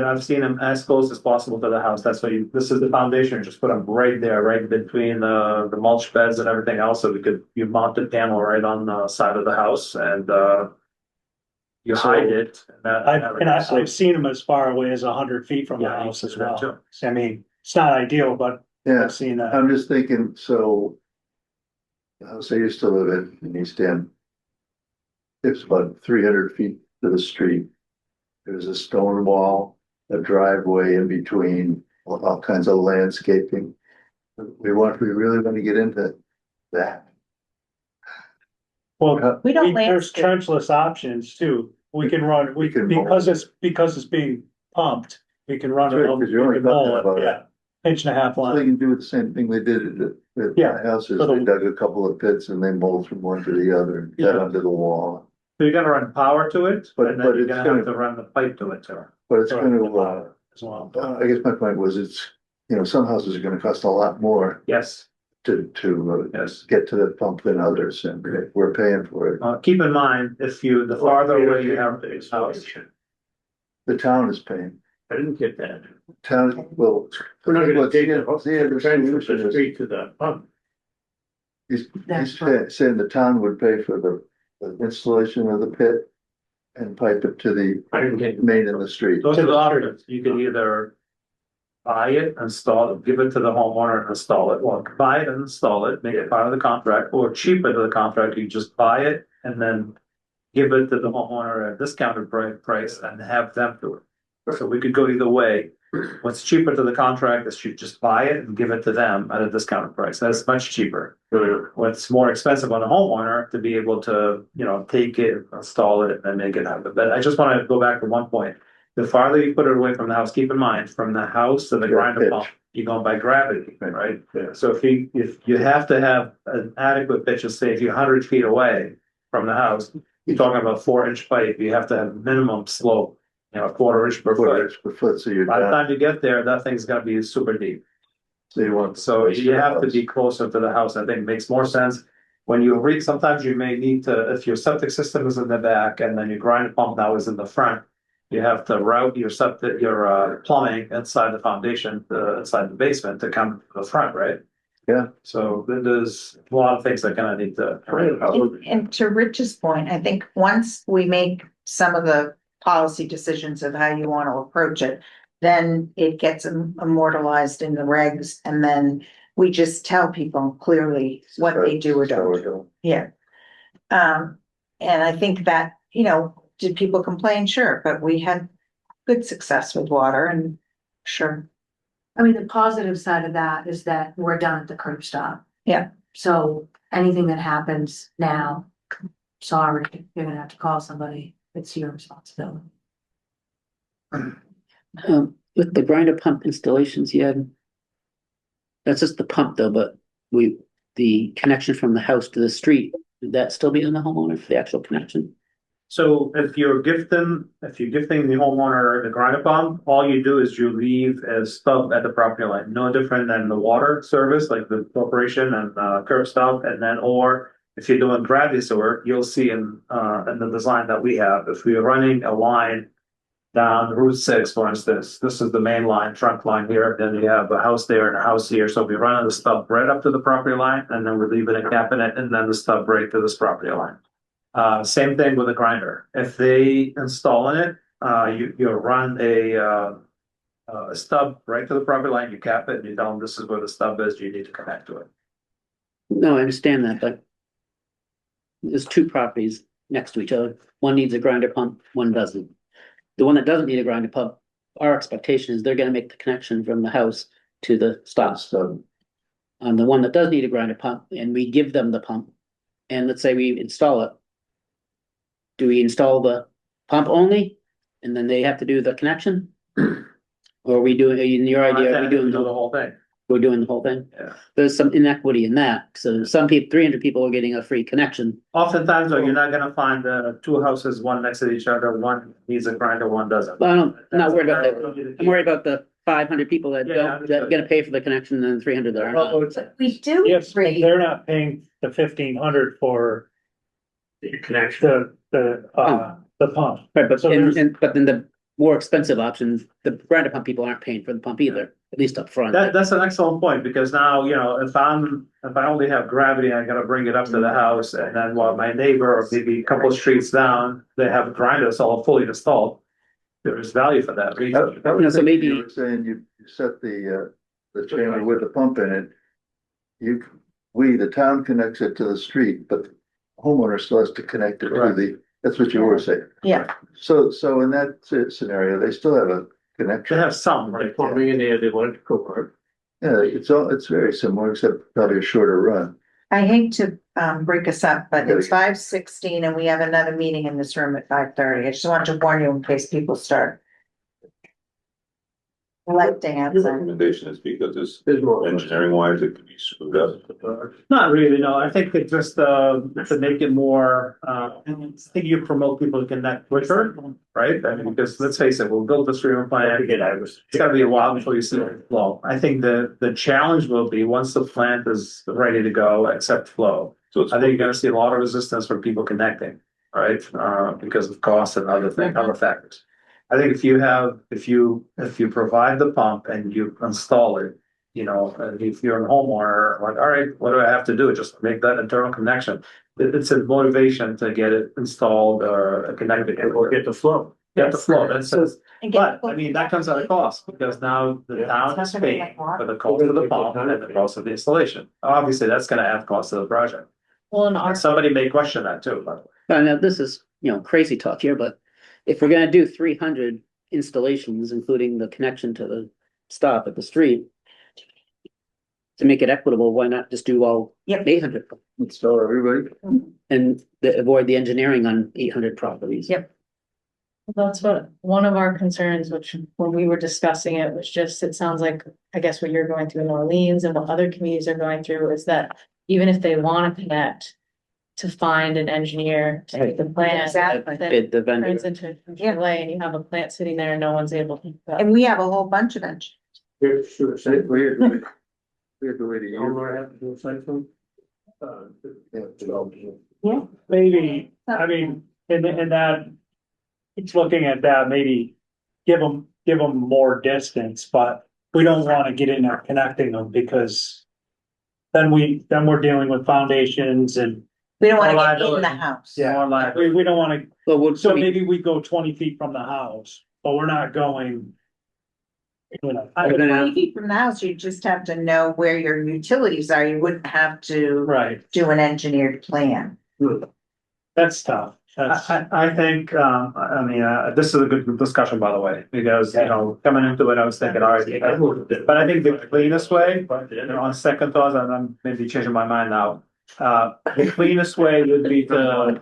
I've seen them as close as possible to the house. That's why this is the foundation. Just put them right there, right between the mulch beds and everything else. So you mount the panel right on the side of the house and you hide it. I've seen them as far away as 100 feet from the Yeah, house as you can do that well. I mean, it's not ideal, but Yeah, I've seen that. I'm just thinking, so. The house I used to live in East End. It's about 300 feet to the street. There's a stone wall, a driveway in between, all kinds of landscaping. We really want to get into that. Well, We don't there's landscape. trenchless options too. We can run, We can because it's being pumped, we can run That's right, it, 'cause you're only we can mow talking about it, yeah. Inch and a half So they line. can do the same thing they did at Yeah, my houses. for the- They dug a couple of pits and they molded from one to the other and got Yeah. under the wall. So you're gonna run power to it, But- and but then you're it's gonna gonna- have to run the pipe to it too. But it's Right, gonna, the power as well. I guess my point was some houses are gonna cost a lot more Yes, to yes. get to the pump than others, and we're paying for it. Keep in mind, the farther away you have the house. The town is paying. I didn't get that. Town, well. We're not gonna what's take the- the whole the other transfer solution is- straight to the pump. He's That's saying the town would pay for the installation of the pit and pipe it to the I didn't get. main in the street. Those are the options. You can either buy it, install it, give it to the homeowner and install it, or buy it and install it, make it part of the contract, or cheaper to the contract, you just buy it and then give it to the homeowner at a discounted price and have them do it. So we could go either way. What's cheaper to the contract is you just buy it and give it to them at a discounted price. That's much cheaper. What's more expensive on the homeowner to be able to, take it, install it, and make it happen. But I just want to go back to one point. The farther you put it away from the house, keep in mind, from the house to the grinder pump, you're going by gravity, right? So if you have to have an adequate pitch of say if you're 100 feet away from the house, you're talking about 4-inch pipe, you have to have minimum slope, a 1/4 inch per foot. So you're By the down. time you get there, that thing's gonna be super deep. So you want. So you have to be closer to the house. I think it makes more sense. When you read, sometimes you may need to, if your septic system is in the back and then your grinder pump now is in the front, you have to route your septic, your plumbing inside the foundation, inside the basement to come to the front, right? Yeah. So there's a lot of things that kind of need to. And to Rich's point, I think once we make some of the policy decisions of how you want to approach it, then it gets immortalized in the regs, and then we just tell people clearly what they do or don't do. Yeah. And I think that, did people complain? Sure, but we had good success with water and sure. I mean, the positive side of that is that we're done at the curb stop. Yeah. So anything that happens now, sorry, you're gonna have to call somebody. It's your responsibility. With the grinder pump installations you had. That's just the pump though, but the connection from the house to the street, would that still be on the homeowner for the actual connection? So if you're gifting the homeowner the grinder pump, all you do is you leave a stub at the property line, no different than the water service, like the corporation and curb stop, and then, or if you're doing gravity sewer, you'll see in the design that we have, if we're running a line down Route 6, for instance, this is the main line, trunk line here, then you have a house there and a house here, so we run the stub right up to the property line, and then we're leaving a cabinet, and then the stub right to this property line. Same thing with a grinder. If they install in it, you run a stub right to the property line, you cap it, and you tell them this is where the stub is, you need to connect to it. No, I understand that, but there's two properties next to each other. One needs a grinder pump, one doesn't. The one that doesn't need a grinder pump, our expectation is they're gonna make the connection from the house to the stop. So On the one that does need a grinder pump, and we give them the pump, and let's say we install it. Do we install the pump only, and then they have to do the connection? Or are we doing, in your idea, are we doing the whole thing? we're doing the whole thing? Yeah. There's some inequity in that, so some people, 300 people are getting a free connection. Oftentimes, though, you're not gonna find two houses, one next to each other, one needs a grinder, one doesn't. But I'm not worried about that, I'm worried about the 500 people that Yeah, don't, that are gonna pay for the connection, and 300 that are not. But we do. Yes, but agree. they're not paying the 1,500 for The connection. the pump. Right, but, So but then the more expensive options, the grinder pump people aren't paying for the pump either, at least up front. That's an excellent point, because now, if I only have gravity, I gotta bring it up to the house, and then while my neighbor, or maybe a couple of streets down, they have a grinder that's all fully installed. There is value for that. that was So maybe- you were saying you set the chamber with the pump in it. The town connects it to the street, but the homeowner still has to connect it to that's what you were saying. Yeah. So in that scenario, they still have a They connection. have some, Right, right? plumbing in there, they want it to go work. Yeah, it's very similar, except probably a shorter run. I hate to break us up, but it's 5:16 and we have another meeting in this room at 5:30. I just want to warn you in case people start electing Your outside. recommendation is because it's There's more. engineering wise, it could be screwed up. Not really, no. I think it's just to make it more, I think you promote people to connect quicker, right? I mean, because let's face it, we'll build this treatment plant. It's gotta be a while before you see it flow. I think the challenge will be once the plant is ready to go, accept flow. So it's. I think you're gonna see a lot of resistance from people connecting, right? Because of cost and other factors. I think if you provide the pump and you install it, you know, if you're a homeowner, like, all right, what do I have to do? Just make that internal connection. It's a motivation to get it installed or connected. Or get the flow. Get the flow, that's it. And get But I mean, that comes at a cost because now the town is paying for the cost of the pump and the cost of the installation. Obviously, that's gonna add cost to the project. Well, in our, And somebody may question that too, but Now, this is, you know, crazy talk here, but if we're gonna do 300 installations, including the connection to the stop at the street, to make it equitable, why not just do all Yep. 800 Install everybody. and avoid the engineering on 800 properties? Yep. that's what, one of our concerns, which when we were discussing it, was just, it sounds like, I guess what you're going through in Orleans and what other communities are going through is that even if they want to connect, to find an engineer to take the plan. Exactly. Then Bid the it vendor. turns into a delay and you have a plant sitting there and no one's able to. And we have a whole bunch of engineers. Here, sure, say, Weird. Weird the way to all use I have to do is say something. it. Maybe, I mean, in that, it's looking at that, maybe give them more distance, but we don't want to get in there connecting them because then we're dealing with foundations and We don't want to get in Liability. the house. Yeah. we don't want to, Well, would, so maybe we go 20 feet from the house, but we're not going. You know, We're gonna have- 20 feet from the house, you just have to know where your utilities are. You wouldn't have to right, do an engineered plan. that's tough. I think, I mean, this is a good discussion, by the way, because, you know, coming into it, I was thinking, all right, but I think the cleanest way, you know, on second thought, and I'm maybe changing my mind now. The cleanest way would be to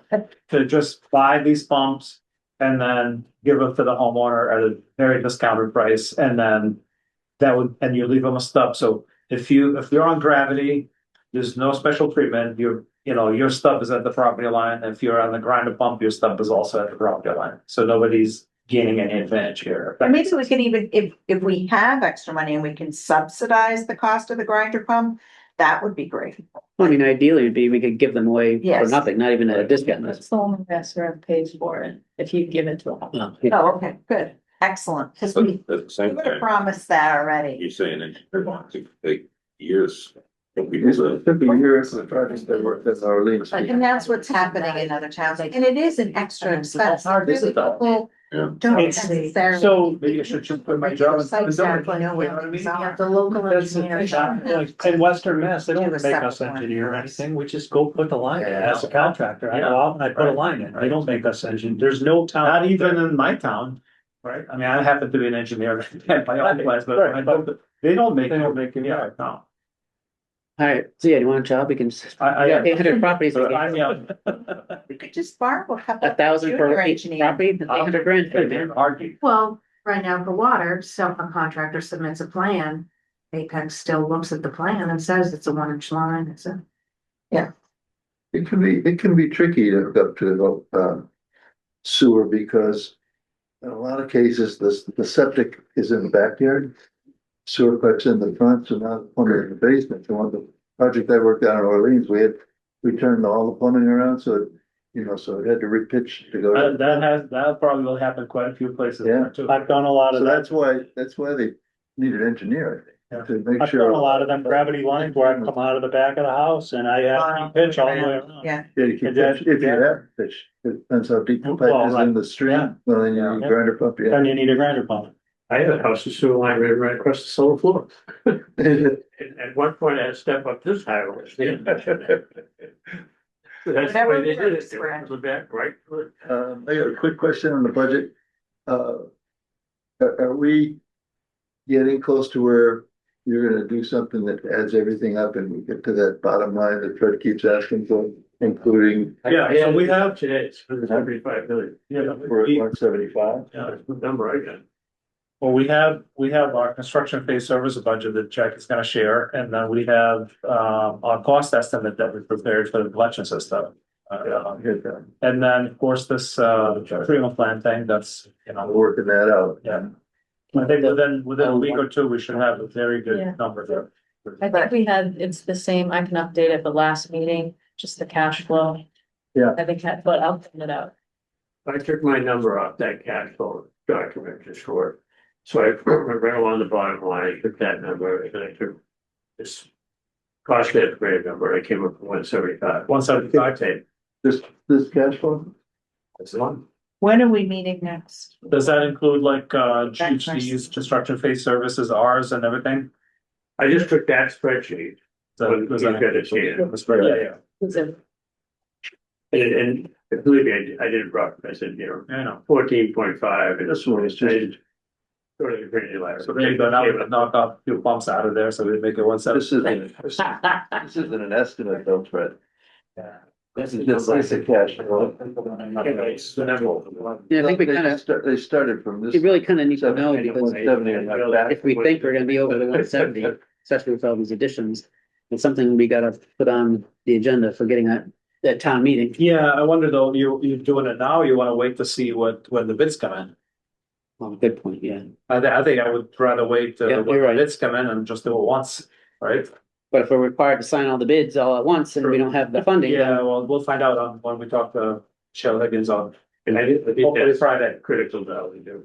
just buy these pumps and then give them to the homeowner at a very discounted price, and then and you leave them a stub. So if you're on gravity, there's no special treatment, your stub is at the property line. If you're on the grinder pump, your stub is also at the property line. So nobody's gaining any advantage here. And maybe we can even, if we have extra money and we can subsidize the cost of the grinder pump, that would be great. I mean, ideally, it'd be, we could give them away for Yes. nothing, not even at a discount. That's the only SRF pays for it, if you give it to them. Yeah. Oh, okay, good, excellent, because we But at the same would have time, promised that already. you're saying it could take years. for people It's to- took a year for the project that worked in Orleans. And that's what's happening in other towns, and it is an extra expense. Really, people Yeah. don't It's- necessarily. So Maybe I should just put my job in the zone, you know what I mean? Yeah, the local that's, engineer. like, in Western Mass, they don't Do a make us separate one. engineer or anything, we just go put the line in Yeah. as a contractor, I go out and I put a line in, they don't make us engineer, there's no town. Not even in my town, right? I mean, I happen to be an engineer at my own place, but they don't make it, yeah, no. All right, so yeah, you want a job? We can, I- 800 properties, we I'm, get We could just borrow a couple. 1,000 junior for each engineers. property, 800 grand. They're argue. Well, right now for water, so a contractor submits a plan. Apex still looks at the plan and says it's a 1-inch line, it's a. It can be tricky to hook up to sewer because in a lot of cases, the septic is in the backyard. Sewer pipes in the front, so now the plumbing in the basement. So on the project I worked on in Orleans, we turned all the plumbing around, so so it had to repitch to go. That probably will happen quite a few places Yeah. too. I've done a lot So of that, that's why they need an engineer, I think, to make I've sure. done a lot of them gravity lines where I come out of the back of the house and I have to pitch all the way around. Yeah, Yeah, you can pitch, if you have pitch, it depends how deep the pipe is in the stream, well, then you need a grinder pump, yeah. Then you need a grinder pump. I had a house, the sewer line ran right across the cellar floor. At one point, I had to step up this highway. That's the way they did it, they went to the back, right? I got a quick question on the budget. Are we getting close to where you're gonna do something that adds everything up and we get to that bottom line that Fred keeps asking for, including Yeah, so we have, Today, it's 175 million. we're at 175? Yeah, that's the number I got. well, we have our construction phase service budget that Jack is gonna share, and then we have our cost estimate that we prepared for the collection system. And then, of course, this treatment plant thing, that's, I'm working that out. yeah. I think within a week or two, we should have a very Yeah. good number there. I think we had, it's the same, I can update at the last meeting, just the cash flow. Yeah. I think, but I'll print it out. I took my number off that cash flow document just for So I went along the bottom line, I took that number, and I took this cost estimated number, I came up with 175. 175 tape. This cash flow? That's the one. When are we meeting next? Does that include like, That's GHD's construction phase services, ours and everything? I just took that spreadsheet. So, Does that get it? Yeah, And believe me, I did it rough, I said, I know. 14.5. And This one is just, sort of the pretty letter. So there you go, now we can knock off a few bumps out of there, so we make it 170. this isn't an estimate though, Fred. Yeah. This is just like the cash flow. Yeah, I think we kind of, They started from this. we really kind of need to know because 70 and like that. if we think we're gonna be over the 170, especially with all these additions, it's something we gotta put on the agenda for getting that town meeting. Yeah, I wonder though, you're doing it now, or you wanna wait to see when the bids come in? Well, good point, yeah. I think I would rather wait, Yeah, when you're right. the bids come in and just do it once, right? But if we're required to sign all the bids all at once and we don't have the funding. then- Yeah, well, we'll find out when we talk to Shell Higgins on, And I did hopefully that Friday. critical value.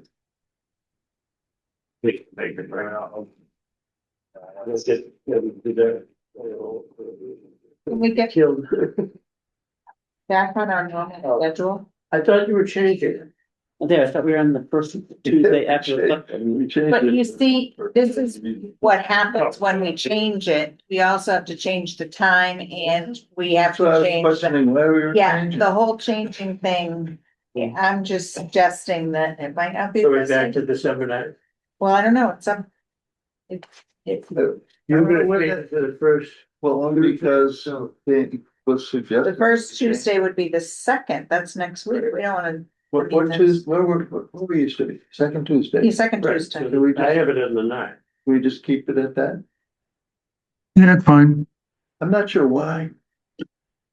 Make it right now. Let's get, Can we get killed. back on our normal schedule? I thought you were changing it. There, I thought we were on the first Tuesday after. We changed But it. you see, this is what happens when we change it. We also have to change the time and we have So I to was change the, questioning why we were yeah, changing. the whole changing thing. I'm just suggesting that it might not be. So we're back necessary. to December 9th. Well, I don't know, it's up. It, You're gonna change it to the first. Well, only because it was suggested. the first Tuesday would be the second, that's next week. We don't wanna, What Tuesday, where we used to be, second Tuesday? be second Right, Tuesday. so Do we I just, have it on the 9th. we just keep it at that? Yeah, that's fine. I'm not sure why.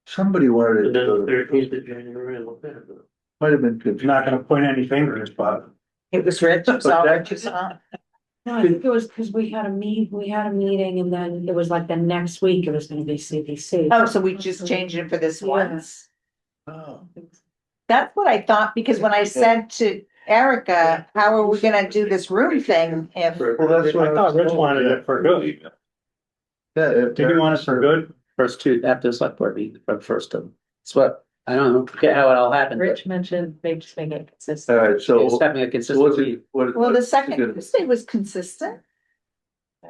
Somebody wanted And it then the to, 13th of January, and look at it. might have been I'm confused. not gonna point any fingers, but It was Rich, it's all that- Rich, it's all. No, I think it was because we had a meeting and then it was like the next week it was gonna be CPC. Oh, so we just changed it for this Yeah. once? Oh. That's what I thought, because when I said to Erica, how are we gonna do this room thing if? Well, that's what I thought Rich wanted it for good. Yeah. Did you want us for good? First two, after the select board meeting, for the first of, it's what, I don't know, forget how it all happened, but Rich mentioned maybe just make it All consistent. right, so. it's having a So what's consistency. it, what? Well, the what's second good- Tuesday was consistent.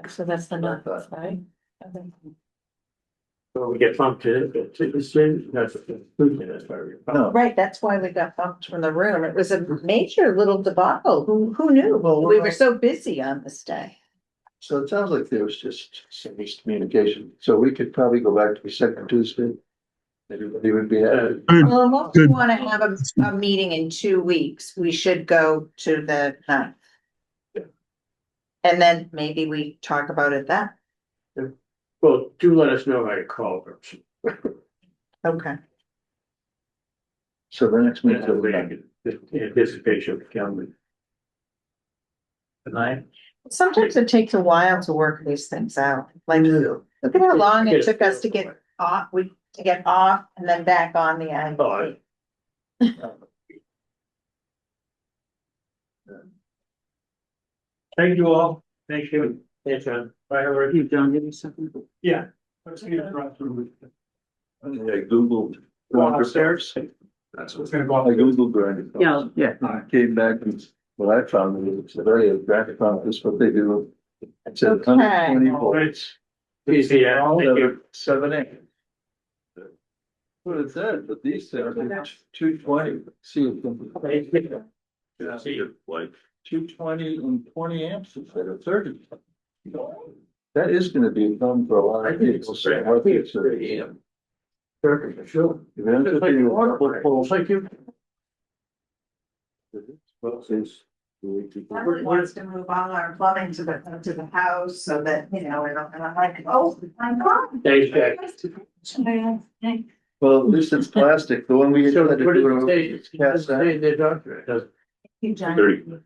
So that's the ninth, right? So we get bumped to the same, that's why we. No. Right, that's why we got bumped from the room. It was a major little debacle. Who knew? Well, We were so busy on this day. So it sounds like there was just some miscommunication, so we could probably go back to the second Tuesday. Everybody would be happy. Well, unless we wanna have a meeting in 2 weeks, we should go to the 9th. And then maybe we talk about it then. Well, do let us know how to call them. Okay. So the next meeting. Anticipation of calendar. Tonight? Sometimes it takes a while to work these things out. Like, look at how long it took us to get off, to get off and then back on the end. Oh, Thank you all. Thank you. Thanks, John. Bye, Howard. You, John, give me something. Yeah. I Googled. Upstairs. That's what's gonna go I on. Googled grant. Yeah, yeah. Came back and what I found was a very grant account, this is what they do. It said Okay. 120 volts. Easy, yeah. Thank you. 7 What it said, but these things are 220, see, Yeah, see it, like, 220 and 20 amps instead of 30. That is gonna be fun for a lot I of think people. it's great. I think it's great, yeah. Perfect, sure. Eventually, Thank you. Thank you. well, since Everyone wants to move all our plumbing to the house so that, and I'm like, oh, my God. Thanks, Jack. Well, at least it's plastic, the one we had So to where do. does it Cast say, iron. the doctor, it does. You, John. 30.